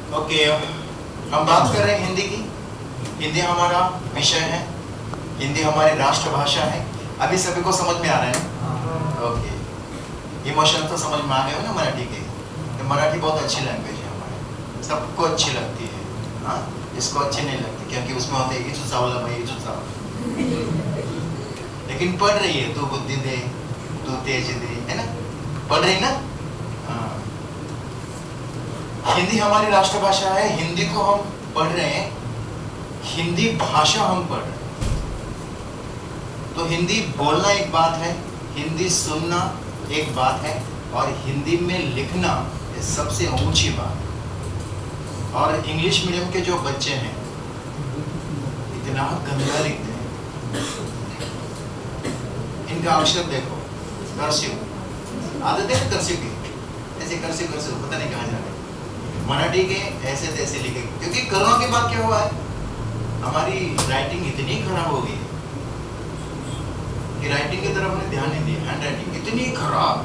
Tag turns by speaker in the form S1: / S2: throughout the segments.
S1: Okay, हम बात कर रहे हैं हिंदी की। हिंदी हमारा विषय है, हिंदी हमारी राष्ट्रभाषा है। अभी सभी को समझ में आ रहा है? ओके, इमोशन तो समझ में आ गए हो ना मराठी के? तो मराठी बहुत अच्छी लैंग्वेज है हमारी, सबको अच्छी लगती है। हाँ, इसको अच्छी नहीं लगती क्योंकि उसमें होते हैं इचू चावला भाई इचू चावला, लेकिन पढ़ रही है, तू बुद्धि दे, तू तेज दे, है ना? पढ़ रही ना? हाँ। हिंदी हमारी राष्ट्रभाषा है, हिंदी को हम पढ़ रहे हैं, हिंदी भाषा हम पढ़ रहे हैं। तो हिंदी बोलना एक बात है, हिंदी सुनना एक बात है, और हिंदी में लिखना ये सबसे ऊंची बात है। और इंग्लिश मीडियम के जो बच्चे हैं इतना गंदा लिखते हैं, इनका अक्षर देखो, कर्सिव आदत है कर्सिव की, ऐसे कर्सिव कर्सिव पता नहीं कहाँ जा रहे। मराठी के ऐसे तैसे लिखे, क्योंकि कोरोना के बाद क्या हुआ है, हमारी राइटिंग इतनी खराब हो गई है कि राइटिंग की तरफ हमने ध्यान नहीं दिया। हैंड राइटिंग इतनी खराब,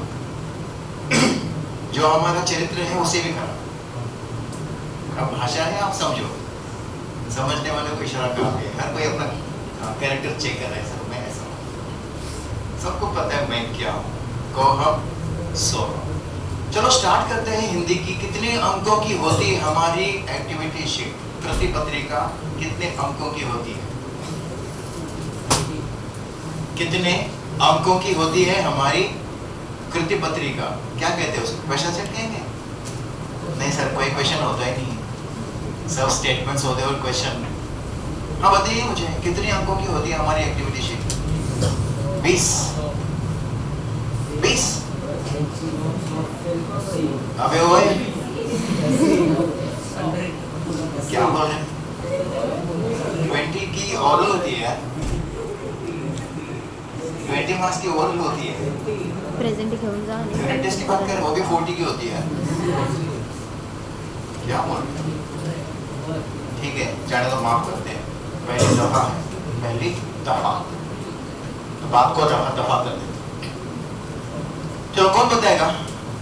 S1: जो हमारा चरित्र है उसे भी खराब। अब भाषा है, आप समझो, समझने वालों को इशारा काफी है। हर कोई अपना कैरेक्टर चेक कर रहा है, सर मैं ऐसा हूँ, सबको पता है मैं क्या हूँ, को हम सो। चलो स्टार्ट करते हैं हिंदी की। कितने अंकों की होती है हमारी एक्टिविटी शीट, कृति पत्रिका कितने अंकों की होती है? कितने अंकों की होती है हमारी कृति पत्रिका? क्या कहते हैं उसको? क्वेश्चन सेट कहेंगे? नहीं सर, कोई क्वेश्चन होता ही नहीं, सब स्टेटमेंट्स होते हैं और क्वेश्चन। हाँ बताइए मुझे, कितने अंकों की होती है हमारी एक्टिविटी शीट? 20 20? अबे ओए क्या बोल रहे हैं? 20 की ओरल होती है, 20 मार्क्स की ओरल होती है।
S2: प्रेजेंट घेऊन जा आणि
S1: यूनिट टेस्ट की बात करें, वो भी 40 की होती है। क्या बोल रहे हैं? ठीक है, जाने तो माफ करते हैं, पहली दफा है, पहली दफा, तो बात को दफा दफा कर देते। चलो कौन बताएगा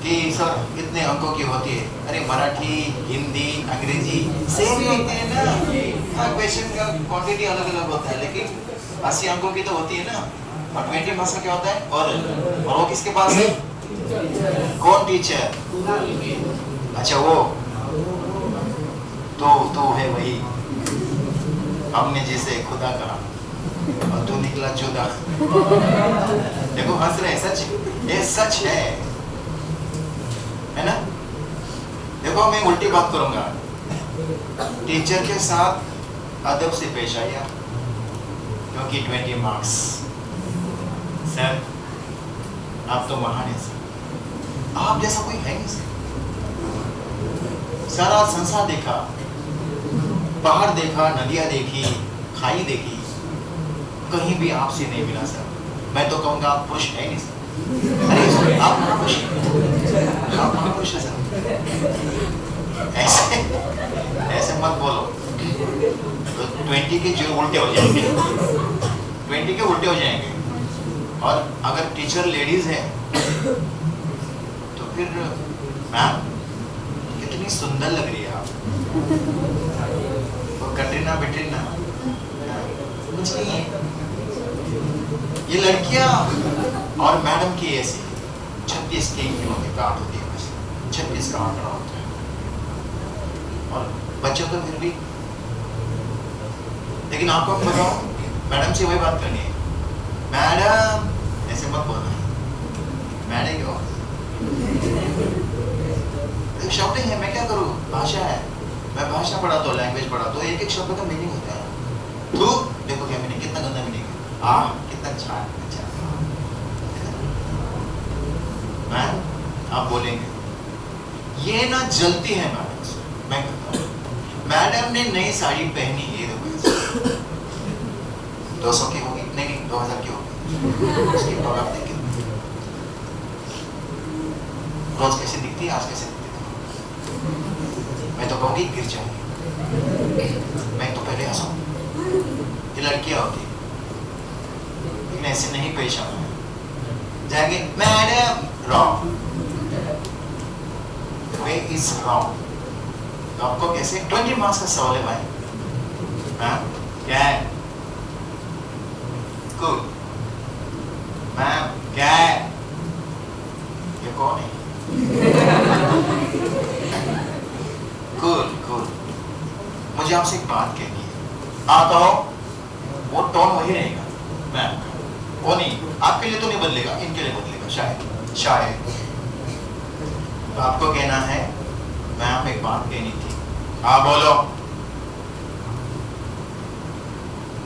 S1: कि सर कितने अंकों की होती है? अरे मराठी, हिंदी, अंग्रेजी सेम ही होते हैं ना। हाँ, क्वेश्चन का क्वांटिटी अलग अलग होता है, लेकिन 80 अंकों की तो होती है ना। और 20 मार्क्स का क्या होता है? और वो किसके पास है? कौन टीचर? अच्छा वो तो है वही, हमने जिसे खुदा कहा और तू निकला जुदा। देखो हंस रहे, सच, ये सच है ना? देखो मैं उल्टी बात करूंगा, टीचर के साथ अदब से पेश आया, क्योंकि 20 मार्क्स। सर आप तो महान है सर, आप जैसा कोई है नहीं सर। सारा संसार देखा, पहाड़ देखा, नदियां देखी, खाई देखी, कहीं भी आपसे नहीं मिला सर। मैं तो कहूँगा आप पुरुष है नहीं सर। अरे आप महापुरुष हैं, आप महापुरुष हैं सर। ऐसे मत बोलो, तो 20 के जो उल्टे हो जाएंगे, 20 के उल्टे हो जाएंगे। और अगर टीचर लेडीज है तो फिर मैम कितनी सुंदर लग रही है आप, और कटरीना बिटरीना कुछ नहीं है। ये लड़कियां और मैडम की ऐसी 36 की काट होती है, बस 36 का आंकड़ा होता है। और बच्चों तो फिर भी, लेकिन आपको बताओ, मैडम से वही बात करनी है, मैडम ऐसे मत बोलना, मैडम क्यों? शब्द है, मैं क्या करूँ, भाषा है, मैं भाषा पढ़ाता हूँ, लैंग्वेज पढ़ाता हूँ, एक एक शब्द का मीनिंग होता है। तू देखो क्या मीनिंग, कितना गंदा मीनिंग है, आ कितना अच्छा है। मैम आप बोलेंगे ये ना जलती है मैडम, मैं कहता हूँ मैडम ने नई साड़ी पहनी है, देखो 200 की होगी, नहीं 2000 की होगी, उसकी पगार देखिए रोज कैसे दिखती है, आज कैसे दिखती है। मैं तो कहूँगी गिर जाऊंगी, मैं तो पहले हंसूंगी। ये लड़कियां होती लेकिन ऐसे नहीं पेश आना है, जाएंगे madam wrong, way is wrong, तो आपको कैसे 20 मार्क्स का सवाल है भाई। हाँ क्या है? गुड मैम क्या है? ये कौन है? गुड मुझे आपसे एक बात कहनी है। हाँ तो वो टोन वही रहेगा मैम, वो नहीं, आपके लिए तो नहीं बदलेगा, इनके लिए बदलेगा शायद। तो आपको कहना है मैम एक बात कहनी थी। हाँ बोलो।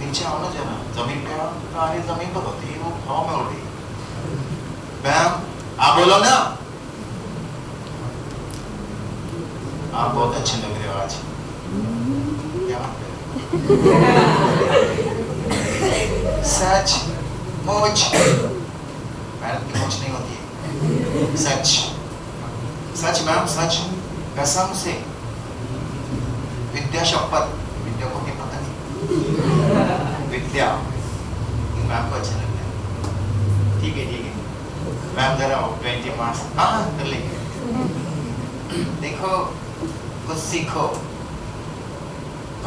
S1: नीचे आओ ना जरा, जमीन पे आओ। गाड़ी जमीन पर होती है, वो हवा में उड़ रही है। मैम आप बोलो ना। आप बहुत अच्छे लग रहे हो आज। क्या बात सच मुझ मैडम की मुझ नहीं होती है, सच मैम सच, कसम से, विद्या शपथ। विद्या को क्या पता नहीं, विद्या मैम को अच्छा लगता है। ठीक है मैम जरा 20 मार्क्स हाँ कर लेंगे। देखो कुछ सीखो,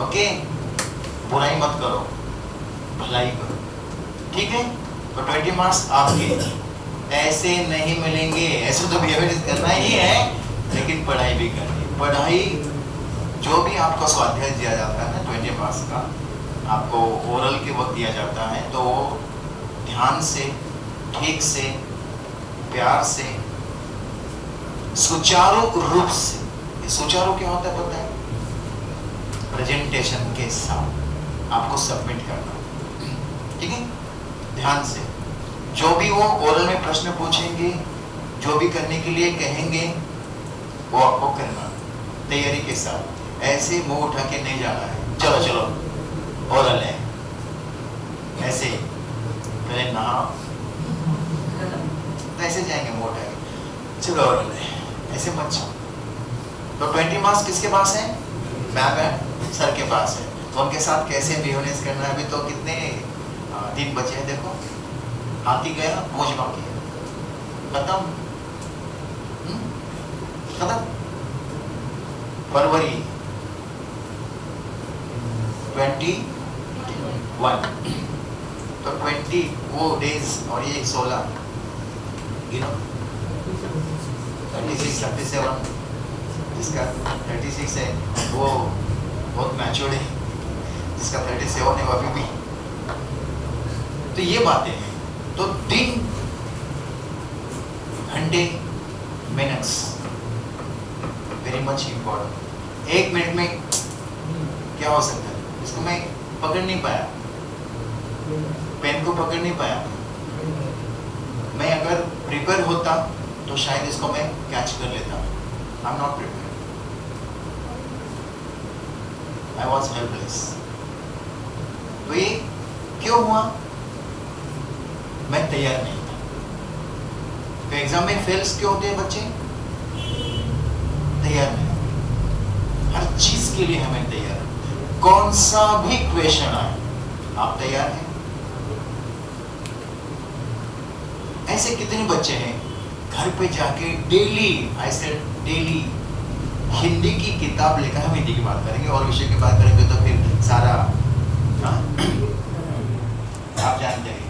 S1: ओके? बुराई मत करो, भलाई करो, ठीक है? तो 20 मार्क्स आपके ऐसे नहीं मिलेंगे। ऐसे तो बिहेवियर करना ही है, लेकिन पढ़ाई भी करनी है। पढ़ाई जो भी आपको स्वाध्याय दिया जाता है ना 20 मार्क्स का, आपको ओरल के वक्त दिया जाता है, तो वो ध्यान से, ठीक से, प्यार से, सुचारू रूप से। सुचारू क्या होता है पता है? प्रेजेंटेशन के साथ आपको सबमिट करना, ठीक है? ध्यान से जो भी वो ओरल में प्रश्न पूछेंगे, जो भी करने के लिए कहेंगे, वो आपको करना तैयारी के साथ। ऐसे मुंह उठा के नहीं जाना है, चलो ओरल है ऐसे पहले नहा, ऐसे जाएंगे मुंह उठा के, चलो ओरल है, ऐसे मत जाओ। तो 20 मार्क्स किसके पास है? मैम सर के पास है। तो उनके साथ कैसे बिहेवियर करना है? अभी तो कितने दिन बचे हैं, देखो हाथी गया पूछ बाकी है, खत्म फरवरी 21, तो 20 वो डेज और ये 16 36, 37, जिसका 36 है वो बहुत मैच्योर्ड है, जिसका 37 है वो अभी भी। तो ये बातें हैं। तो दिन, घंटे, minutes very much important. 1 minute में क्या हो सकता है? इसको मैं पकड़ नहीं पाया, पेन को पकड़ नहीं पाया। मैं अगर प्रिपेयर होता तो शायद इसको मैं कैच कर लेता। I am not prepare, I was helpless. तो ये क्यों हुआ? मैं तैयार नहीं था। तो एग्जाम में फेल्स क्यों होते हैं बच्चे? तैयार नहीं। हर चीज के लिए हमें तैयार, कौन सा भी क्वेश्चन आए आप तैयार हैं? ऐसे कितने बच्चे हैं घर पे जाके daily, I said daily, Hindi की किताब लेकर, हम हिंदी की बात करेंगे और विषय की बात करेंगे तो फिर सारा आप जानते हैं।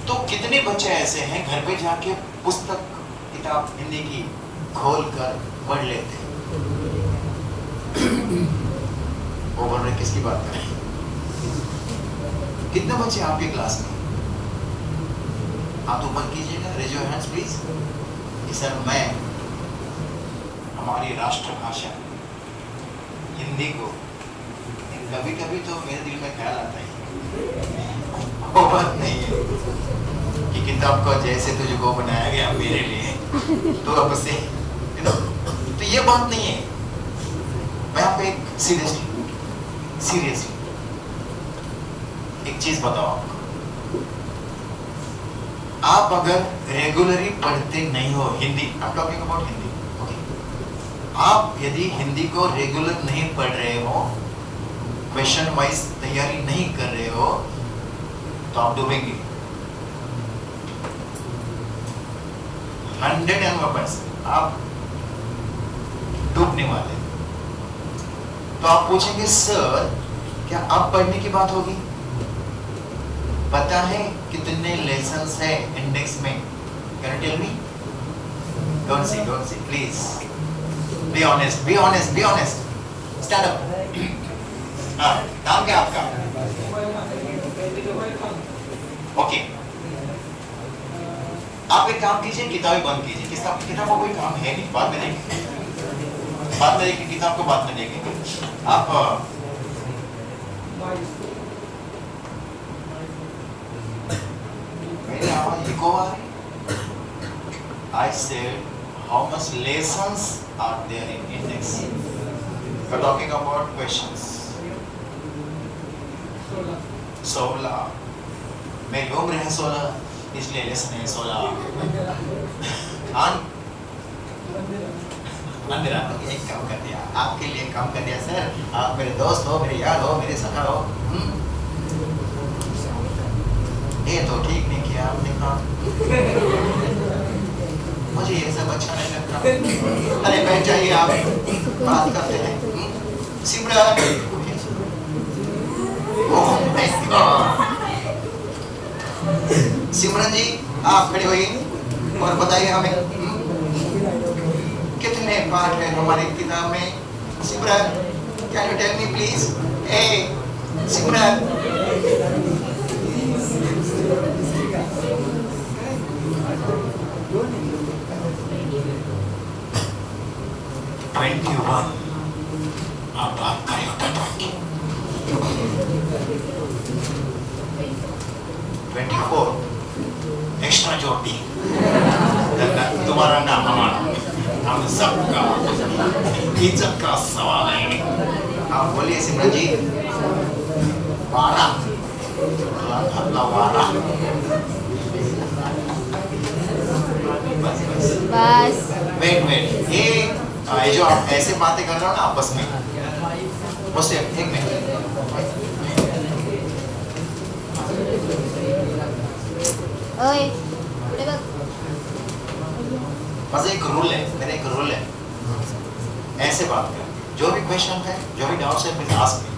S1: तो कितने बच्चे ऐसे हैं घर पे जाके पुस्तक, किताब हिंदी की खोल कर पढ़ लेते हैं। वो बोल रहे किसकी बात करें? कितने बच्चे आपके क्लास में? हाथ ऊपर कीजिएगा, raise your hands please. Sir मैं हमारी राष्ट्रभाषा हिंदी को, कभी कभी तो मेरे दिल में ख्याल आता है वो बात नहीं है कि किताब को जैसे तुझको बनाया गया मेरे लिए तो अब से तो ये बात नहीं है। मैं आपको एक सीरियसली एक चीज बताओ आपको, आप अगर रेगुलरली पढ़ते नहीं हो Hindi, I am talking about Hindi, okay? आप यदि हिंदी को रेगुलर नहीं पढ़ रहे हो, क्वेश्चन वाइज तैयारी नहीं कर रहे हो, तो आप डूबेंगे 100%। आप डूबने वाले। तो आप पूछेंगे सर क्या अब पढ़ने की बात होगी? पता है कितने लेसन्स है इंडेक्स में? Can you tell me? Don't see please, be honest, be honest, be honest, stand up. हाँ, नाम क्या आपका? ओके, आप एक काम कीजिए, किताबें बंद कीजिए। किताब का कोई काम है नहीं, बाद में देखेंगे, बाद में देखेंगे, किताब को बाद में देखेंगे। आप मेरी आवाज इको आ रही? I said how much lessons are there in index? We're talking about questions. 16। मेरी उम्र है 16, इसलिए लेसन है 16। मेरा एक काम कर दिया, आपके लिए काम कर दिया सर। आप मेरे दोस्त हो, मेरे यार हो, मेरे सखा हो। ये तो ठीक नहीं किया आपने काम। मुझे ये सब अच्छा नहीं लगता। अरे बैठ जाइए, आप बात करते हैं। सिमरन, सिमरन जी आप खड़े होइए और बताइए हमें कितने पार्ट है हमारी किताब में? Simran, can you tell me please? ए सिमरन, आप बात करें होता 24 एक्स्ट्रा जोड़ दी। तुम्हारा नाम हमारा, हम सबका इज्जत का सवाल है। आप बोलिए सिमरन जी। 12
S2: बस
S1: वेट, ये जो आप ऐसे बातें कर रहे हो ना आपस में, मुझसे एक मिनट।
S2: ओए पुढे बघ।
S1: बस एक रूल है, मेरा एक रूल है, ऐसे बात करें। जो भी क्वेश्चन है, जो भी डाउट्स है, प्लीज आस्क मी।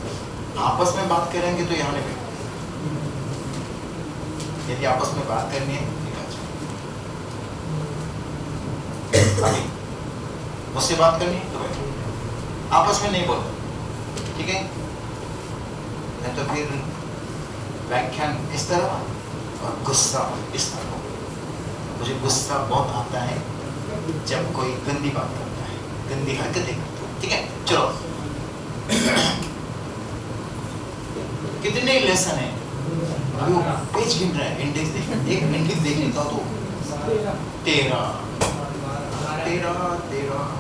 S1: आपस में बात करेंगे तो यहाँ नहीं बैठो। यदि आपस में बात करनी है अभी मुझसे बात करनी है तो बैठो, आपस में नहीं बोलो, ठीक है? नहीं तो फिर व्याख्यान इस तरह और गुस्सा इस तरह। मुझे गुस्सा बहुत आता है जब कोई गंदी बात करता है, गंदी हरकतें करता है, ठीक है? चलो, कितने लेसन है? अभी वो पेज गिन रहा है, इंडेक्स देख, एक इंडेक्स देख लेता हूँ तो 13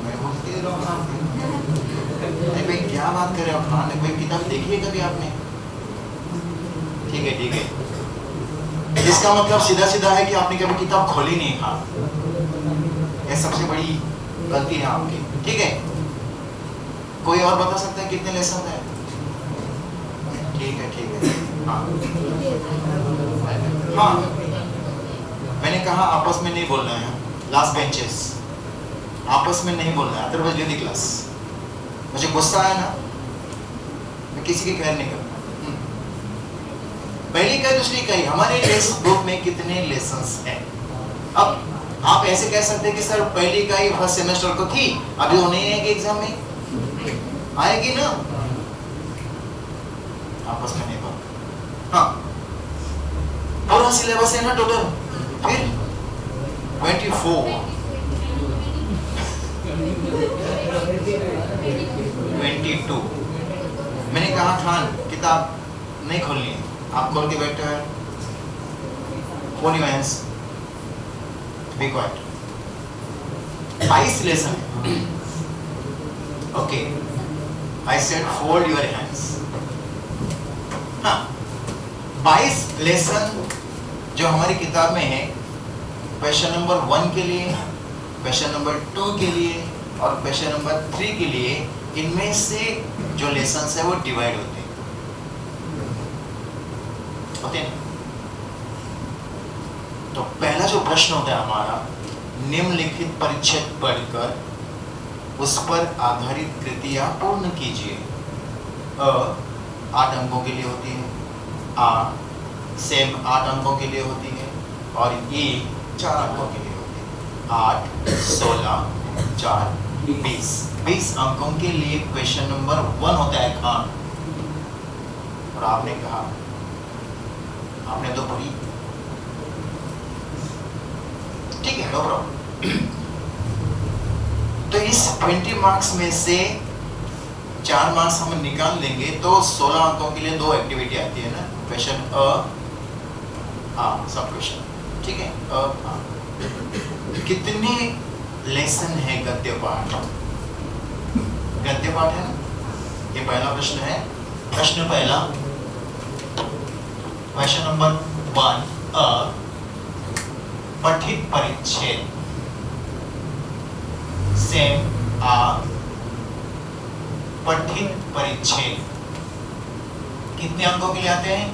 S1: मैं हूँ 13। अरे भाई क्या बात कर रहे हो आप? हाँ, कोई किताब देखी है कभी आपने? ठीक है, इसका मतलब सीधा सीधा है कि आपने कभी किताब खोली नहीं। हाँ, यह सबसे बड़ी गलती है आपकी, ठीक है? कोई और बता सकता है कितने लेसन है? ठीक है। हाँ, मैंने कहा आपस में नहीं बोलना है। लास्ट बेंचेस आपस में नहीं बोलना है, अदरवाइज लीव द क्लास। मुझे गुस्सा आया ना, मैं किसी की केयर नहीं करता। पहली कही, दूसरी कही, हमारे इस बुक में कितने लेसन्स हैं? अब आप ऐसे कह सकते हैं कि सर पहली कही फर्स्ट सेमेस्टर को थी, अभी वो नहीं आएगी एग्जाम में, आएगी ना? आपस में नहीं बोल। हाँ, पूरा सिलेबस है ना टोटल, फिर 24 22। मैंने कहा खान किताब नहीं खोलनी है, आप खोल के बैठे हैं। फोन your hands, be quiet. 22 lesson. Okay, I said fold your hands. हाँ, 22 लेसन जो हमारी किताब में है, क्वेश्चन नंबर 1 के लिए, क्वेश्चन नंबर 2 के लिए और क्वेश्चन नंबर 3 के लिए, इनमें से जो लेसन्स है वो डिवाइड होते हैं। तो पहला जो प्रश्न होता है हमारा, निम्नलिखित परिच्छेद पढ़कर उस पर आधारित कृतियां पूर्ण कीजिए। अ 8 अंकों के लिए होती है, आ सेम 8 अंकों के लिए होती है, और ई 4 अंकों के लिए होती है। 8, 16, 4, 20। 20 अंकों के लिए क्वेश्चन नंबर 1 होता है खान। और आपने कहा, आपने तो पढ़ी, ठीक है, नो प्रॉब्लम। तो इस 20 मार्क्स में से 4 मार्क्स हम निकाल लेंगे, तो 16 अंकों के लिए 2 एक्टिविटी आती है ना, क्वेश्चन सब क्वेश्चन, ठीक है। कितने लेसन है गद्य पाठ? गद्य पाठ है ना, ये पहला प्रश्न है। प्रश्न पहला, क्वेश्चन नंबर 1, पठित परिच्छेद सेम पठित परिच्छेद कितने अंकों के लिए आते हैं?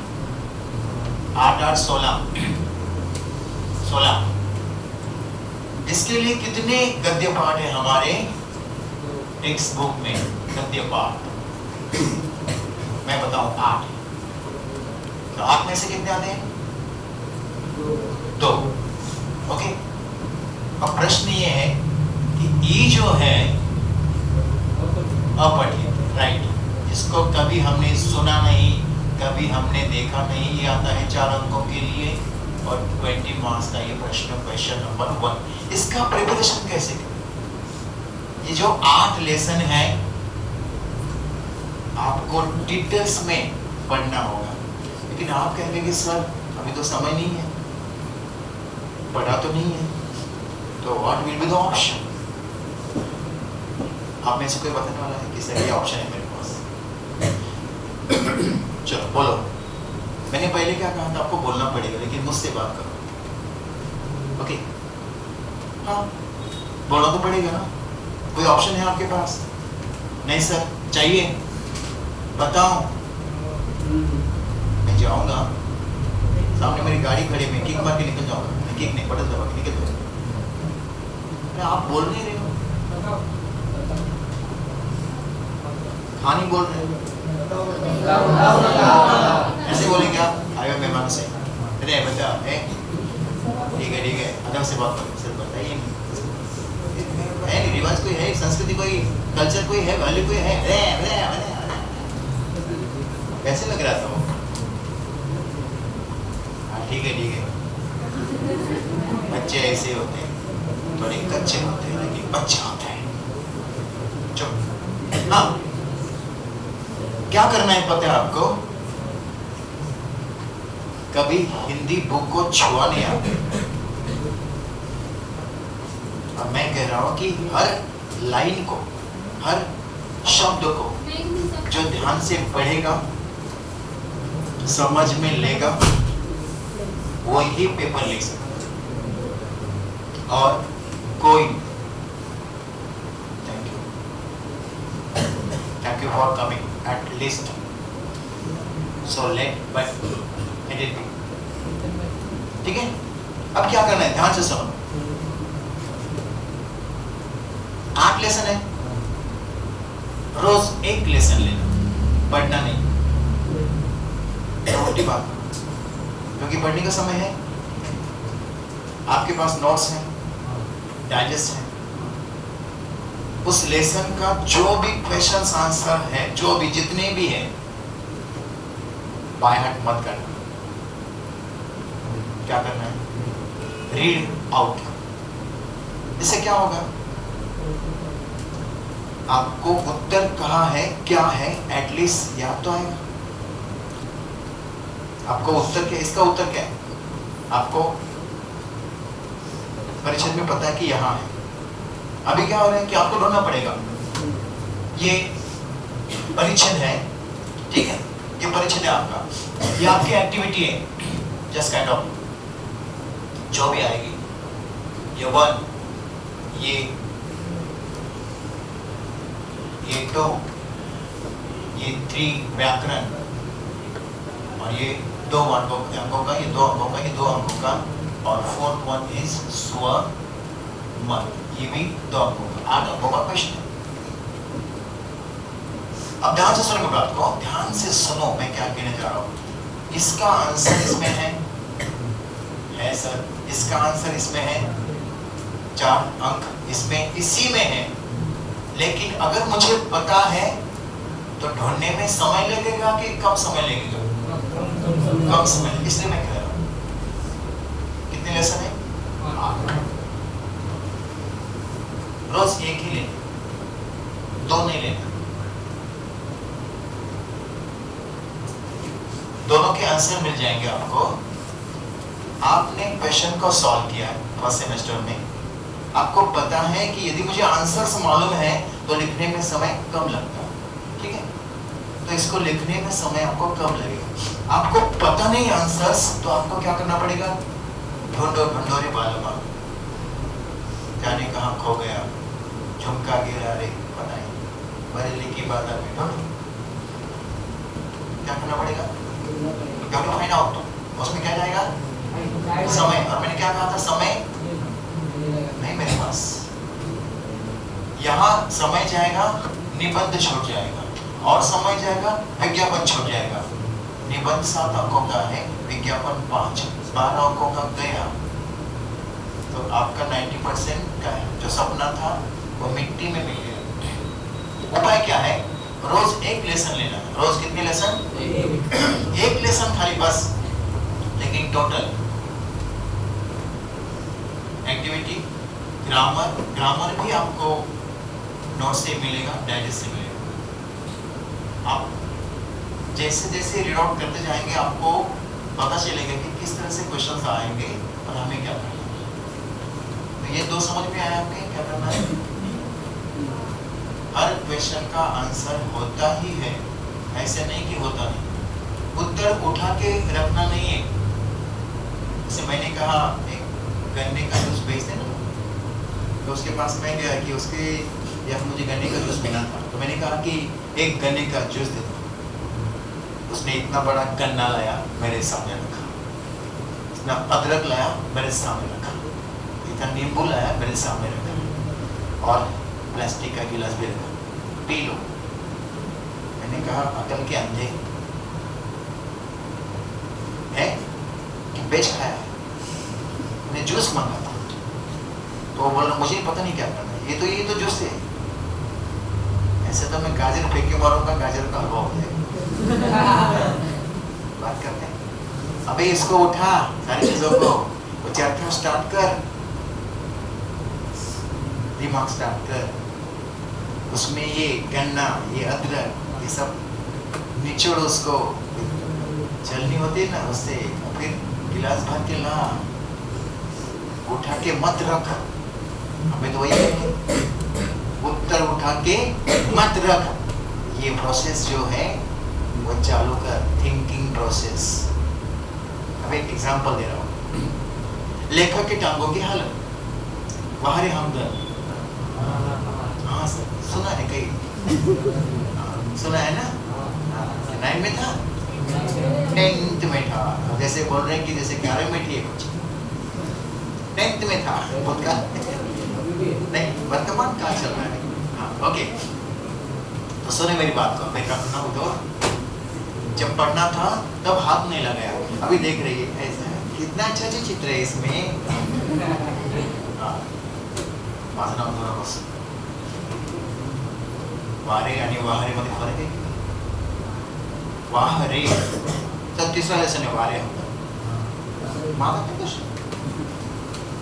S1: 8, 8, 16। इसके लिए कितने गद्य पाठ है हमारे टेक्स्ट बुक में? गद्य पाठ मैं बताऊं 8। तो 8 में से कितने आते हैं? 2। ओके। अब प्रश्न ये है कि ई जो है अपठित, राइट, इसको कभी हमने सुना नहीं, कभी हमने देखा नहीं, ये आता है 4 अंकों के लिए और 20 मार्क्स का ये प्रश्न, क्वेश्चन नंबर 1। इसका प्रिपरेशन कैसे करें? ये जो 8 लेसन है आपको डिटेल्स में पढ़ना होगा, लेकिन आप कहेंगे कि सर अभी तो समय नहीं है, पढ़ा तो नहीं है, तो what will be the option? आप में से कोई बताने वाला है कि सर ये ऑप्शन है मेरे पास? चलो बोलो। मैंने पहले क्या कहा था, आपको बोलना पड़ेगा, लेकिन मुझसे बात करो, ओके? हाँ, बोलना तो पड़ेगा ना। कोई ऑप्शन है आपके पास? नहीं सर, चाहिए, बताओ। मैं जाऊंगा, सामने मेरी गाड़ी खड़ी, मैं किक मार के निकल जाऊंगा। मैं किक नहीं, बटन दबा के निकल जाऊंगा। आप बोल नहीं रहे हो, हाँ नहीं बोल रहे, ऐसे बोलेंगे आप? आए मेहमान से, अरे बता, ठीक है, अदब से बात करो, सिर्फ बताइए नहीं, रिवाज कोई है, संस्कृति कोई, कल्चर कोई है, वैल्यू कोई है? कैसे लग रहा था वो? हाँ ठीक है, बच्चे ऐसे होते हैं, थोड़े कच्चे होते हैं, लेकिन बच्चा होता है। चुप। हाँ, क्या करना है पता है आपको? कभी हिंदी बुक को छुआ नहीं आते, और मैं कह रहा हूं कि हर लाइन को, हर शब्द को जो ध्यान से पढ़ेगा, समझ में लेगा, वो ही पेपर लिख सकता है। और कोई, thank you for coming at least, so late but it will be, ठीक है? अब क्या करना है, ध्यान से सुनो। 8 लेसन है, रोज 1 लेसन लेना, पढ़ना नहीं, उल्टी बात, क्योंकि पढ़ने का समय है, आपके पास नोट्स हैं, डाइजेस्ट है, उस लेसन का जो भी क्वेश्चन आंसर है, जो भी जितने भी है, बाय हार्ट मत करना। क्या करना है? Read out. इससे क्या होगा? आपको उत्तर कहाँ है, क्या है, एटलीस्ट याद तो आएगा। आपको उत्तर क्या, इसका उत्तर क्या है, आपको परिच्छेद में पता है कि यहाँ है। अभी क्या हो रहा है कि आपको ढूंढना पड़ेगा, ये परिच्छेद है, ठीक है, ये परिच्छेद है आपका, ये आपकी एक्टिविटी है, जस्ट काइंड ऑफ जो भी आएगी, ये 1, ये 2, ये 3 व्याकरण, और ये 2 अंकों का, ये 2 अंकों का, ये 2 अंकों का, और 4th one is स्वर मत, ये भी 2 अंकों का, 8 अंकों का क्वेश्चन है। अब ध्यान से सुनो बात को, ध्यान से सुनो मैं क्या कहने जा रहा हूं। इसका आंसर इसमें है सर, इसका आंसर इसमें है, 4 अंक इसमें इसी में है। लेकिन अगर मुझे पता है तो ढूंढने में समय लगेगा कि कम समय लगेगा? कम समय। इसलिए मैं कह रहा हूं कितने लेसन है? 8। रोज एक ही लेना, 2 नहीं लेना। दोनों के आंसर मिल जाएंगे आपको। आपने क्वेश्चन को सॉल्व किया फर्स्ट सेमेस्टर में, आपको पता है कि यदि मुझे आंसर्स मालूम है तो लिखने में समय कम लगता है, ठीक है? तो इसको लिखने में समय आपको कम लगेगा। आपको पता नहीं आंसर्स तो आपको क्या करना पड़ेगा? ढूंढो ढूंढो रे बालमा, जाने कहाँ खो गया, झुमका गिरा रे बनाई, बरेली की बात में ढूंढो। क्या करना पड़ेगा? क्या टू फाइंड आउट। उसमें क्या जाएगा? समय। और मैंने क्या कहा था? समय नहीं मेरे पास। यहाँ समय जाएगा, निबंध छूट जाएगा, और समय जाएगा, विज्ञापन छूट जाएगा। निबंध 7 अंकों का है, विज्ञापन 5, 12 अंकों का गया। तो आपका 90% का है। जो सपना था वो मिट्टी में मिल गया। उपाय क्या है? रोज एक लेसन लेना। रोज कितने लेसन? एक लेसन खाली बस। लेकिन टोटल एक्टिविटी, ग्रामर भी आपको नोट से मिलेगा, डाइजेस्ट से मिलेगा। आप जैसे जैसे रीड आउट करते जाएंगे आपको पता चलेगा कि किस तरह से क्वेश्चंस आएंगे और हमें क्या करना है। तो ये 2 समझ में आया आपके क्या करना है? हर क्वेश्चन का आंसर होता ही है, ऐसे नहीं कि होता नहीं। उत्तर उठा के रखना नहीं है। जैसे मैंने कहा एक गन्ने का जूस बेचते ना, तो उसके पास मैं गया कि उसके या मुझे गन्ने का जूस पीना था, तो मैंने कहा कि एक गन्ने का जूस दे दो। उसने इतना बड़ा गन्ना लाया मेरे सामने रखा, इतना अदरक लाया मेरे सामने रखा, इतना नींबू लाया मेरे सामने रखा, और प्लास्टिक का गिलास भी रखा, पी लो। मैंने कहा अकल के अंधे है कि बेच खाया है? मैंने जूस मांगा था तो वो बोला मुझे पता नहीं क्या करना है, ये तो जूस है। ऐसे तो मैं गाजर फेंक के मारूंगा, गाजर का हलवा हो जाएगा। बात करते हैं। अबे इसको उठा, सारी चीजों को उचारना स्टार्ट कर, दिमाग स्टार्ट कर। उसमें ये गन्ना, ये अदरक, ये सब निचोड़, उसको चलनी होती है ना उससे, फिर गिलास भर के ला, उठा के मत रख। हमें तो वही है, उत्तर उठा के मत रख। ये प्रोसेस जो है वो चालू कर, थिंकिंग प्रोसेस। अब एक एग्जांपल दे रहा हूँ। लेखक के टांगों की हालत, बाहर हमदर्द। हाँ सर, सुना है कहीं? सुना है ना? 9 में था, 10th में था। जैसे बोल रहे हैं कि जैसे 11 में थी कुछ, 10th में था। नहीं, वर्तमान काल चल रहा है। हाँ, ओके। तो सुने मेरी बात को, मैं करना हूँ। तो जब पढ़ना था तब हाथ नहीं लगाया, अभी देख रही है ऐसा है। कितना अच्छा चित्र है इसमें। वारे आणि वाहरे मध्ये फरक आहे। वाहरे तर तिसरा लेसन है, वारे होता। माता का कुछ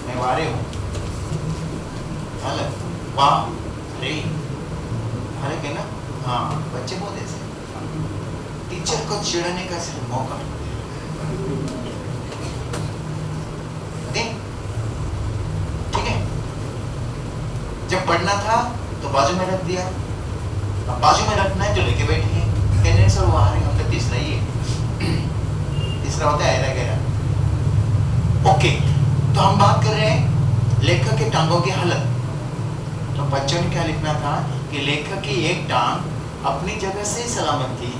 S1: मैं वारे हूँ, अलग वाह रे फर्क है ना। हाँ, बच्चे बहुत ऐसे टीचर को चिढ़ने का सिर्फ मौका दे, ठीक है। जब पढ़ना था तो बाजू में रख दिया, अब बाजू में रखना है तो लेके बैठिए। कहने से वहां मतलब तीसरा ही है, तीसरा होता है ऐरा गहरा। ओके, तो हम बात कर रहे हैं लेखक के टांगों की हालत। तो बच्चों ने क्या लिखना था कि लेखक की एक टांग अपनी जगह से सलामत थी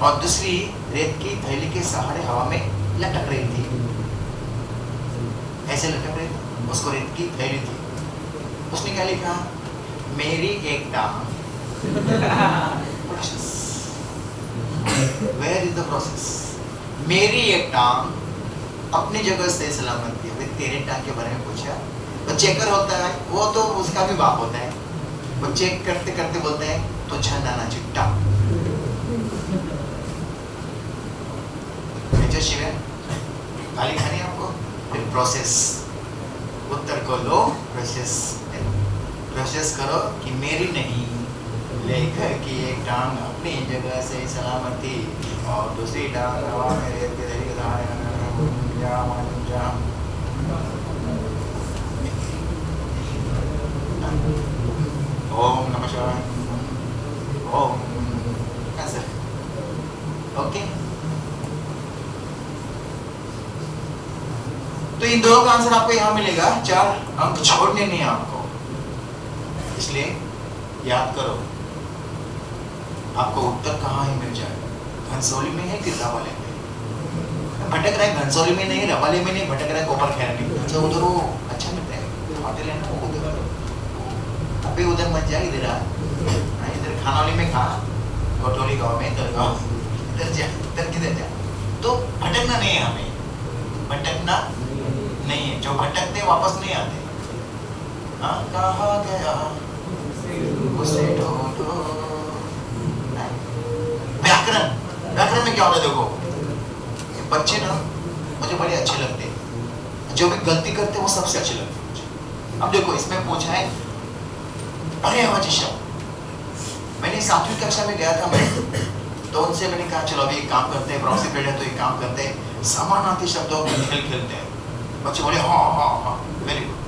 S1: और दूसरी रेत की थैली के सहारे हवा में लटक रही थी। ऐसे लटक रही थी, उसको रेत की थैली थी। उसने क्या लिखा? मेरी एक टांग process? Where is the process? मेरी एक टांग अपनी जगह से सलामत थी। अभी तेरे टांग के बारे में पूछा, तो चेकर होता है, वो तो उसका भी बाप होता है, वो चेक करते करते बोलते हैं तो छंदाना चिट्टा शिवे गाली खानी है आपको। फिर प्रोसेस, उत्तर को लो, प्रोसेस करो कि मेरी नहीं, लेकर की एक टांग अपनी जगह से सलामत थी और दूसरी टांग हवा में रेत के दही जा। ओम नमः शिवाय, ओम। ऐसे ओके। तो इन दोनों का आंसर आपको यहां मिलेगा। 4 अंक छोड़ने नहीं आपको, इसलिए याद करो आपको उत्तर कहाँ ही मिल जाए। घनसोली में है कि रबाले में? भटक रहा है घनसोली में नहीं, रबाले में नहीं, भटक रहा है कोपर खैर में। अच्छा उधर वो अच्छा मिलता है, आते रहना उधर। अभी उधर मत जा, इधर आ, इधर खानावली में खा, कोटोली गांव में, दरगाह इधर जा, इधर किधर जा। तो भटकना नहीं है हमें, भटकना नहीं है। जो भटकते वापस नहीं आते। कहा गया उसे ढूंढो। व्याकरण, व्याकरण में क्या होता है देखो, बच्चे ना मुझे बड़े अच्छे लगते हैं, जो भी गलती करते हैं वो सबसे अच्छे लगते हैं मुझे। अब देखो इसमें पूछा है पर्यायवाची शब्द। मैंने 7वीं कक्षा में गया था मैं, तो उनसे मैंने कहा चलो अभी एक काम करते हैं, प्रॉक्सी पीरियड है तो एक काम करते हैं, समानार्थी शब्दों पर खेल खेलते हैं। बच्चे बोले हाँ हाँ हाँ, वेरी गुड।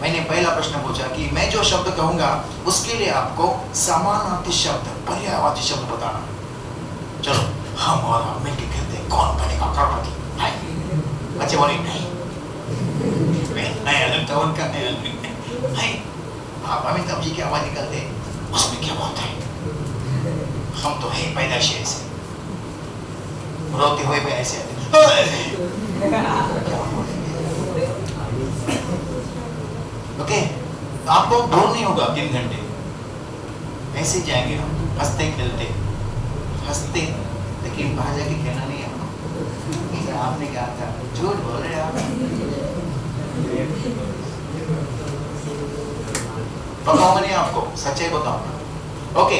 S1: मैंने पहला प्रश्न पूछा कि मैं जो शब्द कहूंगा उसके लिए आपको समानार्थी शब्द, पर्यायवाची शब्द बताना। चलो हम और हम मिलकर खेलते हैं, कौन बनेगा करोड़पति। बच्चे बोले नहीं, मैं अलग था, उनका मैं अलग है। आप अमिताभ जी की आवाज निकलते हैं, उसमें क्या बोलते हैं? हम तो है पैदाइश ऐसे, रोते हुए भी ऐसे ओके। आपको बोर नहीं होगा 3 घंटे, ऐसे जाएंगे हम हंसते खेलते, हंसते, लेकिन बाहर जाके कहना नहीं है आपने क्या था, झूठ बोल रहे आप। बताऊंगा नहीं आपको, सच्चाई बताऊंगा। ओके,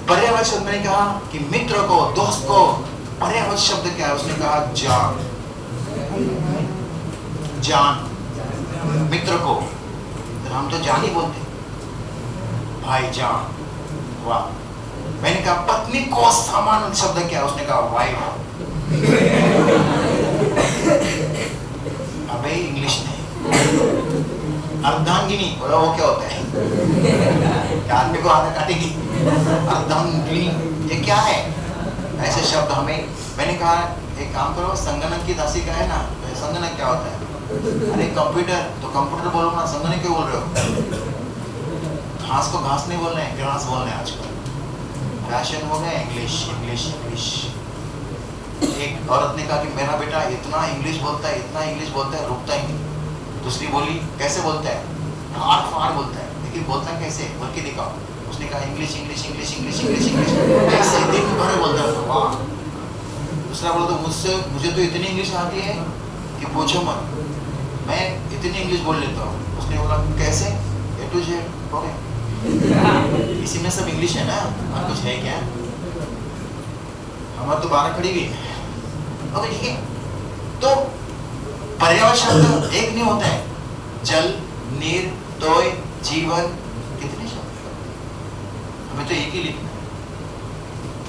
S1: पर्यायवाची शब्द मैंने कहा कि मित्र को, दोस्त को पर्यायवाची शब्द क्या है? उसने कहा जान, जान। मित्र को हम तो जान ही बोलते, भाई जान, वाह। मैंने कहा पत्नी को समान शब्द क्या है? उसने कहा वाइफ। अबे इंग्लिश नहीं। अर्धांगिनी, बोला वो क्या होता है? आदमी को आधा काटेगी, अर्धांगिनी, ये क्या है? ऐसे शब्द हमें, मैंने कहा एक काम करो, संगणक की दासी का है ना, तो संगणक क्या होता है? अरे कंप्यूटर, तो कंप्यूटर बोलो ना, संगणक क्यों बोल रहे हो? घास को घास नहीं बोलना है, ग्रास बोलना है आजकल। फैशन हो गया इंग्लिश इंग्लिश इंग्लिश। एक औरत ने कहा कि मेरा बेटा इतना इंग्लिश बोलता है, इतना इंग्लिश बोलता है, रुकता ही नहीं। दूसरी बोली कैसे बोलता है? फाड़ फाड़ बोलता है, लेकिन बोलता कैसे? बोल के दिखाओ। उसने कहा English English English English English English, ऐसे दिन भर बोलता है। वाह। दूसरा बोला तो मुझे तो इतनी इंग्लिश आती है कि पूछो मत, मैं इतनी इंग्लिश बोल लेता हूँ। उसने बोला कैसे? A to Z हो गया। इसी में सब इंग्लिश है ना, और कुछ है क्या? हमारे तो 12 खड़ी हुई। ओके ठीक है। तो पर्यायवाची शब्द एक नहीं होता है। जल, नीर, तोय, जीवन, कितने शब्द? हमें तो एक ही लिखना है।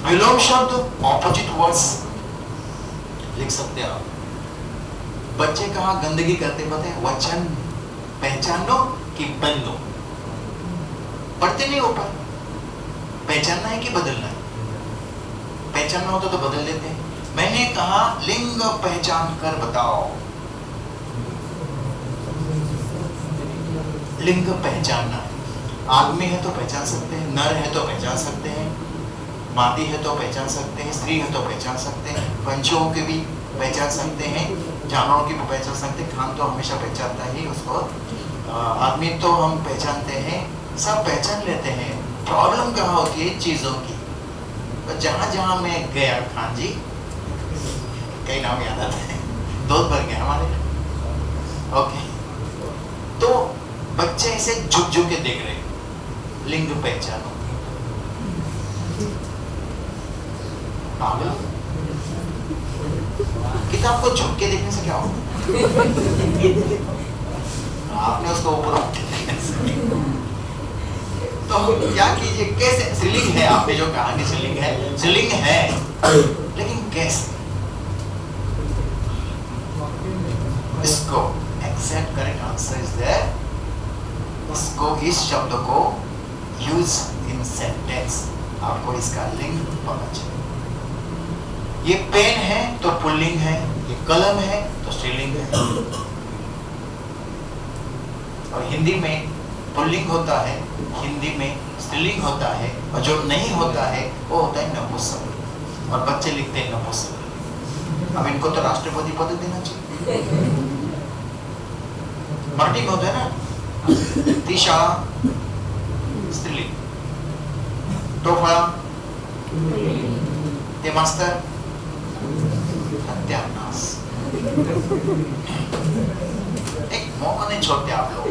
S1: विलोम शब्द, ऑपोजिट वर्ड्स लिख सकते हैं आप। बच्चे कहाँ गंदगी करते पता है? वचन पहचान लो कि बन लो। पढ़ते नहीं ऊपर, पहचानना है कि बदलना है? पहचानना होता तो बदल देते हैं। मैंने कहा लिंग पहचान कर बताओ। लिंग पहचानना है। आदमी है तो पहचान सकते हैं, नर है तो पहचान सकते हैं, मादी है तो पहचान सकते हैं, स्त्री है तो पहचान सकते हैं, पंछियों के भी पहचान सकते हैं, जानवरों की भी पहचान सकते हैं। खान तो हमेशा पहचानता ही उसको। आदमी तो हम पहचानते हैं, सब पहचान लेते हैं। प्रॉब्लम कहाँ होती है? चीजों की। तो जहां जहां मैं गया, खान जी कई नाम याद आते हैं, दोस्त बन गए हमारे। ओके, तो बच्चे ऐसे झुक झुक के देख रहे, लिंग पहचानो। पागल, किताब को झुक के देखने से क्या होगा? आपने उसको ऊपर तो क्या कीजिए, कैसे? स्त्रीलिंग है, आपने जो कहा कि स्त्रीलिंग है, स्त्रीलिंग है, लेकिन कैसे इसको accept correct answer is there. इसको, इस शब्द को यूज इन सेंटेंस, आपको इसका लिंग पता चले। ये पेन है तो पुल्लिंग है, ये कलम है तो स्त्रीलिंग है। और हिंदी में पुल्लिंग होता है, हिंदी में स्त्रीलिंग होता है, और जो नहीं होता है वो होता है नपुंसक, और बच्चे लिखते हैं नपुंसक। अब इनको तो राष्ट्रपति पद देना चाहिए। मराठी में होता है ना, ती शाळा स्त्रीलिंग, तो फळा ते मास्तर, सत्यानाश। एक मौका नहीं छोड़ते आप लोग।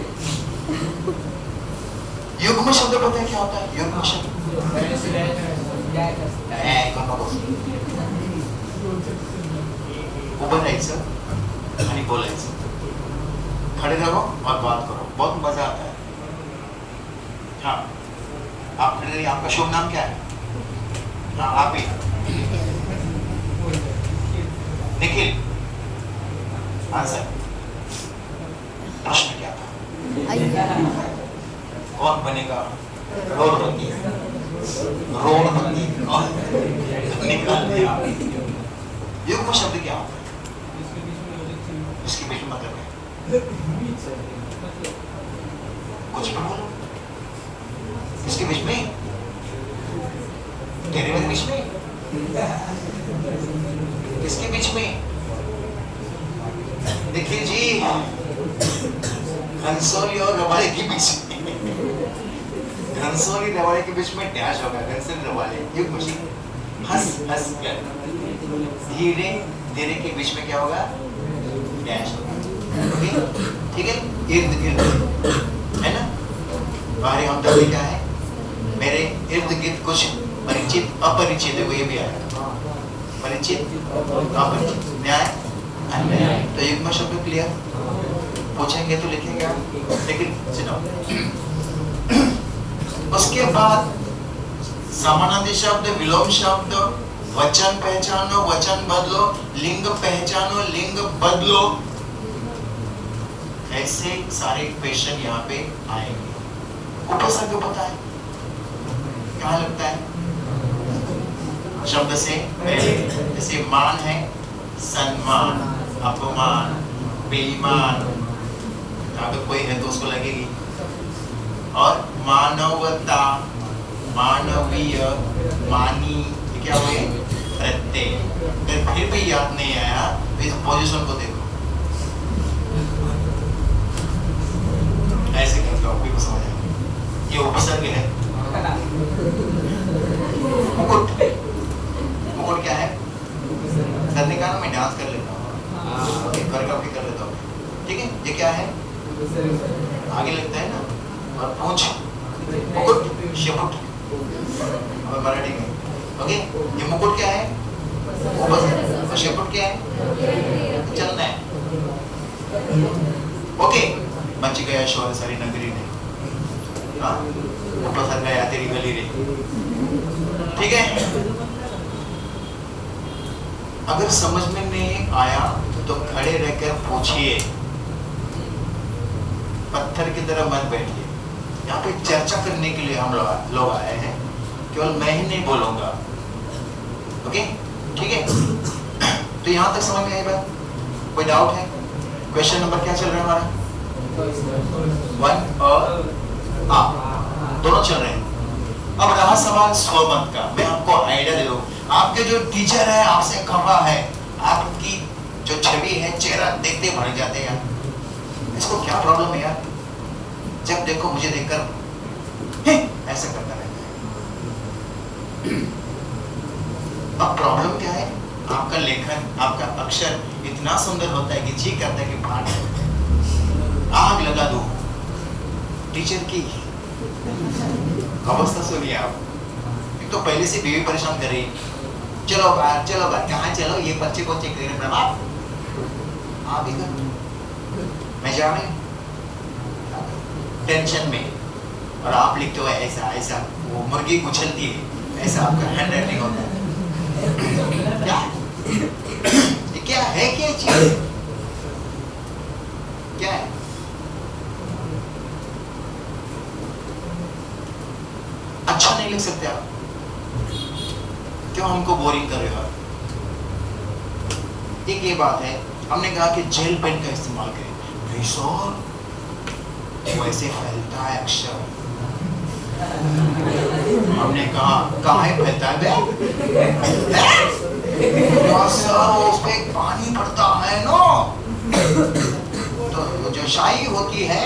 S1: युग्म शब्द पता है क्या होता है? युग्म शब्द उभं राहायचं आणि बोलायचं, खड़े रहो और बात करो, बहुत मजा आता है। हाँ, आपका शुभ नाम क्या है? हाँ, आप ही निखिल, आंसर। प्रश्न क्या था? कौन बनेगा रोडपति? रोडपति निकाल दिया। युग्म शब्द क्या होता है? इसके बीच में मतलब है कुछ भी बोलो, इसके बीच में, तेरे मेरे बीच में, इसके बीच में। देखिए जी, घनसोली और रवाड़े के बीच में, घनसोली रवाड़े के बीच में डैश होगा, घनसोली रवाड़े, ये कुछ हंस हंस कर, धीरे धीरे के बीच में क्या होगा? डैश होगा। ओके, ठीक है, इर्द गिर्द है ना। बाहरी हम क्या है? मेरे इर्द गिर्द कुछ परिचित अपरिचित है, वो ये भी आएगा, परिचित अपरिचित, न्याय अन्याय। तो युग्म शब्द क्लियर, पूछेंगे तो लिखेंगे आप, लेकिन सुनो। उसके बाद समानार्थी शब्द, विलोम शब्द, वचन पहचानो, वचन बदलो, लिंग पहचानो, लिंग बदलो, ऐसे सारे क्वेश्चन यहाँ पे आएंगे। उपसर्ग पता है कहाँ लगता है? शब्द से पहले, जैसे मान है, सम्मान, अपमान, बेईमान, अगर कोई है तो उसको लगेगी। और मानवता, मानवीय, मानी, ये क्या हुए? प्रत्यय। अगर फिर भी याद नहीं आया तो इस पोजीशन को देखो, ऐसे करके आपको भी समझ आएगा। ये उपसर्ग है। मुकुट, मुकुट क्या है? करने का ना, मैं डांस कर लेता हूँ, कर लेता हूँ, ठीक है। ये क्या है? आगे लगता है ना। और पूछ, मुकुट, शेपुट, और मराठी में, ओके। ये मुकुट क्या है? उपसर्ग। और शेपुट क्या है? चलना है, ओके। बच गया शोर सारी नगरी ने, हाँ, उपसर्ग गया तेरी गली रे, ठीक है। अगर समझ में नहीं आया तो खड़े रहकर पूछिए, पत्थर की तरह मत बैठिए। यहाँ पे चर्चा करने के लिए हम लोग आए हैं, केवल मैं ही नहीं बोलूंगा, ओके, ठीक है। तो यहाँ तक समझ में आई बात? कोई डाउट है? क्वेश्चन नंबर क्या चल रहा है हमारा? 1 और दोनों चल रहे हैं। अब रहा सवाल स्वमत का, मैं आपको आइडिया दे दूं। आपके जो टीचर है आपसे खफा है, आपकी जो छवि है, चेहरा देखते भर जाते हैं यार। इसको क्या प्रॉब्लम है यार? जब देखो मुझे देखकर ऐसा करता रहता है। अब प्रॉब्लम क्या है, आपका लेखन, आपका अक्षर इतना सुंदर होता है कि जी करता है कि फाड़ आग लगा दो। टीचर की अवस्था सुनिए आप। एक तो पहले से बीवी परेशान कर रही है, चलो बाहर चलो बाहर, कहाँ चलो, ये पर्चे को चेक करें मैडम आप इधर, मैं जा रही टेंशन में, और आप लिखते हो ऐसा ऐसा, वो मुर्गी उछलती है ऐसा, आपका हैंड राइटिंग होता है। क्या ये क्या है, क्या चीज क्या है? अच्छा नहीं लिख सकते आप, क्यों हमको बोरिंग कर रहे हो? एक ये बात है, हमने कहा कि जेल पेन का इस्तेमाल करें, वैसे फैलता है अक्षर। हमने कहा है फैलता है उस पे पानी पड़ता है ना, तो जो शाई होती है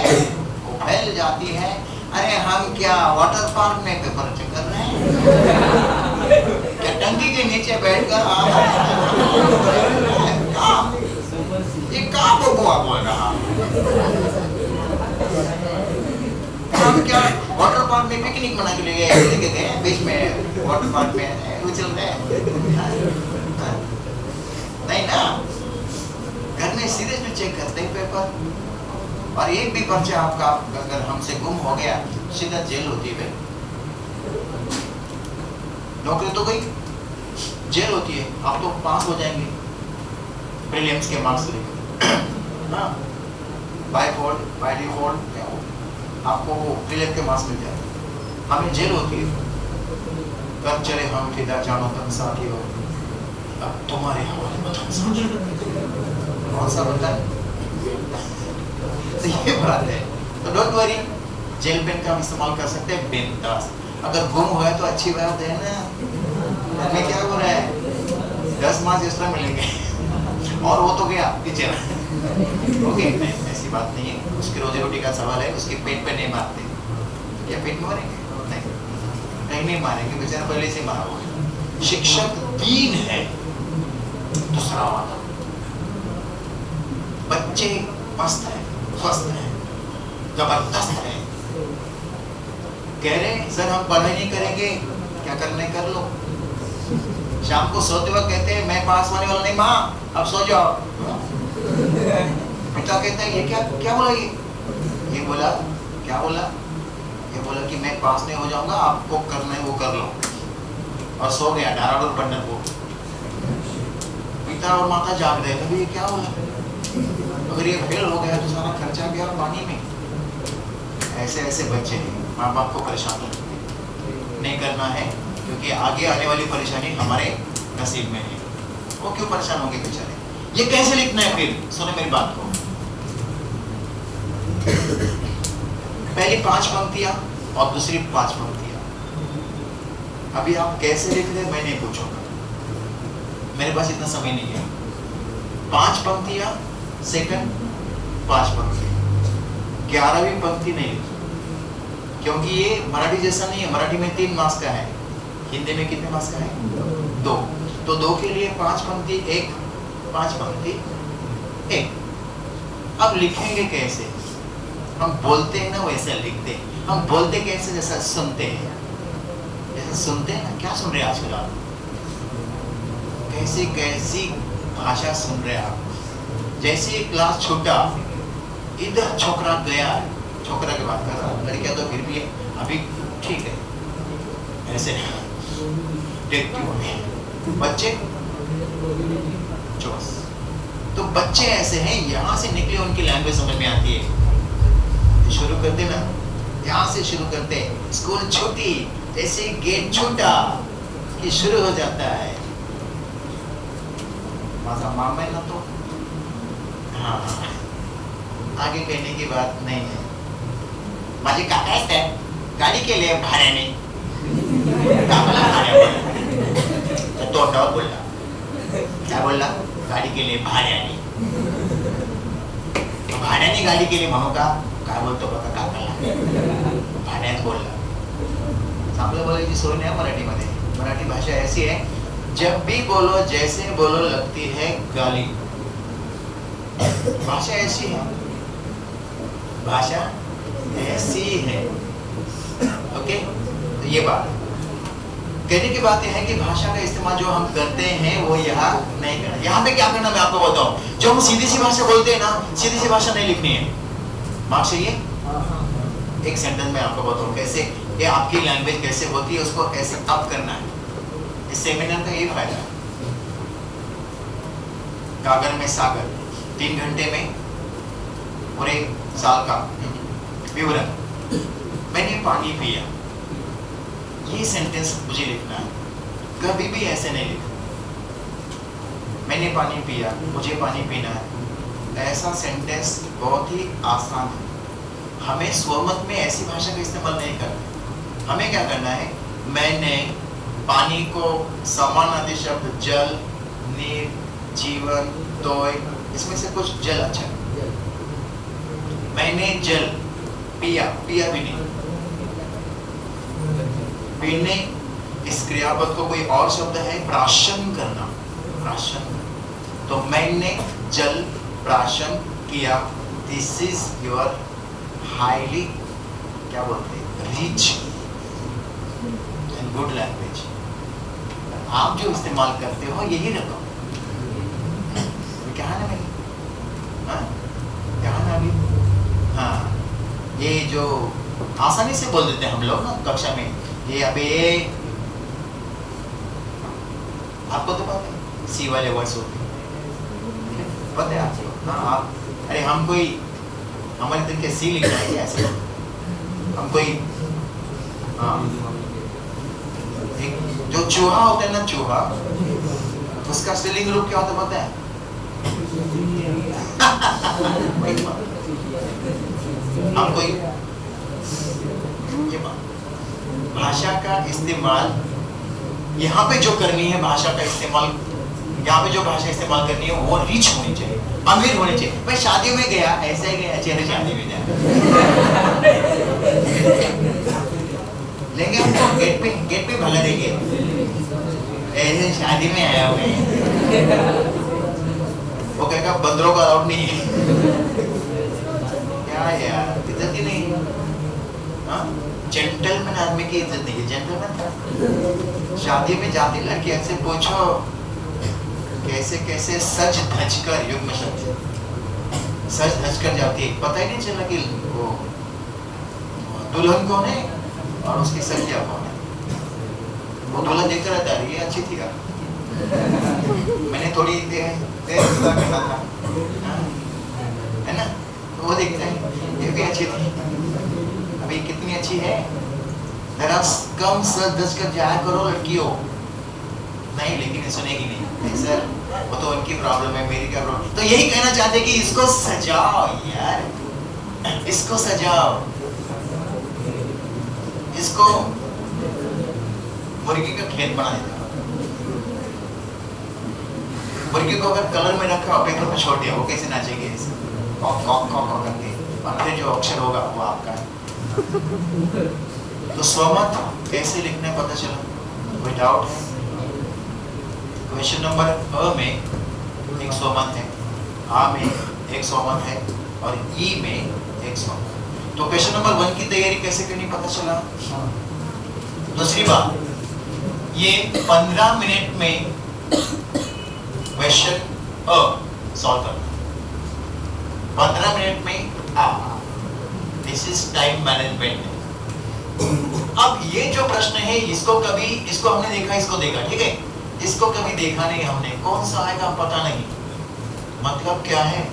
S1: वो फैल जाती है। अरे हम क्या वाटर पार्क में पेपर चेक कर रहे हैं क्या, टंकी के नीचे बैठकर ये क्या बबुआ बोल रहा, हम क्या वाटर पार्क में पिकनिक मना के लेके गए बीच में, वाटर पार्क में उछल रहे नहीं ना, घर में सीरियसली चेक करते हैं पेपर। और एक भी पर्चा आपका अगर हमसे गुम हो गया, सीधा जेल होती है, नौकरी तो गई, जेल होती है। आप तो पास हो जाएंगे प्रीलिम्स के मार्क्स लेकर, हाँ बाय डिफॉल्ट आपको प्रीलिम के मार्क्स मिल जाए, हमें जेल होती है। कर चले हम फिदा जानो तन साथी हो, अब तुम्हारे हवाले बताओ साथी कौन सा बता है? तो ये बात है, तो डोंट वरी, जेल पेन का हम इस्तेमाल कर सकते हैं बिंदास। अगर गुम हुआ तो अच्छी बात है ना, हमें क्या हो रहा है, 10 मार्क्स एक्स्ट्रा मिलेंगे और वो तो गया टीचर, ओके ऐसी बात नहीं है। उसकी रोजी रोटी का सवाल है, उसके पेट पे नहीं मारते, या पेट में मारेंगे नहीं, कहीं नहीं मारेंगे, बेचारा पहले से मारा हुआ है। शिक्षक दीन है। दूसरा वाला, बच्चे मस्त है, स्वस्थ है, जबरदस्त है, कह रहे सर हम पढ़ाई नहीं करेंगे, क्या करने कर लो। शाम को सोते वक्त कहते हैं मैं पास होने वाला नहीं माँ, अब सो जाओ। पिता कहता है ये क्या बोला, ये बोला क्या बोला, ये बोला कि मैं पास नहीं हो जाऊंगा, आपको करना है वो कर लो, और सो गया डाराडोर बंडर को। पिता और माता जाग रहे थे, ये क्या बोला, अगर ये फेल हो गया तो सारा खर्चा गया पानी में। ऐसे ऐसे बच्चे हैं, माँ बाप को परेशान नहीं करना है, क्योंकि आगे आने वाली परेशानी हमारे नसीब में है। वो क्यों परेशान होंगे बेचारे। ये कैसे लिखना है फिर, सुनो मेरी बात को। पहली 5 पंक्तियां और दूसरी 5 पंक्तियां। अभी आप कैसे लिख रहे मैं नहीं पूछूंगा, मेरे पास इतना समय नहीं है। 5 पंक्तियां सेकंड, 5 पंक्तियां, 11वीं पंक्ति नहीं लिखी, क्योंकि ये मराठी जैसा नहीं है। मराठी में 3 मार्क्स का है, हिंदी में कितने मार्क्स का है 2, तो 2 के लिए 5 पंक्ति 1, 5 पंक्ति 1। अब लिखेंगे कैसे, हम बोलते हैं ना वैसे लिखते हैं। हम बोलते कैसे, जैसा सुनते हैं, जैसे सुनते हैं ना। क्या सुन रहे हैं आजकल आप, कैसी कैसी भाषा सुन रहे हैं आप। जैसे क्लास छोटा, इधर छोकरा गया, छोकरा के बात कर रहा, लड़कियां तो फिर भी अभी ठीक है, ऐसे देखती हूँ। बच्चे चौस, तो बच्चे ऐसे हैं, यहाँ से निकले उनकी लैंग्वेज समझ में आती है। शुरू करते ना, यहाँ से शुरू करते, स्कूल छोटी, जैसे गेट छोटा कि शुरू हो जाता है। माझा मामा है ना, तो हाँ आगे कहने की बात नहीं है। माझे काका आहेत गाडी केली आहे भाड्याने, काकाला भाड्याने तोंडावर बोलला, काय बोलला, गाडी केली आहे भाड्याने। भाड्याने गाडी केली म्हणू का, काय बोलतो बघा काकाला, भाड्यात बोलला। चांगलं बोलायची सोय नाही मराठीमध्ये, मराठी भाषा ऐसी है, जब भी बोलो जैसे बोलो लगती है गाली। भाषा ऐसी है, भाषा ऐसी है। ओके, तो ये बात कहने की बात यह है कि भाषा का इस्तेमाल जो हम करते हैं वो यहाँ नहीं करना। यहाँ पे क्या करना मैं आपको बताऊं, जो हम सीधी सी भाषा बोलते हैं ना, सीधी सी भाषा नहीं लिखनी है। मार्क चाहिए? एक सेंटेंस में आपको बताऊं कैसे ये आपकी लैंग्वेज कैसे होती है, उसको कैसे अप करना है। इस सेमिनार का ये फायदा है। कागर में सागर 3 घंटे में पूरे साल का विवरण। मैंने पानी पिया, ये सेंटेंस मुझे लिखना है, कभी भी ऐसे नहीं लिखना। मैंने पानी पिया, मुझे पानी पीना है, ऐसा सेंटेंस बहुत ही आसान है। हमें स्वमत में ऐसी भाषा का इस्तेमाल नहीं करना। हमें क्या करना है, मैंने पानी को समानार्थी शब्द जल, नीर, जीवन, तोय, इसमें से कुछ जल अच्छा। मैंने जल पिया, पिया भी नहीं। पीने इस क्रियापद को कोई और शब्द है, प्राशन करना, प्राशन। तो मैंने जल प्राशन किया। दिस इज योर हाईली क्या बोलते हैं, रिच एंड गुड लैंग्वेज। आप जो इस्तेमाल करते हो यही रखो। क्या है ना मेरी, हाँ क्या है ना अभी, हाँ ये जो आसानी से बोल देते हैं हम लोग ना कक्षा में, ये अबे आपको तो पता है सी वाले वर्ड्स होते हैं, पता है आपको? हाँ आप, अरे हम कोई हमारे दिन के सी लिखना है ऐसे, हम कोई हाँ एक जो चूहा होता है ना, चूहा, उसका स्पेलिंग रूप क्या होता है पता है? हम कोई ये भाषा का इस्तेमाल यहाँ पे जो करनी है, भाषा का इस्तेमाल यहाँ पे जो भाषा इस्तेमाल करनी है वो रिच होनी चाहिए, अमीर होनी चाहिए। मैं शादी में गया, ऐसे ही गया, चेहरे शादी में जाए लेंगे हमको गेट पे भगा देंगे, ऐसे शादी में आया हुए वो कहेगा बंदरों का अलाउड नहीं है। क्या यार, इज्जत ही नहीं। हाँ, जेंटलमैन आदमी की इज्जत नहीं है। जेंटलमैन शादी में जाती लड़की ऐसे पूछो कैसे कैसे सज धज कर, युग में शब्द सज धज कर जाती है, पता ही नहीं चला कि वो दुल्हन कौन है और उसकी सखिया कौन है। वो दुल्हन देखता रहता है, ये अच्छी थी यार, मैंने थोड़ी देर करना था, है ना? तो वो देखता है ये भी अच्छी थी, अभी कितनी अच्छी है, जरा कम सज धज कर जाया करो लड़कियों। नहीं, लेकिन सुनेगी नहीं सर, वो तो उनकी प्रॉब्लम है, मेरी क्या प्रॉब्लम। तो यही कहना चाहते कि इसको सजाओ यार, इसको सजाओ, इसको मुर्गी का खेत बना देता। मुर्गी को अगर कलर में रखा और पेपर पे छोड़ दिया, वो कैसे नाचेगी ऐसे कॉक कॉक कॉक करके, और फिर जो अक्षर होगा वो आपका है। तो स्वमत कैसे लिखना है पता चला? कोई डाउट है? क्वेश्चन नंबर अ में एक स्वमत है, आ में एक स्वमत है और ई में एक स्वमत। तो क्वेश्चन नंबर 1 की तैयारी कैसे करनी पता चला? दूसरी बात, ये 15 मिनट में क्वेश्चन अ सॉल्व करना, 15 मिनट में आ। This is time management. अब ये जो प्रश्न है, इसको हमने देखा, इसको देखा, ठीक है, इसको कभी देखा नहीं हमने, कौन सा आएगा पता नहीं। मतलब क्या है,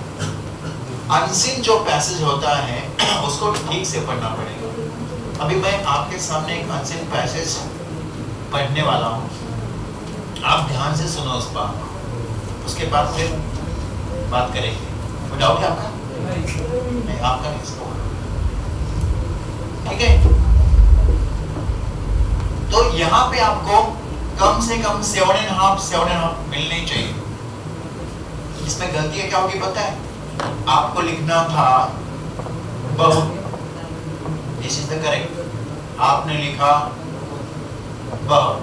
S1: अनसीन जो पैसेज होता है उसको ठीक से पढ़ना पड़ेगा। अभी मैं आपके सामने एक अनसीन पैसेज पढ़ने वाला हूँ, आप ध्यान से सुनो उस बात, उसके बाद फिर बात करेंगे। कोई डाउट है आपका? नहीं, आपका नहीं, इसको ठीक है। तो यहाँ पे आपको कम से कम 7.5 मिलने चाहिए। इसमें गलती क्या होगी पता है? आपको लिखना था बहुत, दिस इज द करेक्ट, आपने लिखा बहुत,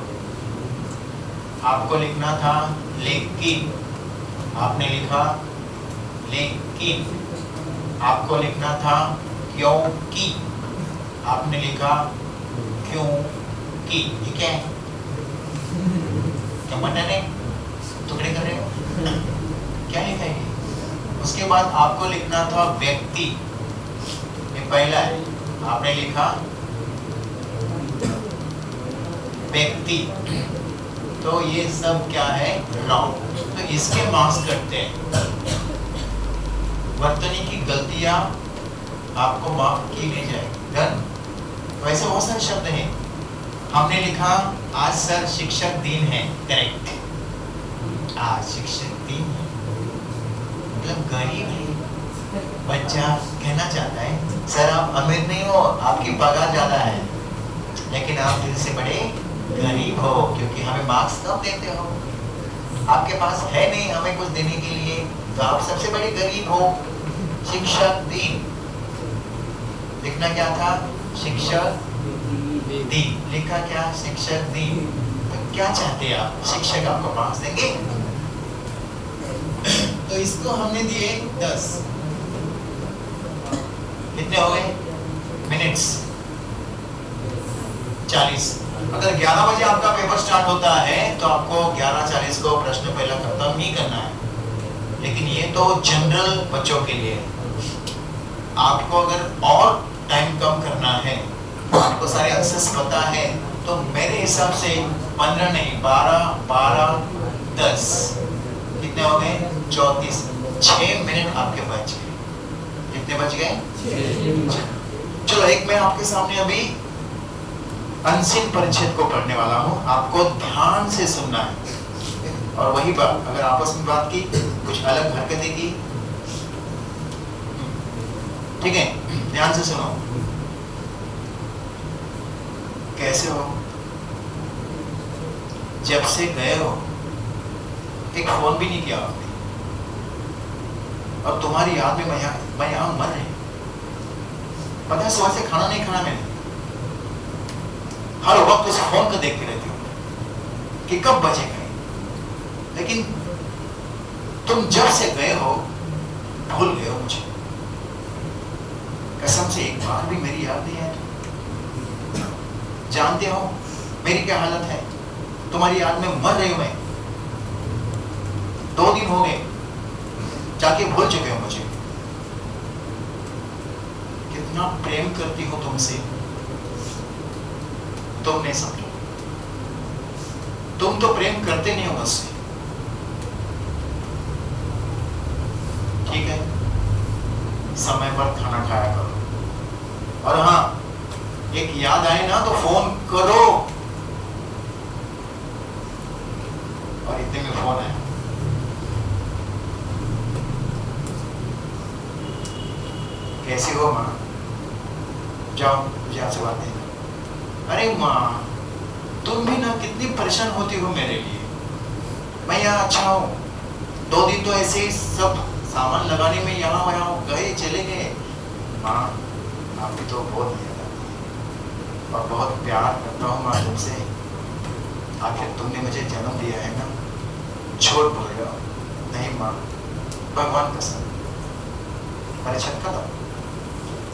S1: आपको लिखना था लेकिन, आपने लिखा लेकिन। आपको लिखना था क्योंकि, आपने लिखा क्योंकि। ये क्या है? क्या मन है? टुकड़े कर रहे हो? क्या लिखा है? उसके बाद आपको लिखना था व्यक्ति, ये पहला है, आपने लिखा व्यक्ति। तो ये सब क्या है? रॉन्ग। तो इसके मार्क्स कटते हैं। वर्तनी की गलतियां आपको माफ की नहीं जाएगी। डन। वैसे बहुत सारे शब्द हैं। हमने लिखा आज सर शिक्षक दिन है, करेक्ट। आज शिक्षक दिन है, मतलब गरीब है। बच्चा कहना चाहता है सर आप अमीर नहीं हो, आपकी पगार ज्यादा है, लेकिन आप दिल से बड़े गरीब हो, क्योंकि हमें मार्क्स कम देते हो। आपके पास है नहीं हमें कुछ देने के लिए, तो आप सबसे बड़े गरीब हो। शिक्षक दिन लिखना क्या था? शिक्षक दिन। लिखा क्या? शिक्षक दिन। तो क्या चाहते हैं आप? शिक्षक आपको मार्क्स देंगे? तो इसको हमने दिए 10। कितने हो गए मिनट्स? 40। अगर 11 बजे आपका पेपर स्टार्ट होता है तो आपको 11:40 को प्रश्न पहला खत्म ही करना है। लेकिन ये तो जनरल बच्चों के लिए है। आपको अगर और टाइम कम करना है, आपको सारे आंसर्स पता है, तो मेरे हिसाब से 15 नहीं 12, 10 कितने हो गए? 34। 6 मिनट आपके बच गए। कितने बच गए? चलो एक मैं आपके सामने अभी अनसीन परिच्छेद को पढ़ने वाला हूँ। आपको ध्यान से सुनना है, और वही बात अगर आपस में बात की, कुछ अलग हरकतें की, ठीक है? ध्यान से सुनो। कैसे हो? जब से गए हो एक फोन भी नहीं किया आपने, और तुम्हारी याद में मैं यहां मर रही। पता है सुबह से खाना नहीं खाना मैंने, हर वक्त उस फोन को देखती रहती हूँ कि कब बजेगा। लेकिन तुम जब से गए हो भूल गए हो मुझे। कसम से एक बार भी मेरी याद नहीं है। जानते हो मेरी क्या हालत है? तुम्हारी याद में मर रही हूं मैं। 2 दिन हो गए, जाके भूल चुके हो मुझे। कितना प्रेम करती हो तुमसे, तुम नहीं समझो। तुम तो प्रेम करते नहीं हो मुझसे, ठीक है? समय पर खाना खाया करो, और हाँ एक याद आए ना तो फोन करो। और इतने में फोन आया। कैसे हो माँ? जाओ मुझे आपसे बात नहीं। अरे माँ तुम भी ना कितनी परेशान होती हो मेरे लिए। मैं यहाँ अच्छा हूँ, 2 दिन तो ऐसे ही सब सामान लगाने में यहाँ वहाँ गए चले गए। माँ आपकी तो बहुत याद आती है, और बहुत प्यार करता हूँ माँ तुमसे। आखिर तुमने मुझे जन्म दिया है ना, छोड़ बोल रहे हो। नहीं माँ, भगवान कसम। अरे छक्का था,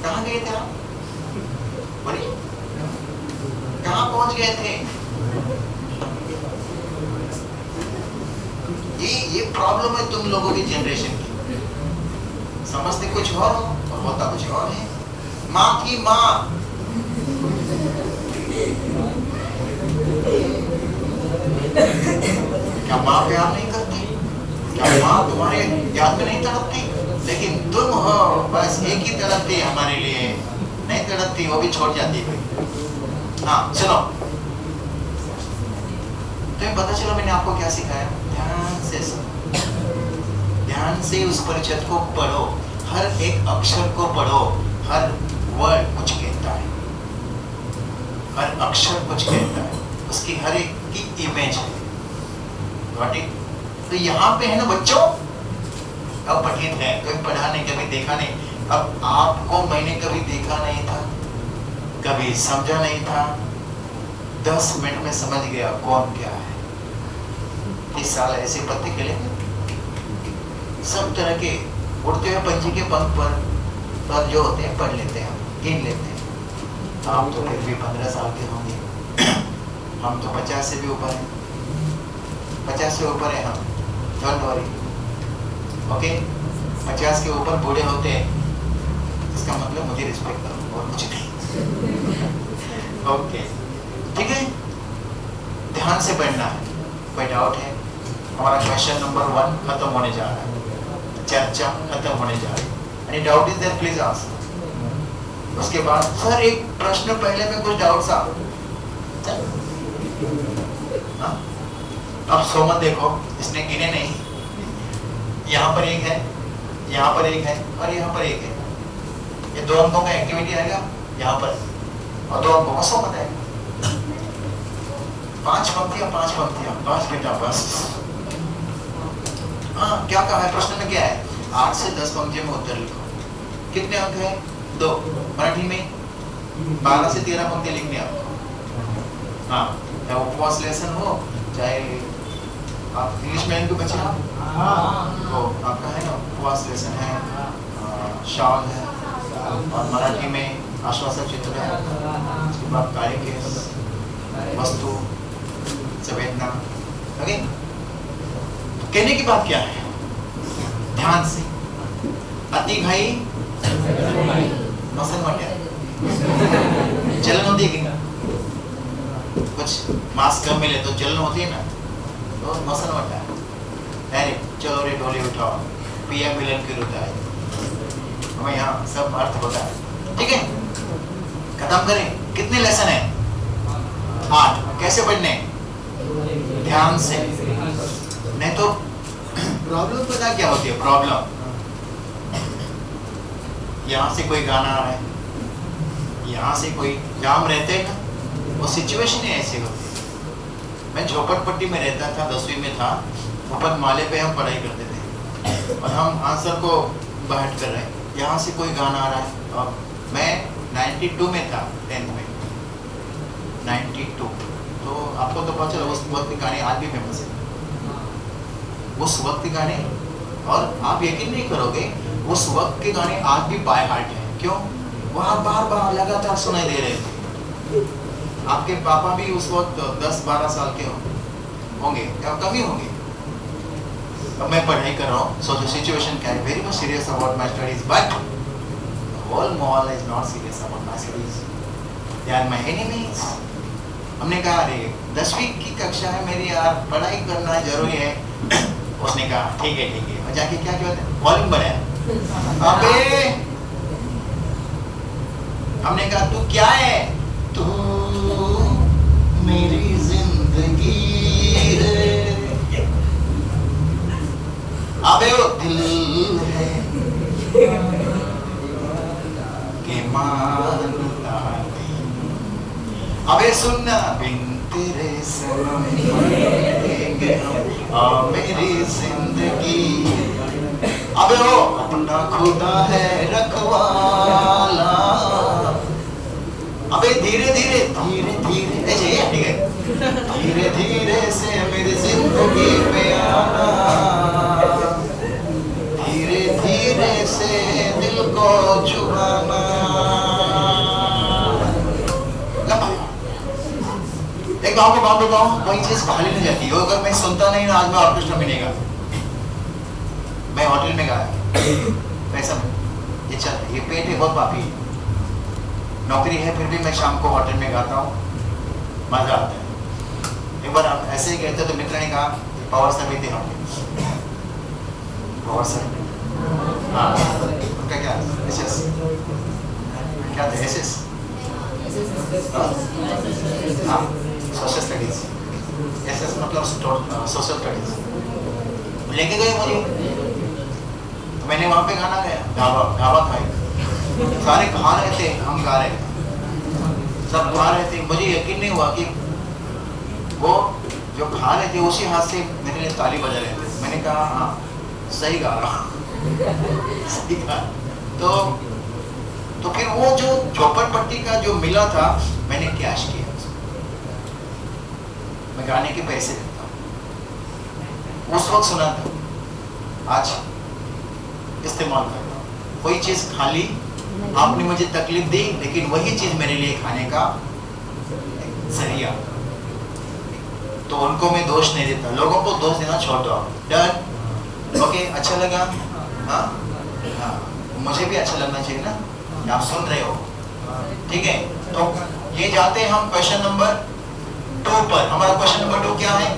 S1: कहाँ गए थे आप? बोलिए कहाँ पहुंच गए थे? ये प्रॉब्लम है तुम लोगों की जनरेशन की। समझते कुछ और हो और होता कुछ और है। माँ की माँ, क्या माँ प्यार नहीं करती? क्या माँ तुम्हारे याद में नहीं तड़पती? लेकिन तुम हो बस एक ही तड़पती है हमारे लिए, नहीं तड़पती, वो भी छोड़ जाती है। हाँ सुनो, तुम्हें पता चला मैंने आपको क्या सिखाया? ध्यान से सुनो, ध्यान से उस परिच्छेद को पढ़ो, हर एक अक्षर को पढ़ो। हर वर्ड कुछ कहता है, हर अक्षर कुछ कहता है, उसकी हर एक की इमेज है। तो यहाँ पे है ना बच्चों, अब पठित है, कभी पढ़ा नहीं, कभी देखा नहीं। अब आपको मैंने कभी देखा नहीं था, कभी समझा नहीं था, 10 मिनट में समझ गया कौन क्या है। 30 साल ऐसे पत्ते खेले, सब तरह के उड़ते हुए पंछी के पंख पर जो होते हैं पढ़ लेते हैं, गिन लेते हैं। आप तो फिर भी 15 साल के होंगे, हम तो 50 से भी ऊपर हैं, 50 से ऊपर है हम, डोंट वरी, ओके। 50 के ऊपर बूढ़े होते हैं, इसका मतलब मुझे रिस्पेक्ट करो और मुझे नहीं, ओके, ठीक है। ध्यान से पढ़ना है। कोई डाउट है? हमारा क्वेश्चन नंबर 1 खत्म होने जा रहा है, चर्चा खत्म होने जा रही है। Any doubt is there, please ask. उसके बाद सर एक प्रश्न पहले में कुछ डाउट सा, अब सो मत देखो, इसने गिने नहीं, यहाँ पर एक है, यहाँ पर एक है और यहाँ पर एक है। ये 2 अंकों का एक्टिविटी आएगा यहाँ पर और 2 अंकों का 100 मत आएगा। 5 पंक्तियां 5 पंक्तियां, बस बेटा बस। हाँ, क्या कहा है प्रश्न में? क्या है? 8 से 10 पंक्तियों में उत्तर लिखो। कितने अंक है? 2। मराठी में 12 से 13 पंक्ति लिखनी है आपको। हाँ, चाहे उपवास लेसन हो, चाहे आप इंग्लिश में इनको बच्चे तो आपका है ना उपवास लेसन है, शाल है, और मराठी में आश्वासक चित्र है, उसके बाद कार्य के वस्तु संवेदना। ओके, कहने की बात क्या है? ध्यान से। अति घाई मसन वाट्या जलन होती है कि कुछ मांस कम मिले तो जलन होती है ना, तो मसन वाट्या है। अरे चलो रे डोली उठाओ, पिया मिलन की रुत आई। हमें यहाँ सब अर्थ होता है, ठीक है। खत्म करें। कितने लेसन है? 8। कैसे पढ़ने? ध्यान से, नहीं तो प्रॉब्लम पता क्या होती है? प्रॉब्लम यहाँ से कोई गाना आ रहा है, यहाँ से कोई जाम रहते हैं ना, वो सिचुएशन ही ऐसी होती है। मैं झोपड़पट्टी में रहता था, 10वीं में था, ऊपर माले पे हम पढ़ाई करते थे और हम आंसर को बैठ कर रहे हैं, यहाँ से कोई गाना आ रहा है। और मैं 92 में था, 10th में 92, तो आपको तो पता चला उस वक्त के गाने आज भी फेमस है, उस वक्त के गाने। और आप यकीन नहीं करोगे, उस वक्त के गाने आज भी बाय हार्ट हैं। क्यों? वहाँ बार बार लगातार सुनाई दे रहे थे। आपके पापा भी उस वक्त 10-12 साल के होंगे या कम ही होंगे। अब मैं पढ़ाई कर रहा हूँ, सो द सिचुएशन क्या है? Very much serious about my studies, but whole mall is not serious about my studies, they are my enemies. हमने कहा अरे 10वीं की कक्षा है मेरी यार, पढ़ाई करना जरूरी है। उसने कहा ठीक है ठीक है, और जाके क्या कहते हैं, वॉल्यूम बढ़ाया। अबे हमने कहा तू क्या है? तू मेरी जिंदगी है, अबे वो दिल है के मानता नहीं, अबे सुनना बिन तेरे सनम मरेंगे हम, मेरी जिंदगी। अबे वो अपना खुदा है रखवाला, अबे धीरे धीरे धीरे धीरे ऐसे ही ठीक है, धीरे धीरे से मेरी जिंदगी पे आना, धीरे धीरे से दिल को चुराना। एक गाँव को बात बताऊं, कोई चीज खाली नहीं जाती है। अगर मैं सुनता नहीं ना, आज मैं ऑर्केस्ट्रा में नहीं गा, मैं होटल में गाया, पैसा ये चल, ये पेट है बहुत पापी, नौकरी है फिर भी मैं शाम को होटल में गाता हूँ, मजा आता है। एक बार हम ऐसे ही गए थे तो मित्र ने कहा पावर सर भी थे होंगे, पावर सर, हाँ उनका क्या एसएस क्या था? एसएस हाँ, सोशल स्टडीज, एसएस मतलब सोशल स्टडीज। लेके गए मुझे, तो मैंने वहाँ पे गाना गाया, ढाबा था, सारे खा रहे थे, हम गा रहे थे, सब खा रहे थे। मुझे यकीन नहीं हुआ कि वो जो खा रहे थे उसी हाथ से मेरे लिए ताली बजा रहे थे। मैंने कहा हाँ सही गा रहा सही गा। तो फिर वो जो झोपड़पट्टी का जो मिला था, मैंने कैश किया, मैं गाने के पैसे देता हूँ। उस वक्त सुना था, आज इस्तेमाल कर रहा हूँ। कोई चीज खाली आपने मुझे तकलीफ दी, लेकिन वही चीज मेरे लिए खाने का जरिया, तो उनको मैं दोष नहीं देता। लोगों को दोष देना छोड़ दो। डन? ओके, अच्छा लगा? हाँ हाँ, मुझे भी अच्छा लगना चाहिए ना, आप सुन रहे हो, ठीक है। तो ये जाते हैं हम क्वेश्चन नंबर 2 पर। हमारा क्वेश्चन नंबर 2 क्या है?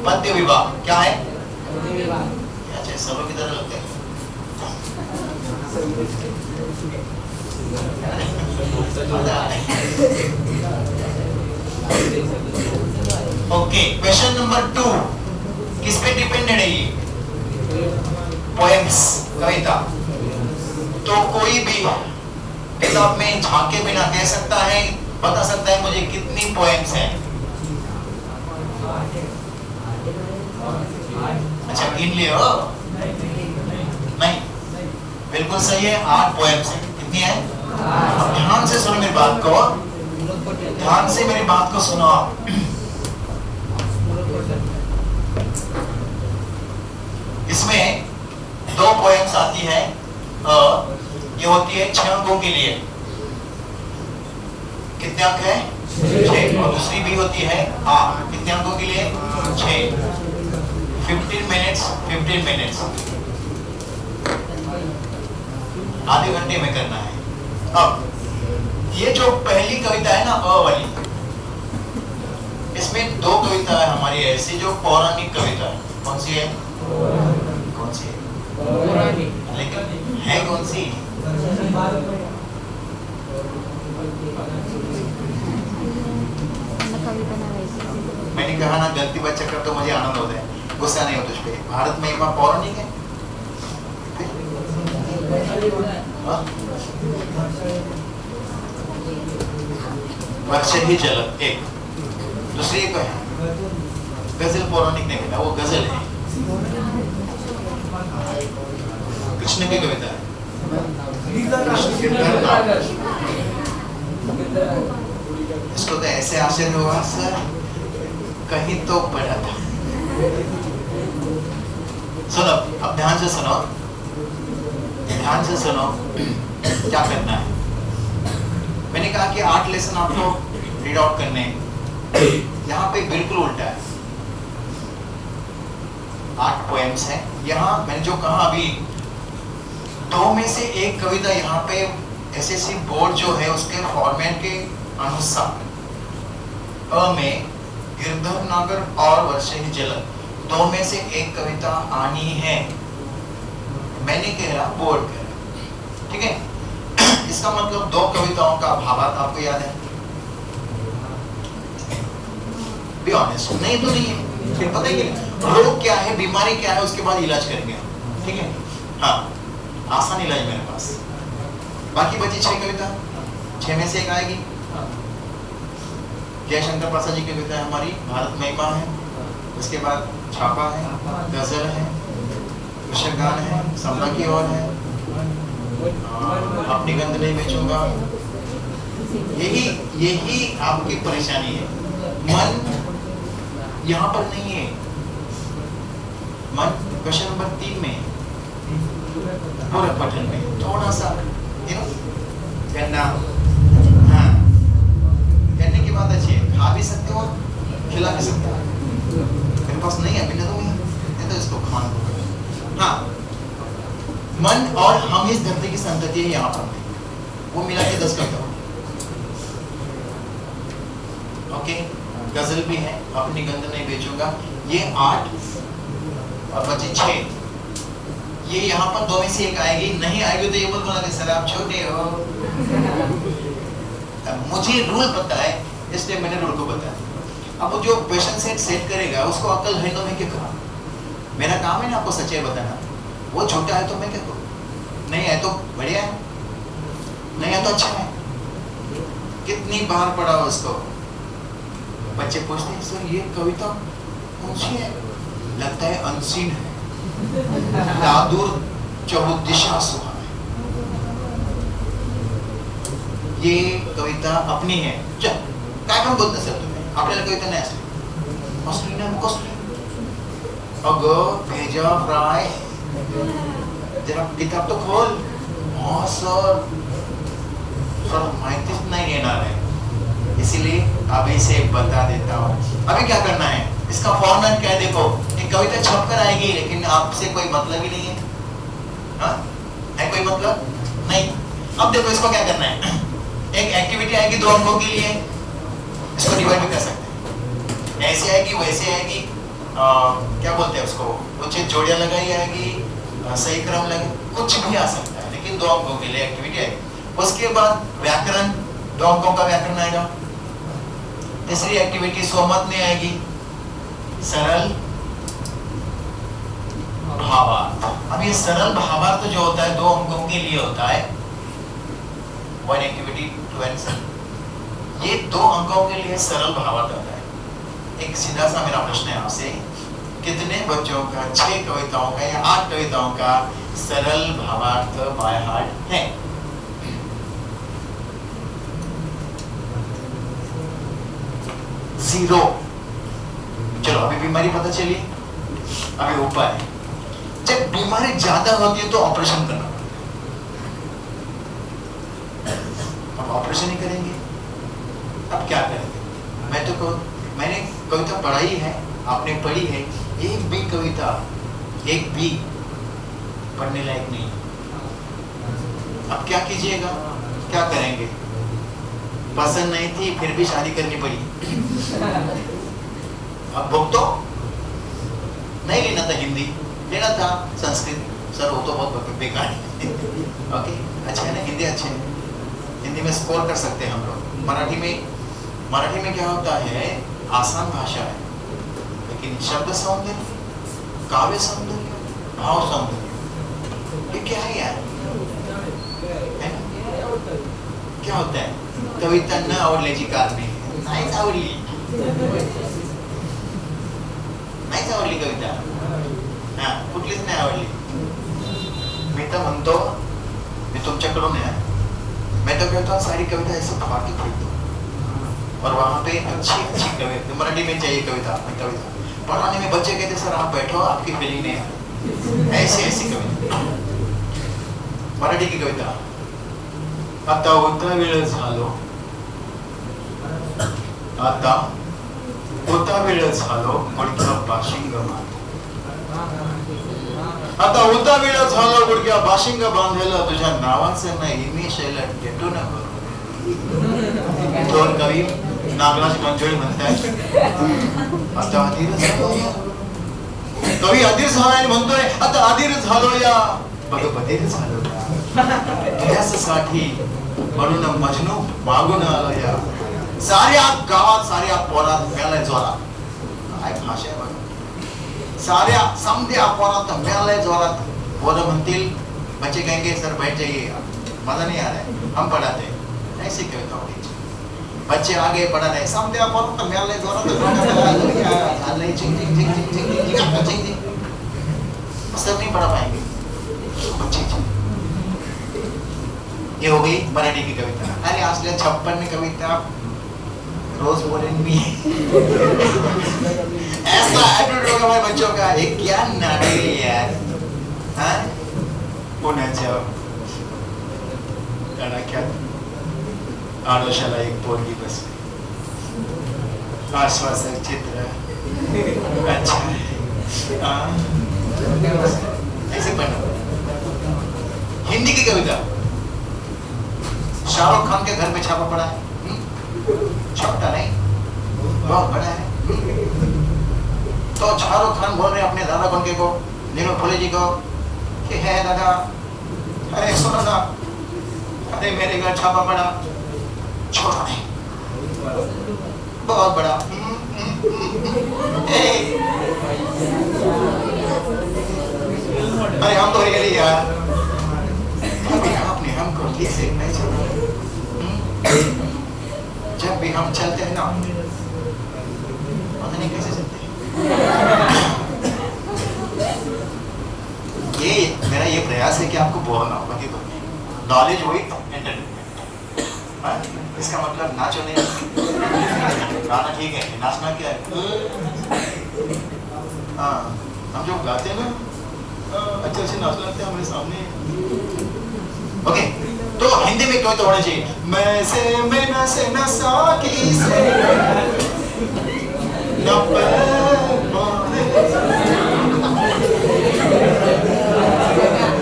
S1: पद्य विभाग। क्या है? अच्छा, सब की तरह लगते हैं। ओके, क्वेश्चन नंबर 2 किस पे डिपेंडेड है? ये पोएम्स, कविता। तो कोई भी किताब में झांके बिना कह सकता है, बता सकता है मुझे कितनी पोएम्स हैं? अच्छा, गिन लियो? नहीं, बिल्कुल सही है, 8 पोएम्स हैं। कितनी है? अब ध्यान से सुनो मेरी बात को, ध्यान से मेरी बात को सुनो आप। इसमें 2 पोएम्स आती है, ये होती है 6 अंकों के लिए। कितने अंक है? 6। और दूसरी भी होती है कितने अंकों के लिए? 6। 15 मिनट्स, आधे घंटे में करना है। अब ये जो पहली कविता है ना, वाली, इसमें 2 कविता है हमारी ऐसी जो पौराणिक कविता है। कौन सी है? कौन सी है? लेकिन है कौन सी? मैंने कहा ना, गलती बात चक्कर तो मुझे आनंद होता है, गुस्सा नहीं होता तुझ पे। भारत में एक बार पौराणिक है, वर्ष ही जलत एक, दूसरी एक है गजल। पौराणिक नहीं मिला, वो गजल है, कृष्ण की कविता है। इसको तो ऐसे आश्चर्य हुआ सर, कहीं तो पढ़ा था। सुनो, अब ध्यान से सुनो, ध्यान से सुनो क्या करना है। मैंने कहा कि 8 लेसन आपको रीड आउट करने हैं, यहाँ पे बिल्कुल उल्टा है। 8 पोएम्स हैं। यहाँ मैंने जो कहा अभी, 2 में से एक कविता यहाँ पे एसएससी बोर्ड जो है उसके फॉर्मेट के अनुसार में गिरधर नागर और वर्षे ही जलन, 2 में से एक कविता आनी है। मैंने कह रहा, बोर्ड कह रहा, ठीक है। इसका मतलब 2 कविताओं का भावार्थ आपको याद है? बी ऑनेस्ट, नहीं तो नहीं है। फिर पता है कि रोग क्या है, बीमारी क्या है, उसके बाद इलाज करेंगे, ठीक है। हाँ, आसान इलाज मेरे पास। बाकी बची 6 कविता, 6 में से एक आएगी। जयशंकर प्रसाद जी की कविता है हमारी, भारत महिमा है। उसके बाद छापा है, गजल है, विषगान है, समता की ओर है, अपनी गंध नहीं बेचूंगा। यही आपकी परेशानी है। मन यहाँ पर नहीं है, मन क्वेश्चन नंबर 3 में, पूरा पठन में थोड़ा सा गन्ना। हाँ, गन्ने की बात अच्छी है, खा भी सकते हो, खिला भी सकते हो। मेरे पास नहीं है, मैंने तो इसको खान। हाँ, मन और हम इस धरती की संतति है, यहाँ पर वो मिला के 10 करता हूँ। ओके, गजल भी है, अपनी गंध नहीं बेचूंगा। ये 8 और बचे 6। ये यहाँ पर 2 में से एक आएगी, नहीं आएगी तो ये बोल बोला कि सर आप छोटे हो। मुझे रूल पता है, इसलिए मैंने रूल को बताया। अब वो जो क्वेश्चन सेट करेगा उसको अकल है तो मैं क्या करूँ? मेरा काम है ना आपको सच्चाई बताना। वो छोटा है तो मैं क्या करूँ? नहीं है तो बढ़िया है, नहीं है तो अच्छा है। कितनी बार पढ़ा उसको, बच्चे पूछते हैं सर ये कविता कौन सी है? लगता है अनसीन है, दादुर चौदिशा सुहाए। ये कविता अपनी है। चल काय पण बोलत असेल तुम्ही, आपल्याला कविता नाही असली कॉस्टली ना कॉस्टली अगं भेजा फ्राय जरा किताब तो खोल हाँ सर सर माहितीच नहीं येणार है इसीलिए अभी से बता देता हूँ अभी क्या करना है इसका फॉर्मेट क्या है देखो एक कविता छप कर आएगी लेकिन आपसे कोई मतलब ही नहीं है हाँ है कोई मतलब नहीं अब देखो इसको क्या करना है एक एक्टिविटी आएगी 2 अंकों के लिए इसको डिवाइड भी कर सकते हैं ऐसे आएगी वैसे आएगी क्या बोलते हैं उसको कुछ जोड़ियां लगाई आएगी सही क्रम लगे कुछ भी आ सकता है लेकिन 2 अंकों के लिए एक्टिविटी आएगी उसके बाद व्याकरण 2 अंकों का व्याकरण आएगा तीसरी एक्टिविटी स्वमत में आएगी सरल भावार्थ अब ये सरल भावार्थ जो होता है 2 अंकों के लिए होता है 1 एक्टिविटी 2 आंसर ये 2 अंकों के लिए सरल भावार्थ आता है एक सीधा सा मेरा प्रश्न है आपसे कितने बच्चों का 6 कविताओं का या 8 कविताओं का सरल भावार्थ बाय हार्ट है 0 चलो अभी बीमारी पता चली अभी उपाय जब बीमारी ज्यादा होती है तो ऑपरेशन करना अब ऑपरेशन ही करेंगे अब क्या करेंगे मैं तो मैंने कविता पढ़ाई है आपने पढ़ी है एक भी कविता एक भी पढ़ने लायक नहीं अब क्या कीजिएगा क्या करेंगे पसंद नहीं थी फिर भी शादी करनी पड़ी अब भुगतो नहीं लेना था हिंदी लेना था संस्कृत सर वो तो बहुत बेकार है ओके अच्छा है ना हिंदी अच्छे है हिंदी में स्कोर कर सकते हैं हम लोग मराठी में क्या होता है आसान भाषा है लेकिन शब्द सौंदर्य काव्य सौंदर्य भाव सौंदर्य ये क्या है यार है क्या होता है कविता न आवडल्याची कारणे नाहीच आवडली कविता हा कुठलीच नाही आवडली मी तर म्हणतो मी तुमच्याकडून आहे मैं तो कहता हूँ सारी कविता ऐसे पढ़ा के खरीद दो और वहाँ पे अच्छी अच्छी कविता मराठी में चाहिए कविता पढ़ाने में बच्चे कहते सर आप बैठो आपकी फीलिंग नहीं है ऐसी ऐसी कविता मराठी की कविता आता होता वेळ झालो आता होता वेळ झालो गुडघ्या बाशिंग आता होता वेळ झालो गुडघ्या बाशिंग बांधलेलं तुझ्या नावाचं नाही मी शैला टेटू न दोन कवी नागराज मंजुळे म्हणतात आता अधीर झालो कवी अधीर झालाय म्हणतोय आता अधीर झालो या बघ बधीर झालो तुझ्यासाठी म्हणून मजनू मागून आलो या साऱ्या गावात साऱ्या पोरात मेलाय जोरात काय भाषा आहे बघा साऱ्या समध्या पोरात मेलाय जोरात पोरं म्हणतील बच्चे कहेंगे सर बैठ जाइए मजा नहीं आ रहा है हम पढ़ाते हैं ऐसी कविता होगी बच्चे आगे पढ़ा रहे समध्या पोरात मेलाय जोरात सब नहीं पढ़ा पाएंगे बच्चे ये हो गई मराठी की कविता अरे असल्या 56 कविता रोज बोलेंगे ऐसा एटीट्यूड होगा हमारे बच्चों का ये क्या नाटक है यार हाँ पुण्याच्या कडाक्यात आडोशाला एक पोरगी बसली आश्वासक चित्र अच्छा ऐसे पढ़ना हिंदी की कविता शाहरुख खान के घर में छापा पड़ा है छोटा नहीं बहुत बड़ा है तो शाहरुख खान बोल रहे हैं अपने दादा बनके को नीरू फुले जी को कि है दादा अरे सुनो ना अरे मेरे घर छापा पड़ा छोटा नहीं बहुत बड़ा अरे हम तो रियली यार आपने हमको कैसे नहीं चला जब भी हम चलते हैं ना पता नहीं कैसे चलते ये मेरा ये प्रयास है कि आपको बोर ना हो बाकी नॉलेज हुई एंटरटेनमेंट इसका मतलब नाचो नहीं गाना ठीक है, नाचना क्या है? हाँ, हम जो गाते हैं ना अच्छे अच्छे नाच लेते हैं हमारे सामने। ओके, तो हिंदी में क्यों तो होना चाहिए? मैं से मैं से न साकी से न